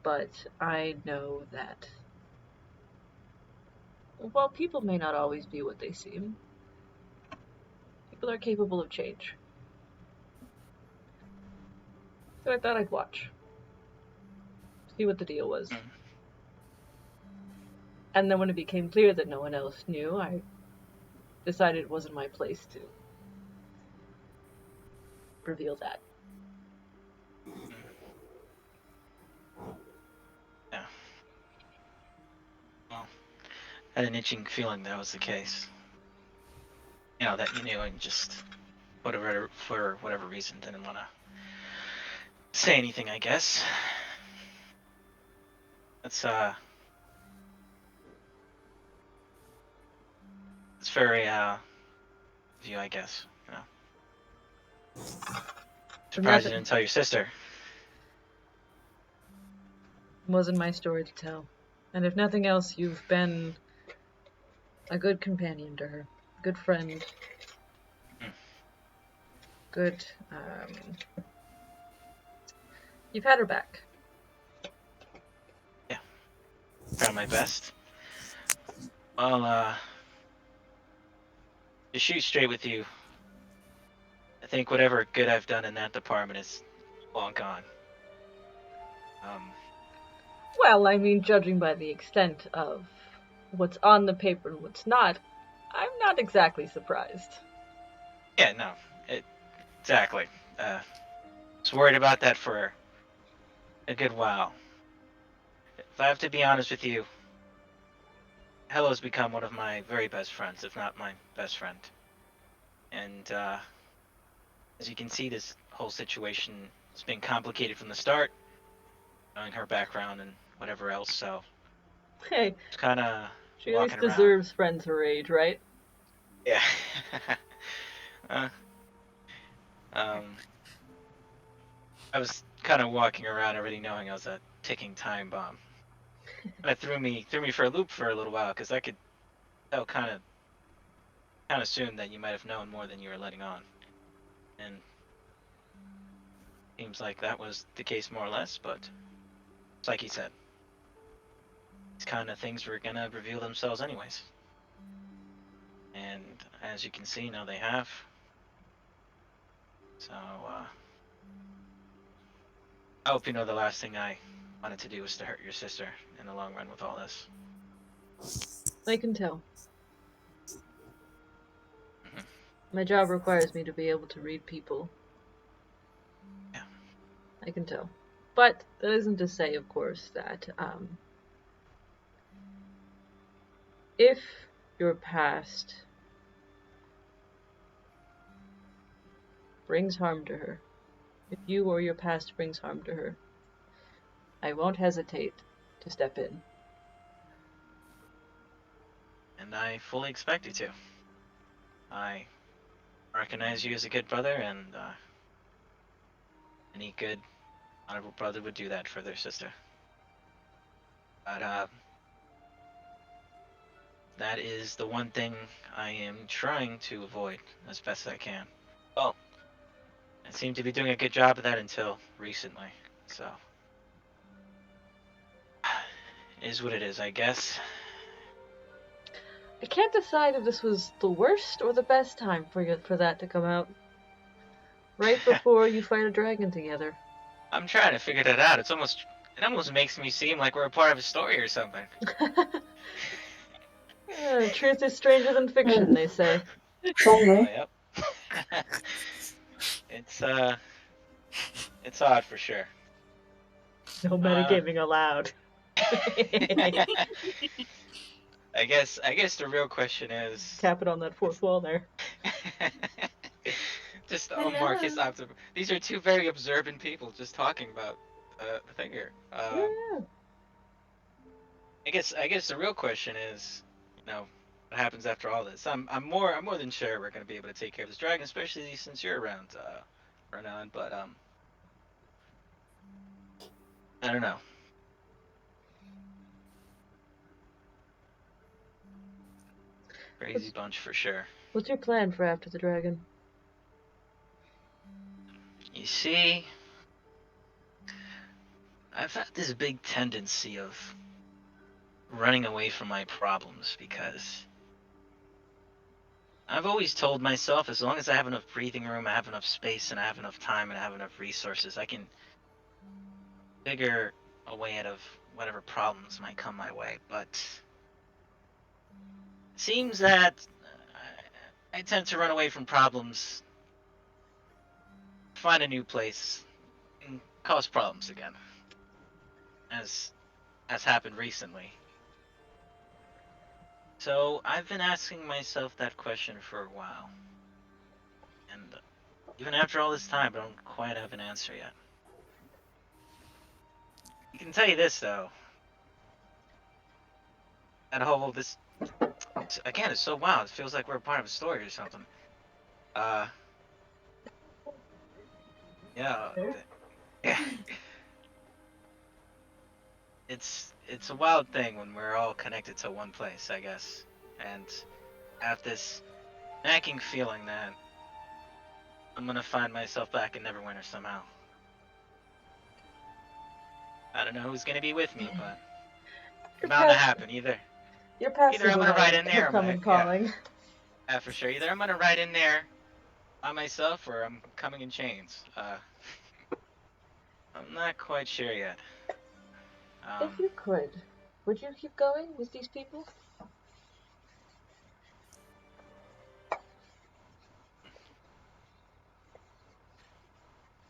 but I know that while people may not always be what they seem, people are capable of change. So I thought I'd watch, see what the deal was. And then when it became clear that no one else knew, I decided it wasn't my place to reveal that. Yeah. Well, I had an itching feeling that was the case. You know, that you knew and just for whatever reason didn't want to say anything, I guess. It's very view, I guess, you know. Surprised you didn't tell your sister. It wasn't my story to tell. And if nothing else, you've been a good companion to her. Good friend. Good, you've had her back. Yeah. Found my best. Well, to shoot straight with you, I think whatever good I've done in that department is long gone. Well, I mean, judging by the extent of what's on the paper and what's not, I'm not exactly surprised. Yeah, no, exactly. Was worried about that for a good while. If I have to be honest with you, Hello's become one of my very best friends, if not my best friend. And as you can see, this whole situation has been complicated from the start, knowing her background and whatever else, so Hey, Just kind of she at least walking around. deserves friends her age, right? Yeah. uh, um, I was kind of walking around already knowing I was a ticking time bomb. And it threw me for a loop for a little while because I could tell kind of soon that you might have known more than you were letting on, and seems like that was the case more or less. But it's like he said, these kind of things were gonna reveal themselves anyways, and as you can see now they have. So I hope you know the last thing I wanted to do was to hurt your sister in the long run with all this. I can tell. Mhm. My job requires me to be able to read people. Yeah. I can tell. But that isn't to say, of course, that if your past brings harm to her, if you or your past brings harm to her, I won't hesitate to step in. And I fully expect you to. I recognize you as a good brother, and any good, honorable brother would do that for their sister. But that is the one thing I am trying to avoid as best I can. Well, I seem to be doing a good job of that until recently, so it is what it is, I guess. I can't decide if this was the worst or the best time for that to come out. Right before you fight a dragon together. I'm trying to figure that out. It almost makes me seem like we're a part of a story or something. Truth is stranger than fiction, they say. Only. Yep. It's odd for sure. No metagaming allowed. I guess the real question is. Tap it on that fourth wall there. Just Marcus. These are two very observant people just talking about the thing here. Yeah. I guess the real question is, what happens after all this? I'm more than sure we're gonna be able to take care of this dragon, especially since you're around, Renan. But I don't know. Crazy bunch for sure. What's your plan for after the dragon? You see, I've had this big tendency of running away from my problems because I've always told myself as long as I have enough breathing room, I have enough space, and I have enough time, and I have enough resources, I can figure a way out of whatever problems might come my way. But it seems that I tend to run away from problems, find a new place, and cause problems again, as has happened recently. So I've been asking myself that question for a while, and even after all this time, I don't quite have an answer yet. I can tell you this though, that whole this again is so wild. It feels like we're a part of a story or something. Yeah, yeah. It's a wild thing when we're all connected to one place, I guess, and I have this nagging feeling that I'm gonna find myself back in Neverwinter somehow. I don't know who's gonna be with me, but it's bound to happen. Either Your I'm gonna ride in there, come calling. Yeah, for sure. Either I'm gonna ride in there by myself, or I'm coming in chains. I'm not quite sure yet. If you could, would you keep going with these people?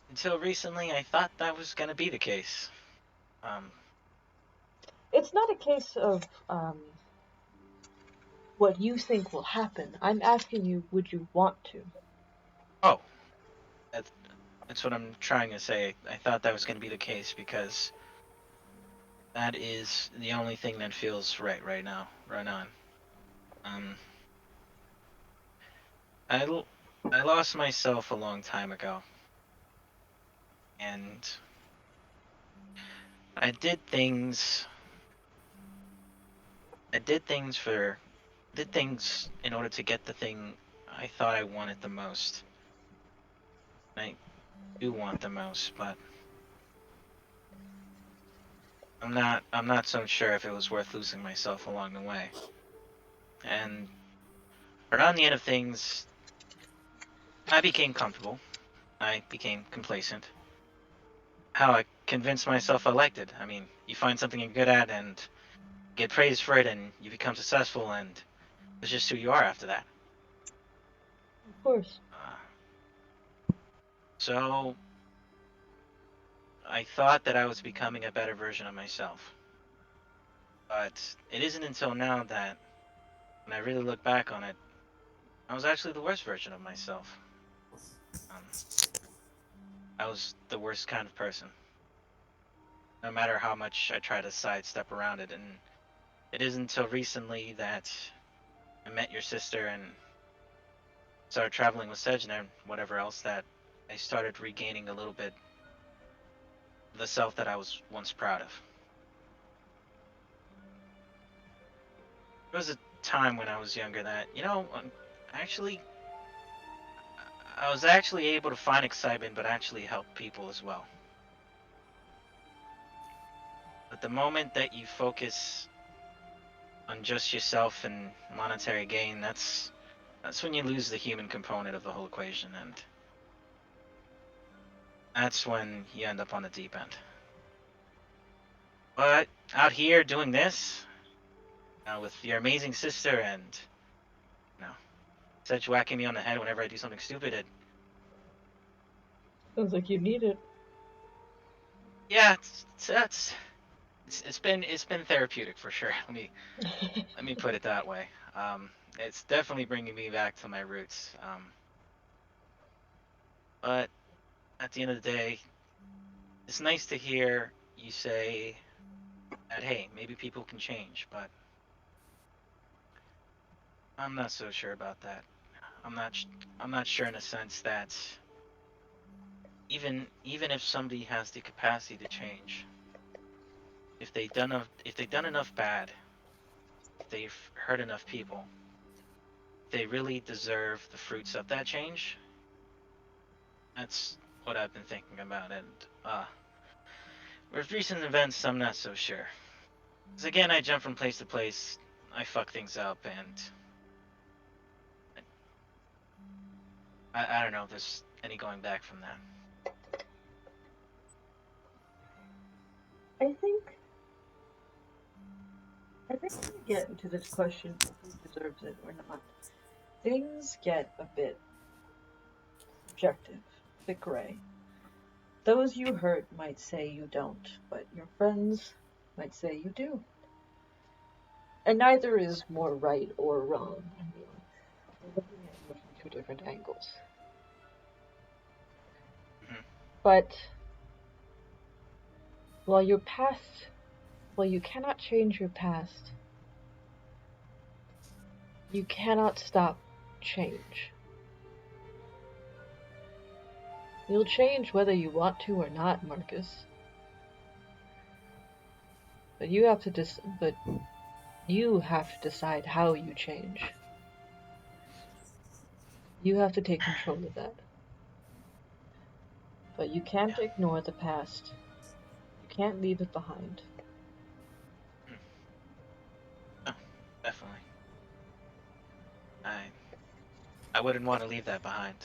Until recently, I thought that was gonna be the case. It's not a case of what you think will happen. I'm asking you, would you want to? Oh, that's what I'm trying to say. I thought that was gonna be the case because That is the only thing that feels right now. Right on. I lost myself a long time ago, and I did things. I did things in order to get the thing I thought I wanted the most. I do want the most, but I'm not so sure if it was worth losing myself along the way. And around the end of things, I became comfortable. I became complacent. How I convinced myself I liked it. I mean, you find something you're good at and get praised for it, and you become successful, and it's just who you are after that. Of course. So I thought that I was becoming a better version of myself. But it isn't until now that, when I really look back on it, I was actually the worst version of myself. I was the worst kind of person. No matter how much I try to sidestep around it, and it isn't until recently that I met your sister and started traveling with Sejna and whatever else that I started regaining a little bit the self that I was once proud of. There was a time when I was younger that, actually, I was actually able to find excitement, but actually help people as well. But the moment that you focus on just yourself and monetary gain, that's when you lose the human component of the whole equation, and that's when you end up on the deep end. But out here doing this, with your amazing sister and, Sedge whacking me on the head whenever I do something stupid, Sounds like you need it. yeah, it's been therapeutic for sure. Let me put it that way. It's definitely bringing me back to my roots. But at the end of the day, it's nice to hear you say that, hey, maybe people can change, but I'm not so sure about that. I'm not sure in a sense that even if somebody has the capacity to change, if they've done enough bad, if they've hurt enough people, they really deserve the fruits of that change. That's what I've been thinking about, and with recent events, I'm not so sure. Because again, I jump from place to place, I fuck things up, and I don't know if there's any going back from that. I think when we get into this question of who deserves it or not, things get a bit subjective, a bit gray. Those you hurt might say you don't, but your friends might say you do. And neither is more right or wrong. I mean, we're looking at it from two different angles. Mhm. But while you cannot change your past, you cannot stop change. You'll change whether you want to or not, Marcus. But you have to decide how you change. You have to take control of that. But you can't ignore the past. You can't leave it behind. Oh, definitely. I wouldn't want to leave that behind,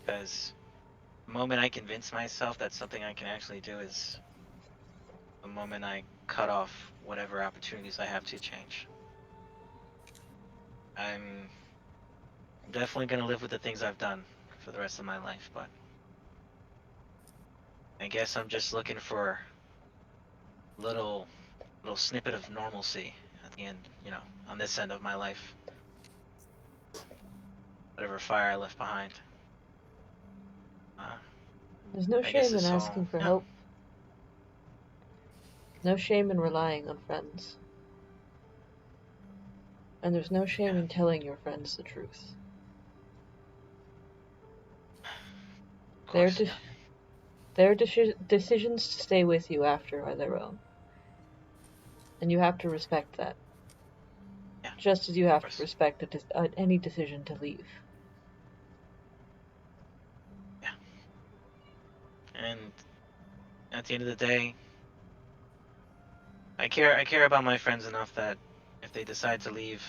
because the moment I convince myself that something I can actually do is the moment I cut off whatever opportunities I have to change. I'm definitely gonna live with the things I've done for the rest of my life, but I guess I'm just looking for a little snippet of normalcy at the end, on this end of my life. Whatever fire I left behind. There's no I guess shame in it's all, asking for help. No shame in relying on friends. And there's no shame in telling your friends the truth. Of course, yeah. Their decisions to stay with you after are their own. And you have to respect that. Yeah, just as you have course. to respect any decision to leave. Yeah. And at the end of the day, I care about my friends enough that if they decide to leave,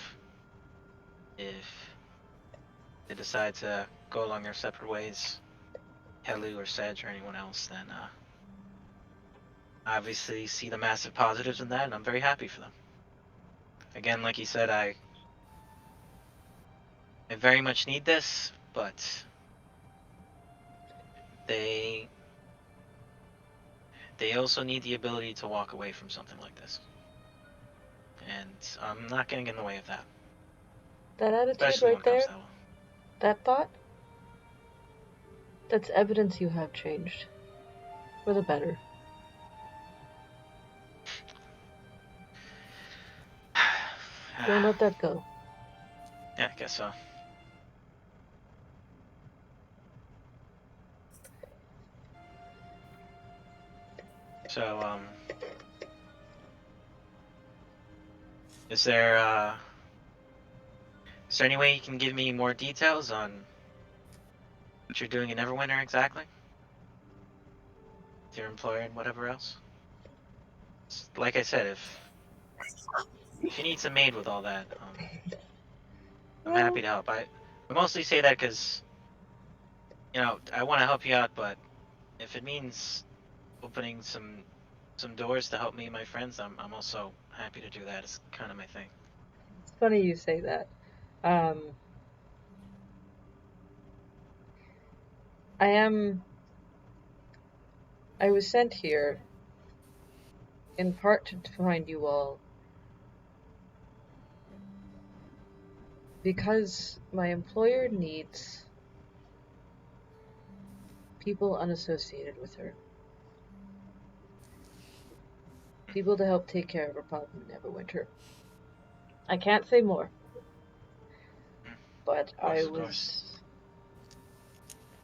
if they decide to go along their separate ways, Helu or Sedge or anyone else, then I obviously see the massive positives in that, and I'm very happy for them. Again, like you said, I very much need this, but they also need the ability to walk away from something like this. And I'm not getting in the way of that. That attitude Especially right when it comes there, to Helu. that thought, that's evidence you have changed. For the better. Don't let that go. Yeah, I guess so. So, is there any way you can give me more details on what you're doing in Neverwinter exactly? With your employer and whatever else? Like I said, if you need some aid with all that, I'm happy to help. I mostly say that because, I want to help you out, but if it means opening some doors to help me and my friends, I'm also happy to do that. It's kind of my thing. It's funny you say that. I was sent here in part to find you all because my employer needs people unassociated with her. People to help take care of her problem in Neverwinter. I can't say more. But I Of course. was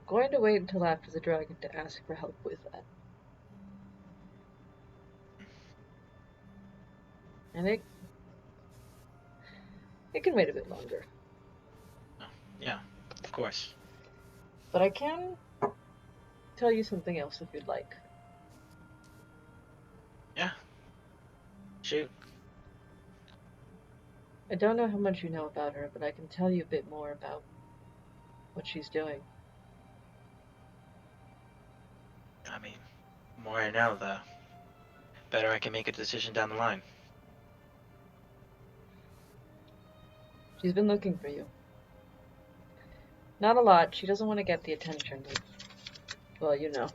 going to wait until after the dragon to ask for help with that. And it can wait a bit longer. Oh, yeah, of course. But I can tell you something else if you'd like. Yeah. Shoot. I don't know how much you know about her, but I can tell you a bit more about what she's doing. I mean, the more I know, the better I can make a decision down the line. She's been looking for you. Not a lot. She doesn't want to get the attention. Well, you know.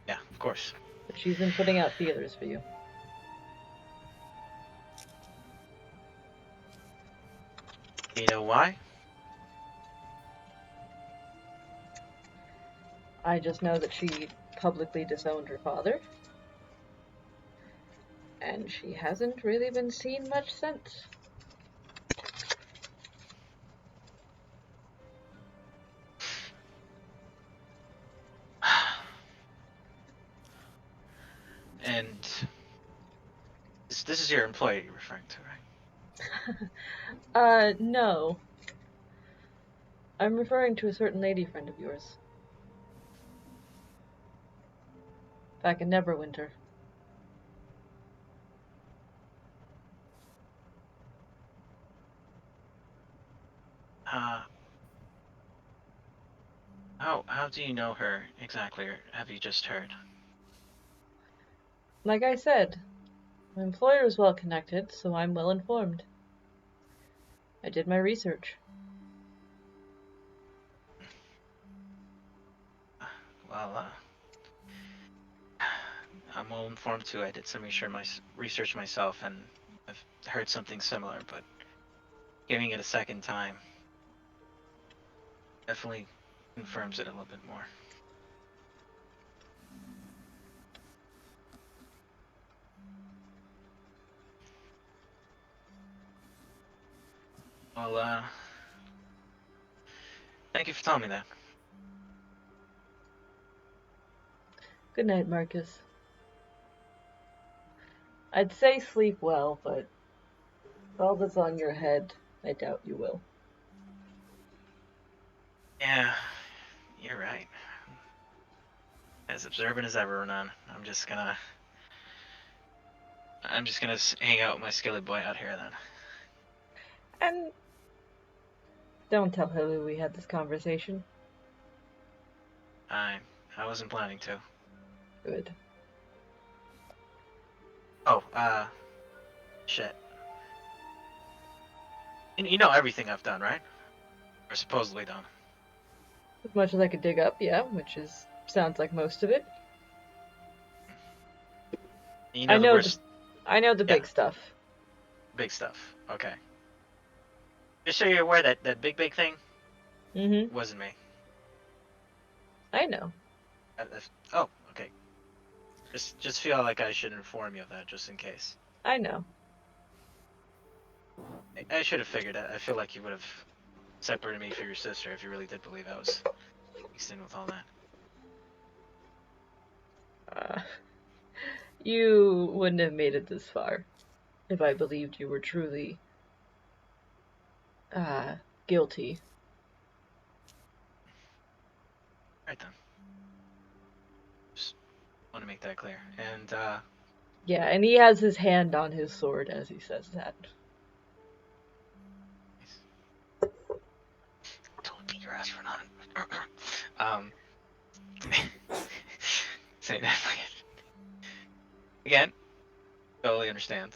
Yeah, of course. But she's been putting out feelers for you. Do you know why? I just know that she publicly disowned her father. And she hasn't really been seen much since. And this is your employee you're referring to, right? No. I'm referring to a certain lady friend of yours. Back in Neverwinter. How do you know her exactly, or have you just heard? Like I said, my employer is well connected, so I'm well informed. I did my research. Well, I'm well informed too. I did some research myself, and I've heard something similar, but giving it a second time definitely confirms it a little bit more. Well, thank you for telling me that. Good night, Marcus. I'd say sleep well, but with all that's on your head, I doubt you will. Yeah, you're right. As observant as ever, Renan. I'm just gonna hang out with my skillet boy out here then. And don't tell Hilly we had this conversation. I wasn't planning to. Good. Oh, shit. You know everything I've done, right? Or supposedly done. As much as I could dig up, yeah, which sounds like most of it. You know I know the big stuff. Big stuff. Okay. Just so you're aware that big thing wasn't me. I know. Oh, okay. Just feel like I should inform you of that, just in case. I know. I should have figured that. I feel like you would have separated me from your sister if you really did believe I was mixed in with all that. You wouldn't have made it this far if I believed you were truly guilty. Right then. Just want to make that clear. And yeah, and he has his hand on his sword as he says that. Don't beat your ass for not. Say that again. Totally understand.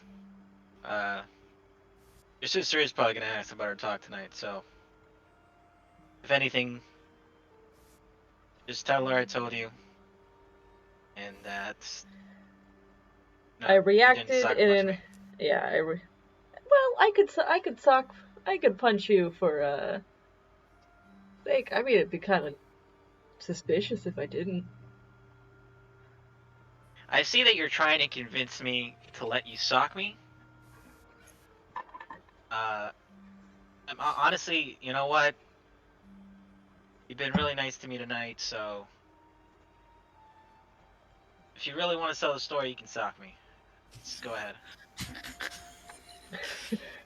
Your sister is probably gonna ask about our talk tonight, so if anything, just tell her I told you, and that. No, I reacted in. Yeah, well, I could punch you for sake. I mean, it'd be kind of suspicious if I didn't. I see that you're trying to convince me to let you sock me. Honestly, you know what? You've been really nice to me tonight, so if you really want to sell the story, you can sock me. Just go ahead.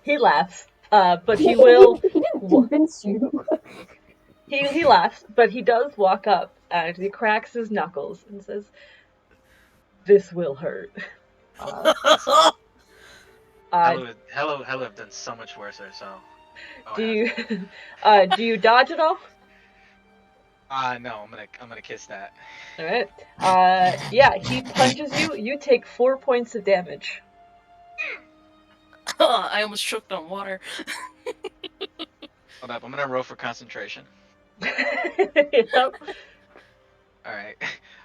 He laughs, but he will. He didn't convince you. He laughs, but he does walk up and he cracks his knuckles and says, "This will hurt." Hello have done so much worse, so. Do you dodge at all? No, I'm gonna kiss that. All right. Yeah, he punches you. You take 4 points of damage. I almost choked on water. Hold up, I'm gonna roll for concentration. Yep. Alright.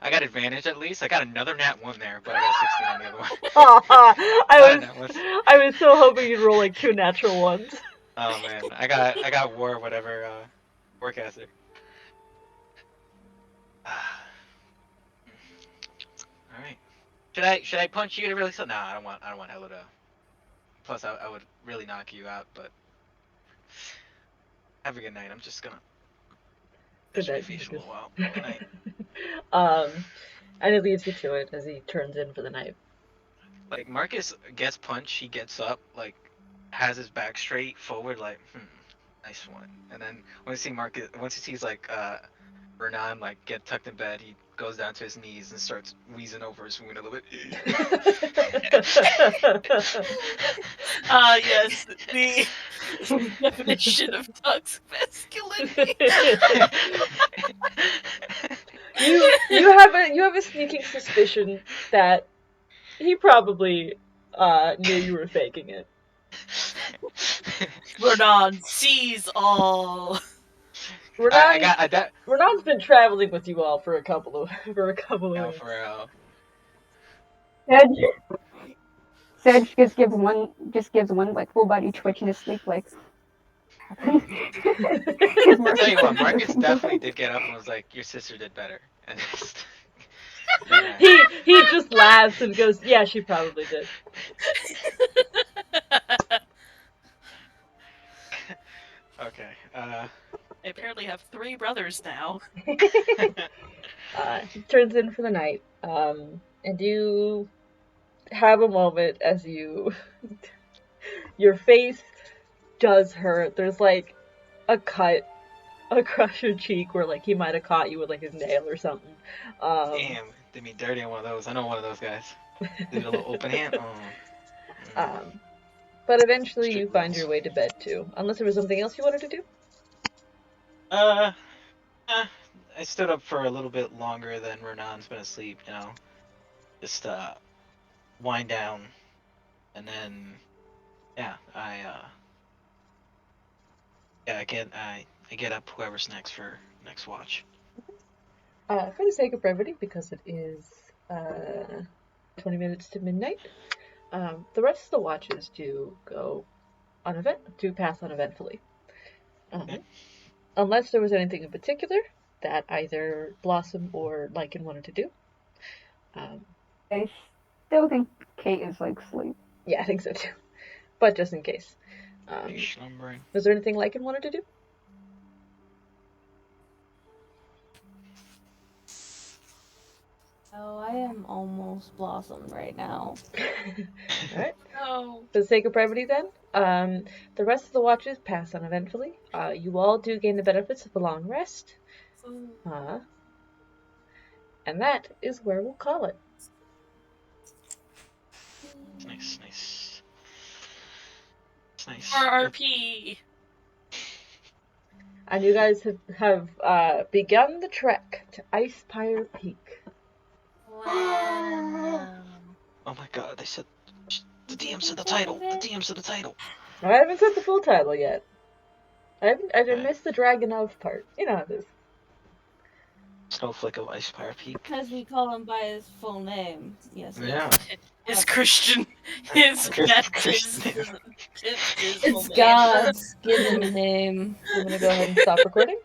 I got advantage at least. I got another nat 1 there, but I got 16 on the other one. I was so hoping you'd roll like 2 natural ones. Oh man. I got war whatever forecaster. Alright. Should I punch you to really no, I don't want Hello to. Plus I would really knock you out, but have a good night. I'm just gonna Good night, a little while. Good night. And it leads you to it as he turns in for the night. Like Marcus gets punched, he gets up, like has his back straight forward, like nice one. And then once he sees like Renan like get tucked in bed, he goes down to his knees and starts wheezing over his wound a little bit. Yes, the definition of toxic masculinity. You have a sneaking suspicion that he probably knew you were faking it. Renan sees all. Renan's been traveling with you all for a couple of weeks. For real. Sedge just gives one like full body twitch in his sleep, like. I'll tell you what, Marcus definitely did get up and was like, "Your sister did better," and just. He just laughs and goes, "Yeah, she probably did." I apparently have 3 brothers now. He turns in for the night, and you have a moment as your face does hurt. There's like a cut across your cheek where like he might have caught you with like his nail or something. Damn, did me dirty on one of those. I know one of those guys. Did a little open hand. Oh. But eventually you Strict find rules. your way to bed too. Unless there was something else you wanted to do. I stood up for a little bit longer than Renan's been asleep, you know. Just wind down, and then I get up whoever's next for next watch. For the sake of brevity, because it is 20 minutes to midnight, the rest of the watches do pass uneventfully. Okay. Unless there was anything in particular that either Blossom or Lycan wanted to do. I still think Kate is like asleep. Yeah, I think so too. But just in case. Slumbering. Was there anything Lycan wanted to do? Oh, I am almost Blossom right now. Alright. Oh. For the sake of brevity then, the rest of the watches pass uneventfully. You all do gain the benefits of a long rest. And that is where we'll call it. Nice. It's nice. RRP. And you guys have begun the trek to Icespire Peak. Wow. Oh my god, they said the DM said the title. The DM said the title. I haven't said the full title yet. I missed the Dragon of part. You know how it is. Snowflake of Icespire Peak. Because we call him by his full name. Yes. Yeah. His Christian. His It's God's given name. I'm gonna go ahead and stop recording.